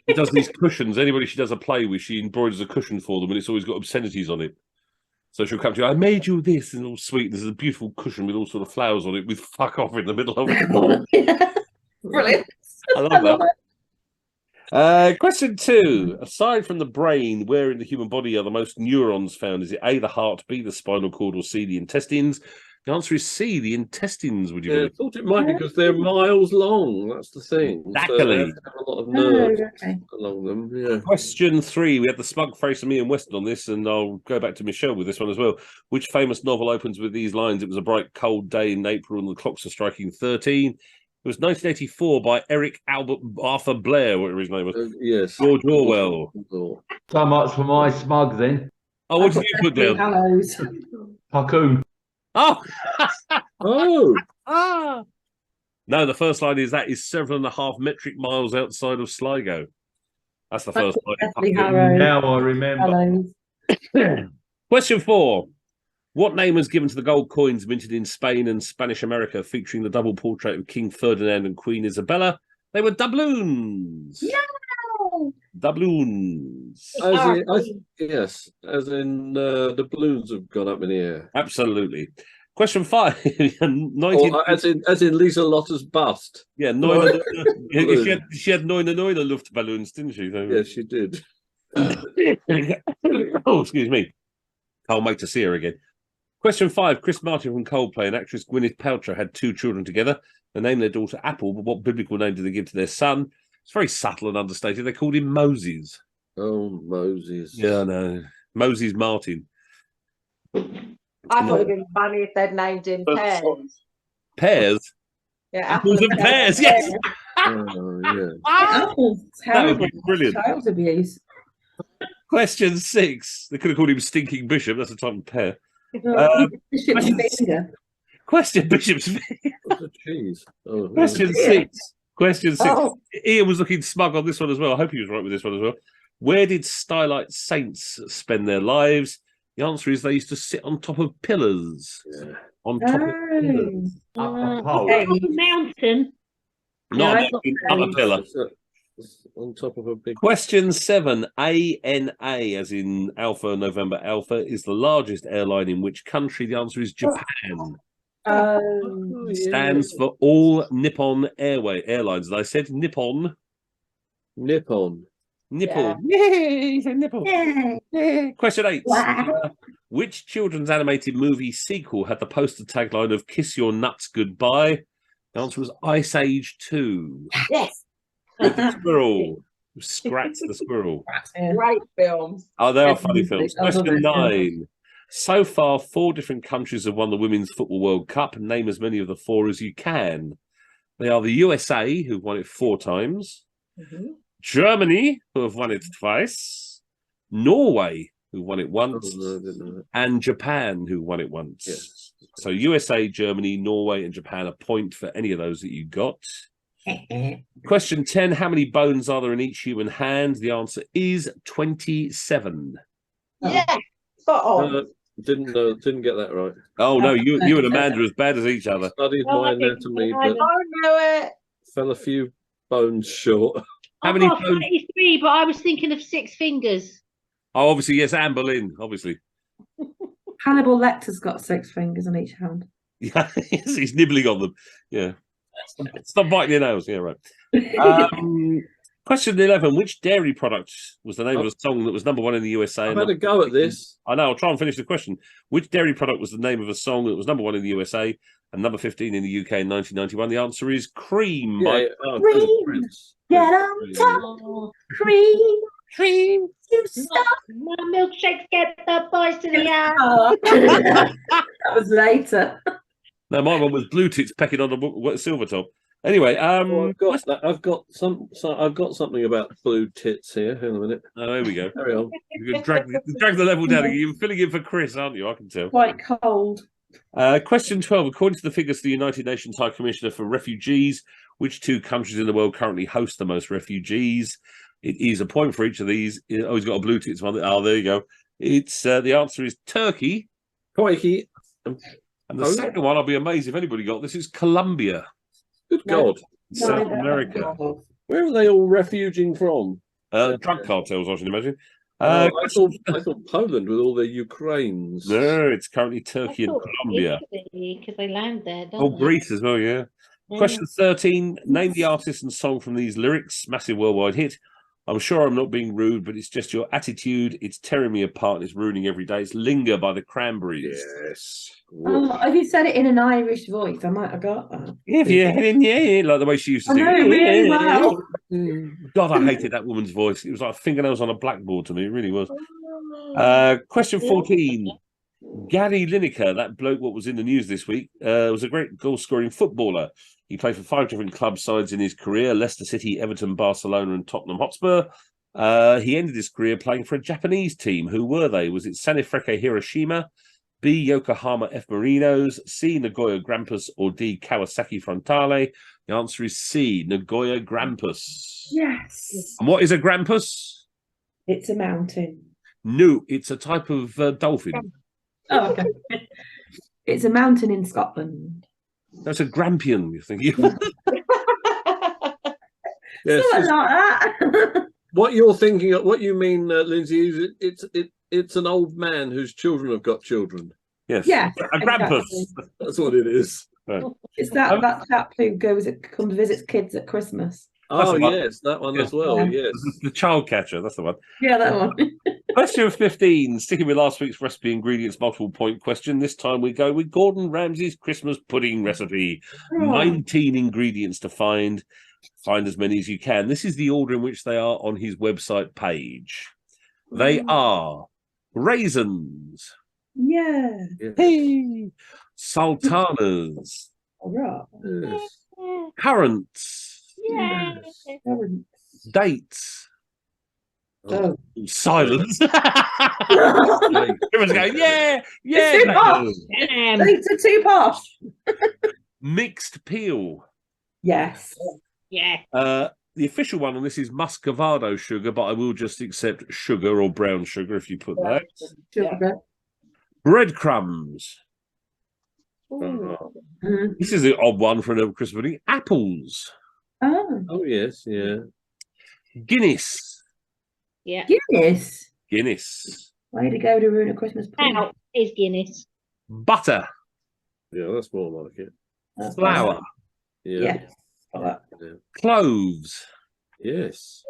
[SPEAKER 1] She does these cushions. Anybody she does a play with, she embroiders a cushion for them, and it's always got obscenities on it. So she'll come to you, I made you this, and all sweet. There's a beautiful cushion with all sort of flowers on it with fuck off in the middle of it.
[SPEAKER 5] Brilliant.
[SPEAKER 1] I love that. Question 2. Aside from the brain, where in the human body are the most neurons found? Is it A, the heart, B, the spinal cord, or C, the intestines? The answer is C, the intestines, would you
[SPEAKER 3] Yeah, I
[SPEAKER 1] believe?
[SPEAKER 3] thought it might be because they're miles long. That's the thing. So
[SPEAKER 1] Exactly.
[SPEAKER 3] they have to have a lot of nerves
[SPEAKER 5] okay.
[SPEAKER 3] along them. Yeah.
[SPEAKER 1] Question 3. We had the smug face of me and Weston on this, and I'll go back to Michelle with this one as well. Which famous novel opens with these lines? It was a bright, cold day in April, and the clocks are striking 13. It was 1984 by Eric Albert Arthur Blair, whatever his name was.
[SPEAKER 3] Yes.
[SPEAKER 1] George Orwell.
[SPEAKER 6] So much for my smug then.
[SPEAKER 1] Oh, what did you put down?
[SPEAKER 5] Gallows.
[SPEAKER 6] Puckoon.
[SPEAKER 1] Oh!
[SPEAKER 3] Oh,
[SPEAKER 1] No, the first line is that is 7.5 metric miles outside of Sligo. That's the first line.
[SPEAKER 5] Definitely Harrow.
[SPEAKER 6] Now I remember.
[SPEAKER 5] Gallows.
[SPEAKER 1] Question 4. What name was given to the gold coins minted in Spain and Spanish America featuring the double portrait of King Ferdinand and Queen Isabella? They were doubloons.
[SPEAKER 5] No.
[SPEAKER 1] Doubloons.
[SPEAKER 3] yes, as in the balloons have gone up in the air.
[SPEAKER 1] Absolutely. Question 5.
[SPEAKER 3] Or as in Lisa Lotter's bust.
[SPEAKER 1] Yeah, she had 9 Luftballons, didn't she? So...
[SPEAKER 3] Yes, she did.
[SPEAKER 1] Oh, excuse me. Can't wait to see her again. Question 5. Chris Martin from Coldplay and actress Gwyneth Paltrow had 2 children together. They named their daughter Apple, but what biblical name did they give to their son? It's very subtle and understated. They called him Moses.
[SPEAKER 3] Oh, Moses.
[SPEAKER 1] Yeah, I know. Moses Martin.
[SPEAKER 7] I thought it'd been funny if they'd named him Pears.
[SPEAKER 1] Pears?
[SPEAKER 7] Yeah,
[SPEAKER 1] Apples and pears, yes.
[SPEAKER 3] Oh, yeah.
[SPEAKER 5] Apples.
[SPEAKER 1] That would
[SPEAKER 5] Terrible.
[SPEAKER 1] be brilliant.
[SPEAKER 5] Child abuse.
[SPEAKER 1] Question 6. They could have called him Stinking Bishop. That's a type of pear.
[SPEAKER 5] Bishop's finger.
[SPEAKER 1] Question Bishop's
[SPEAKER 3] What's a cheese? Oh,
[SPEAKER 1] Question 6. Question 6.
[SPEAKER 7] Oh.
[SPEAKER 1] Ian was looking smug on this one as well. I hope he was right with this one as well. Where did Starlight Saints spend their lives? The answer is they used to sit on top of pillars.
[SPEAKER 3] Yeah.
[SPEAKER 1] On top of pillars.
[SPEAKER 6] Up a pole.
[SPEAKER 5] Okay.
[SPEAKER 4] Up a mountain.
[SPEAKER 1] Not
[SPEAKER 5] I
[SPEAKER 1] a
[SPEAKER 5] thought
[SPEAKER 1] mountain, up a pillar.
[SPEAKER 3] It's on top of a big.
[SPEAKER 1] Question 7. ANA, as in Alpha November Alpha, is the largest airline in which country? The answer is Japan.
[SPEAKER 3] Oh, yeah.
[SPEAKER 1] Stands for All Nippon Airlines. And I said Nippon.
[SPEAKER 3] Nippon.
[SPEAKER 1] Nipple. Yay! He said nipple. Yay. Question 8.
[SPEAKER 5] Wow.
[SPEAKER 1] Which children's animated movie sequel had the poster tagline of Kiss Your Nuts Goodbye? The answer was Ice Age 2.
[SPEAKER 7] Yes,
[SPEAKER 1] With the squirrel. Scratch the squirrel.
[SPEAKER 7] great films.
[SPEAKER 1] Oh, they are
[SPEAKER 5] Yes,
[SPEAKER 1] funny
[SPEAKER 5] music.
[SPEAKER 1] films.
[SPEAKER 5] I love
[SPEAKER 1] Question
[SPEAKER 5] it, yeah.
[SPEAKER 1] 9. So far, 4 different countries have won the Women's Football World Cup. Name as many of the 4 as you can. They are the USA, who've won it 4 times,
[SPEAKER 5] Mhm.
[SPEAKER 1] Germany, who have won it twice, Norway, who won it once,
[SPEAKER 3] Oh, no, I didn't know that.
[SPEAKER 1] and Japan, who won it once.
[SPEAKER 3] Yes.
[SPEAKER 1] So USA, Germany, Norway, and Japan, a point for any of those that you got. Question 10, how many bones are there in each human hand? The answer is 27.
[SPEAKER 7] Yeah, spot on.
[SPEAKER 3] Didn't get that right.
[SPEAKER 1] Oh, no, you and Amanda are as bad as each other.
[SPEAKER 3] Studied
[SPEAKER 4] Oh,
[SPEAKER 3] my
[SPEAKER 4] I didn't
[SPEAKER 3] anatomy,
[SPEAKER 4] know
[SPEAKER 3] but
[SPEAKER 4] either.
[SPEAKER 7] I know it.
[SPEAKER 3] fell a few bones short.
[SPEAKER 1] How
[SPEAKER 4] I've
[SPEAKER 1] many
[SPEAKER 4] got
[SPEAKER 1] bones?
[SPEAKER 4] 33, but I was thinking of 6 fingers.
[SPEAKER 1] Oh, obviously, yes, Anne Boleyn, obviously.
[SPEAKER 5] Hannibal Lecter's got 6 fingers on each hand.
[SPEAKER 1] Yeah, he's nibbling on them. Yeah. Stop biting your nails. Yeah, right. Question 11. Which dairy product was the name of a song that was #1 in the USA?
[SPEAKER 3] I've had a go at this.
[SPEAKER 1] I know, I'll try and finish the question. Which dairy product was the name of a song that was #1 in the USA and #15 in the UK in 1991? The answer is cream.
[SPEAKER 5] Cream. Get on top,
[SPEAKER 4] Oh,
[SPEAKER 5] cream. You stop.
[SPEAKER 4] my milkshakes get the boys to the yard.
[SPEAKER 5] That was later.
[SPEAKER 1] No, my one was Blue Tits pecking on the silver top. Anyway,
[SPEAKER 3] I've got that. I've got something about blue tits here. Hang on a minute.
[SPEAKER 1] oh, there we go.
[SPEAKER 3] Carry on.
[SPEAKER 1] You can drag the level down. You're filling in for Chris, aren't you? I can tell.
[SPEAKER 5] Quite cold.
[SPEAKER 1] Question 12. According to the figures of the United Nations High Commissioner for Refugees, which 2 countries in the world currently host the most refugees? It is a point for each of these. Oh, he's got a blue tits one. Oh, there you go. It's the answer is Turkey.
[SPEAKER 3] Crikey.
[SPEAKER 1] And the second one, I'll be amazed if anybody got this, is Colombia.
[SPEAKER 3] Good God.
[SPEAKER 1] South America.
[SPEAKER 3] Where are they all refuging from?
[SPEAKER 1] Drug cartels, I should imagine.
[SPEAKER 3] I thought Poland with all their Ukraines.
[SPEAKER 1] No, it's currently Turkey and Colombia.
[SPEAKER 4] Because they land there, don't
[SPEAKER 1] Oh,
[SPEAKER 4] they?
[SPEAKER 1] Greece as well, yeah. Question 13. Name the artist and song from these lyrics. Massive worldwide hit. I'm sure I'm not being rude, but it's just your attitude. It's tearing me apart. It's ruining every day. It's Linger by the Cranberries.
[SPEAKER 3] Yes.
[SPEAKER 5] Oh, if you said it in an Irish voice, I might have got that.
[SPEAKER 1] If you're heading, yeah, like the way she used to
[SPEAKER 5] I
[SPEAKER 1] sing.
[SPEAKER 5] know, really well.
[SPEAKER 1] God, I hated that woman's voice. It was like fingernails on a blackboard to me. It really was. Question 14. Gary Lineker, that bloke what was in the news this week, was a great goal-scoring footballer. He played for 5 different club sides in his career: Leicester City, Everton, Barcelona, and Tottenham Hotspur. He ended his career playing for a Japanese team. Who were they? Was it Sanfrecce Hiroshima, B, Yokohama F. Marinos, C, Nagoya Grampus, or D, Kawasaki Frontale? The answer is C, Nagoya Grampus.
[SPEAKER 5] Yes.
[SPEAKER 1] And what is a Grampus?
[SPEAKER 5] It's a mountain.
[SPEAKER 1] No, it's a type of dolphin.
[SPEAKER 5] Oh, okay. It's a mountain in Scotland.
[SPEAKER 1] That's a Grampian, you're thinking.
[SPEAKER 3] Yes.
[SPEAKER 5] Something like that.
[SPEAKER 3] What you're thinking, what you mean, Lindsay, is it's an old man whose children have got children.
[SPEAKER 1] Yes.
[SPEAKER 5] Yeah,
[SPEAKER 1] A Grampus.
[SPEAKER 5] exactly.
[SPEAKER 3] That's what it is.
[SPEAKER 1] Right.
[SPEAKER 5] It's that chap who comes visits kids at Christmas.
[SPEAKER 3] Oh,
[SPEAKER 1] the one.
[SPEAKER 3] yes, that one
[SPEAKER 1] Yeah.
[SPEAKER 3] as well. Yes.
[SPEAKER 1] The child catcher, that's the one.
[SPEAKER 5] Yeah, that one.
[SPEAKER 1] Question 15, sticking with last week's recipe ingredients multiple point question. This time we go with Gordon Ramsay's Christmas pudding recipe. 19 ingredients to find. Find as many as you can. This is the order in which they are on his website page. They are raisins,
[SPEAKER 5] Yeah.
[SPEAKER 1] hey, sultanas,
[SPEAKER 5] All right.
[SPEAKER 3] Yes.
[SPEAKER 1] currants,
[SPEAKER 4] Yeah.
[SPEAKER 1] dates.
[SPEAKER 5] Oh.
[SPEAKER 1] Silence. Everyone's going, yeah, yeah.
[SPEAKER 5] It's too posh.
[SPEAKER 4] Damn.
[SPEAKER 5] It's too posh.
[SPEAKER 1] Mixed peel.
[SPEAKER 5] Yes.
[SPEAKER 4] Yeah.
[SPEAKER 1] The official one on this is muscovado sugar, but I will just accept sugar or brown sugar if you put that.
[SPEAKER 5] Sugar.
[SPEAKER 1] Breadcrumbs.
[SPEAKER 5] Mhm.
[SPEAKER 1] This is an odd one for an Christmas pudding. Apples.
[SPEAKER 5] Oh.
[SPEAKER 3] Oh, yes, yeah.
[SPEAKER 1] Guinness.
[SPEAKER 4] Yeah.
[SPEAKER 5] Guinness.
[SPEAKER 1] Guinness.
[SPEAKER 5] Way to go to ruin a Christmas pudding.
[SPEAKER 4] Out is Guinness.
[SPEAKER 1] Butter.
[SPEAKER 3] Yeah, that's more like it.
[SPEAKER 5] That's
[SPEAKER 1] Flour.
[SPEAKER 3] Yeah.
[SPEAKER 5] Yes. Got that.
[SPEAKER 1] Cloves.
[SPEAKER 3] Yes.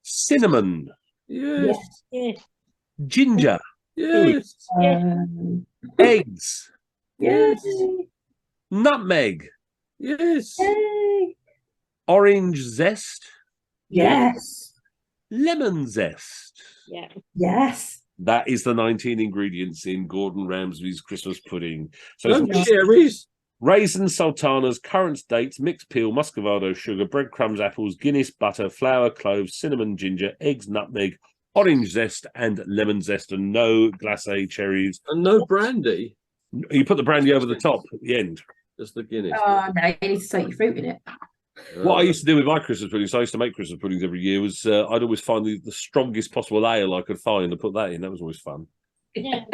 [SPEAKER 1] Cinnamon.
[SPEAKER 3] Yes.
[SPEAKER 4] Yeah.
[SPEAKER 1] Ginger.
[SPEAKER 3] Yes.
[SPEAKER 1] Eggs.
[SPEAKER 5] Yes.
[SPEAKER 1] Nutmeg.
[SPEAKER 3] Yes.
[SPEAKER 5] Yay.
[SPEAKER 1] Orange zest.
[SPEAKER 5] Yes.
[SPEAKER 1] Lemon zest.
[SPEAKER 4] Yeah.
[SPEAKER 5] Yes.
[SPEAKER 1] That is the 19 ingredients in Gordon Ramsay's Christmas pudding. So
[SPEAKER 3] No
[SPEAKER 1] it's
[SPEAKER 3] cherries.
[SPEAKER 1] Raisins, sultanas, currants, dates, mixed peel, muscovado, sugar, breadcrumbs, apples, Guinness, butter, flour, cloves, cinnamon, ginger, eggs, nutmeg, orange zest, and lemon zest, and no glacé cherries.
[SPEAKER 3] And no brandy.
[SPEAKER 1] You put the brandy over the top at the end.
[SPEAKER 3] Just the Guinness.
[SPEAKER 5] Oh, no, you need to soak your fruit in it.
[SPEAKER 1] What I used to do with my Christmas puddings, so I used to make Christmas puddings every year, was I'd always find the strongest possible ale I could find and put that in. That was always fun.
[SPEAKER 4] Yeah.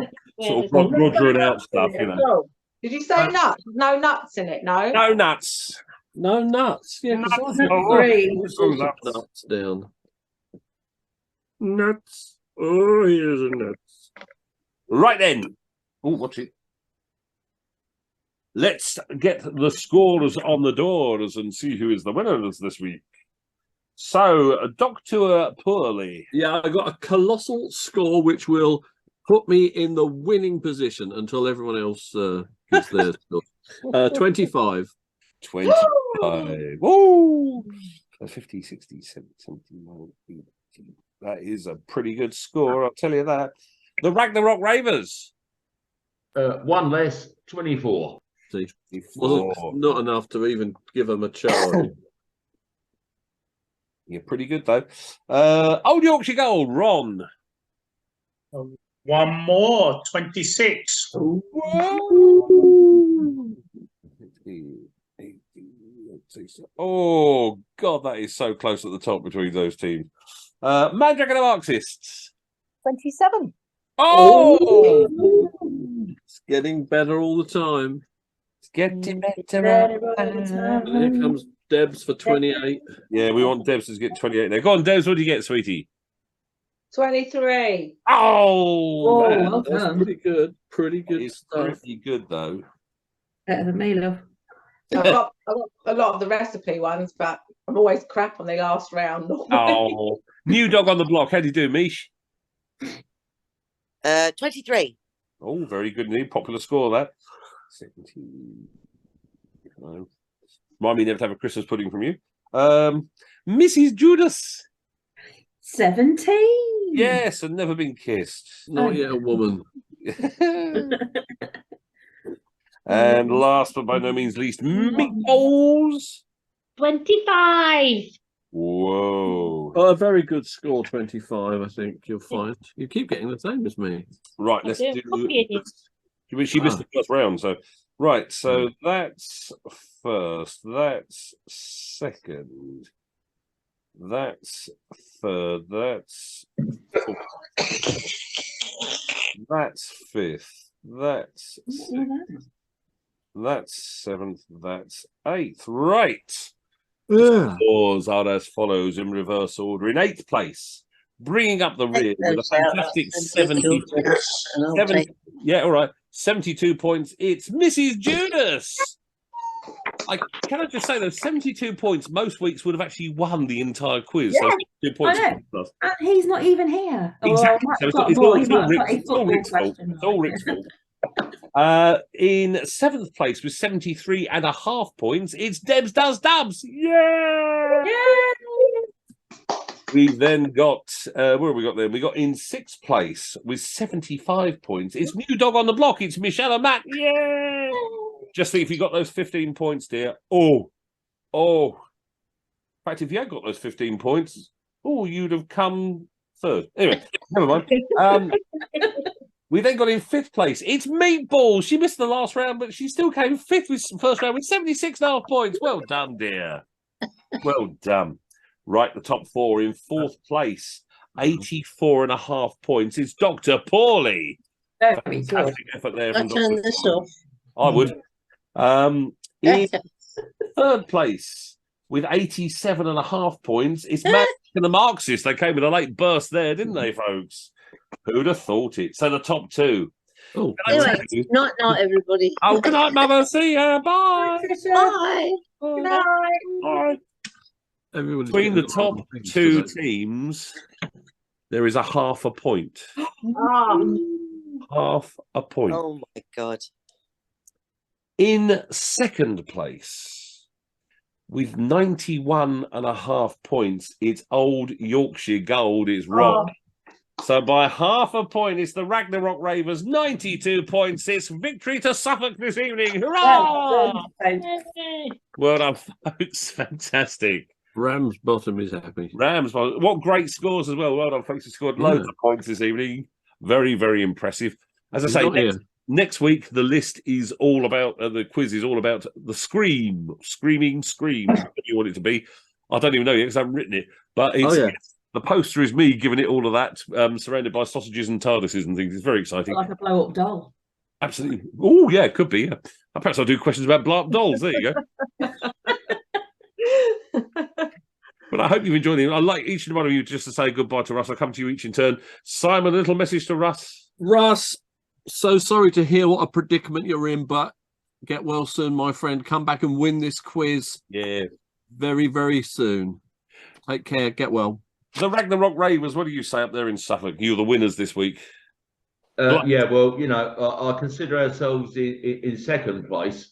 [SPEAKER 1] Sort of Roger and out stuff, you know.
[SPEAKER 7] Did you say nuts? No nuts in it, no?
[SPEAKER 1] No nuts.
[SPEAKER 3] No nuts. Yeah,
[SPEAKER 1] Nuts.
[SPEAKER 3] Nuts down. Nuts. Oh, here's a nuts.
[SPEAKER 1] Right then. Oh, watch it. Let's get the scores on the doors and see who is the winners this week. So, Dr. Poorly.
[SPEAKER 3] Yeah, I got a colossal score which will put me in the winning position until everyone else gets their score. 25.
[SPEAKER 1] 25. Woo! 50, 60, 70, 71, 80. That is a pretty good score, I'll tell you that. The Ragnarok Ravers.
[SPEAKER 6] One less, 24.
[SPEAKER 3] See, wasn't not enough to even give them a chance.
[SPEAKER 1] You're pretty good, though. Old Yorkshire Gold, Ron.
[SPEAKER 10] One more, 26.
[SPEAKER 1] Oh, God, that is so close at the top between those teams. Mandrake and the Marxists.
[SPEAKER 8] 27.
[SPEAKER 1] Oh!
[SPEAKER 3] It's getting better all the time.
[SPEAKER 1] It's getting better.
[SPEAKER 3] Here comes Debs for 28.
[SPEAKER 1] Yeah, we want Debs to get 28 there. Go on, Debs, what do you get, sweetie?
[SPEAKER 7] 23.
[SPEAKER 1] Oh, man,
[SPEAKER 5] well
[SPEAKER 3] that's
[SPEAKER 5] done.
[SPEAKER 3] pretty good. Pretty good
[SPEAKER 1] it's
[SPEAKER 3] stuff.
[SPEAKER 1] pretty good, though.
[SPEAKER 5] Better than me, love.
[SPEAKER 7] I've got a lot of the recipe ones, but I'm always crap on the last round.
[SPEAKER 1] Oh, new dog on the block. How do you do, Mish?
[SPEAKER 2] 23.
[SPEAKER 1] Oh, very good. New popular score, that. 17. No. Remind me never to have a Christmas pudding from you. Mrs. Judas.
[SPEAKER 5] 17.
[SPEAKER 1] Yes, and never been kissed.
[SPEAKER 3] Not yet a woman.
[SPEAKER 1] And last but by no means least, Meatballs.
[SPEAKER 4] 25.
[SPEAKER 1] Whoa.
[SPEAKER 3] Oh, a very good score, 25, I think you'll find. You keep getting the same as me.
[SPEAKER 1] Right, let's
[SPEAKER 4] I
[SPEAKER 1] do.
[SPEAKER 4] copied it.
[SPEAKER 1] She missed the first round, so right. So that's first. That's second. That's third. That's fourth. That's fifth. That's sixth. That's seventh. That's eighth. Right.
[SPEAKER 3] Yeah.
[SPEAKER 1] Scores are as follows in reverse order. In eighth place, bringing up the rear with a fantastic 70. Yeah, all right. 72 points. It's Mrs. Judas. Can I just say, those 72 points, most weeks would have actually won the entire quiz.
[SPEAKER 5] Yeah,
[SPEAKER 1] so 72 points.
[SPEAKER 5] I know. And he's not even here.
[SPEAKER 1] Exactly.
[SPEAKER 5] Well,
[SPEAKER 1] So it's all Rick's fault. It's all Rick's fault. In seventh place with 73.5 points, it's Debs Does Dubs. Yeah! We've then got, where have we got then? We got in sixth place with 75 points. It's New Dog on the Block. It's Michelle and Matt. Yeah! Just think if you got those 15 points, dear. Oh. In fact, if you had got those 15 points, you'd have come third. Anyway, never mind. We then got in fifth place. It's Meatball. She missed the last round, but she still came fifth with first round with 76.5 points. Well done, dear. Well done. Right, the top four in fourth place, 84.5 points. It's Dr. Paulie.
[SPEAKER 5] Very good.
[SPEAKER 1] Fantastic effort there from
[SPEAKER 11] I'll turn
[SPEAKER 1] Dr.
[SPEAKER 11] this off.
[SPEAKER 1] I would. In third place with 87.5 points, it's Matt and the Marxists. They came with a late burst there, didn't they, folks? Who'd have thought it? So the top two.
[SPEAKER 3] Oh,
[SPEAKER 11] Anyway, night, everybody.
[SPEAKER 1] Oh, good night, Mother. See ya. Bye.
[SPEAKER 11] Bye.
[SPEAKER 7] Good night.
[SPEAKER 1] Bye.
[SPEAKER 3] everybody's
[SPEAKER 1] Between the
[SPEAKER 3] getting
[SPEAKER 1] top
[SPEAKER 3] wrong things
[SPEAKER 1] two
[SPEAKER 3] today.
[SPEAKER 1] teams, there is a half a point. Half a point.
[SPEAKER 2] Oh my God.
[SPEAKER 1] In second place, with 91.5 points, it's Old Yorkshire Gold. It's Rob. So by half a point, it's the Ragnarok Ravers 92 points. It's victory to Suffolk this evening. Hurrah! Well done, folks. Fantastic.
[SPEAKER 3] Ramsbottom is happy.
[SPEAKER 1] Ramsbottom. What great scores as well. Well done, folks. You scored loads of points this evening. Very, very impressive. As I say, next week, the list is all about, the quiz is all about the scream, whatever you want it to be. I don't even know yet because I haven't written it. But it's, the poster is me giving it all of that, surrounded by sausages and TARDISes and things. It's very exciting.
[SPEAKER 5] Like a blow-up doll.
[SPEAKER 1] Absolutely. Oh, yeah, it could be. Yeah. Perhaps I'll do questions about blow-up dolls. There you go. But I hope you've enjoyed it. I'd like each and one of you just to say goodbye to Russ. I'll come to you each in turn. Simon, a little message to Russ.
[SPEAKER 3] Russ, so sorry to hear what a predicament you're in, but get well soon, my friend. Come back and win this quiz.
[SPEAKER 1] Yeah.
[SPEAKER 3] Very, very soon. Take care. Get well.
[SPEAKER 1] The Ragnarok Ravers, what do you say up there in Suffolk? You're the winners this week.
[SPEAKER 6] Yeah, well, you know, I consider ourselves in second place.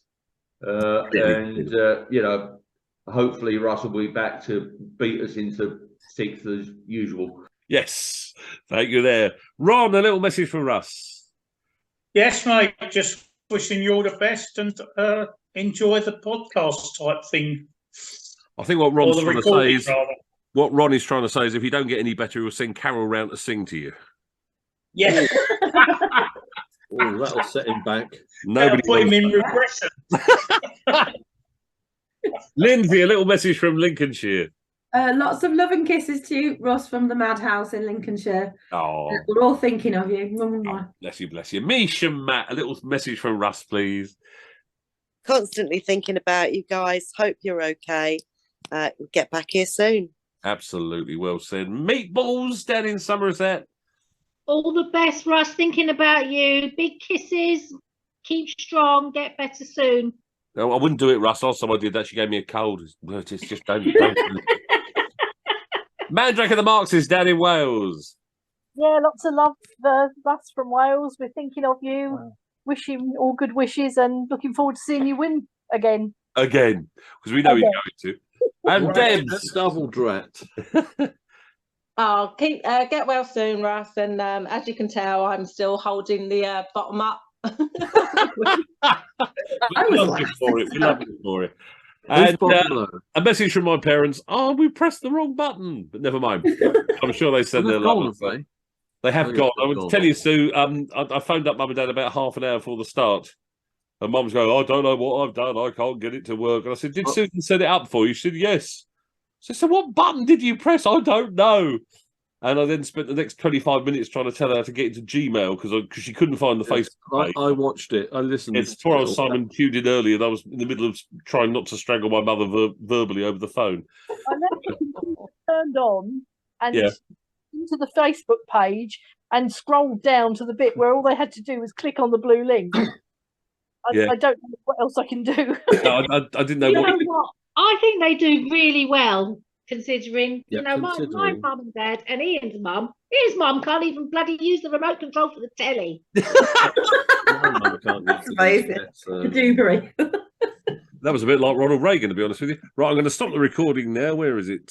[SPEAKER 6] And, you know, hopefully Russell will be back to beat us into sixth as usual.
[SPEAKER 1] Yes, thank you there. Ron, a little message for Russ.
[SPEAKER 10] Yes, mate, just wishing you all the best and enjoy the podcast type thing.
[SPEAKER 1] I think what Ron's trying to say is, what Ron is trying to say is if you don't get any better, he'll send Carol round to sing to you.
[SPEAKER 10] Yeah.
[SPEAKER 3] Oh, that'll set him back.
[SPEAKER 1] Nobody
[SPEAKER 10] put him in regression.
[SPEAKER 1] Lindsay, a little message from Lincolnshire.
[SPEAKER 5] Lots of love and kisses to you, Ross, from the Madhouse in Lincolnshire.
[SPEAKER 1] Oh,
[SPEAKER 5] we're all thinking of you.
[SPEAKER 1] Oh, bless you, bless you. Misha, Matt, a little message from Russ, please.
[SPEAKER 2] Constantly thinking about you guys. Hope you're okay. Get back here soon.
[SPEAKER 1] Absolutely, well said. Meatballs down in Somerset.
[SPEAKER 4] All the best, Russ. Thinking about you. Big kisses. Keep strong. Get better soon.
[SPEAKER 1] No, I wouldn't do it, Russ. Also, I did that. She gave me a cold. It's just don't. Mandrake and the Marxists down in Wales.
[SPEAKER 8] Yeah, lots of love, Russ from Wales. We're thinking of you. Wow. Wishing all good wishes and looking forward to seeing you win again.
[SPEAKER 1] Again, because we know he's going to. And Debs.
[SPEAKER 3] Double drat.
[SPEAKER 7] Oh, get well soon, Russ. And as you can tell, I'm still holding the bottom up.
[SPEAKER 1] We love you for it. We love you for it. And a message from my parents. Oh, we pressed the wrong button, but never mind. I'm sure they said their love. They have gone. I would tell you, Sue. I phoned up Mum and Dad about half an hour before the start, and Mum's going, "I don't know what I've done. I can't get it to work." And I said, "Did Susan set it up for you?" She said, "Yes." So what button did you press? I don't know. And I then spent the next 25 minutes trying to tell her how to get into Gmail because she couldn't find the Facebook page.
[SPEAKER 3] I watched it. I listened.
[SPEAKER 1] It's before Simon tuned in early, and I was in the middle of trying not to strangle my mother verbally over the phone.
[SPEAKER 8] I left it turned on and into the Facebook page and scrolled down to the bit where all they had to do was click on the blue link. I don't know what else I can do.
[SPEAKER 1] No, I didn't know
[SPEAKER 4] what. I think they do really well. Considering, my mum and dad and Ian's mum, his mum can't even bloody use the remote control for the telly.
[SPEAKER 5] That's amazing.
[SPEAKER 1] That was a bit like Ronald Reagan, to be honest with you. Right, I'm going to stop the recording now. Where is it?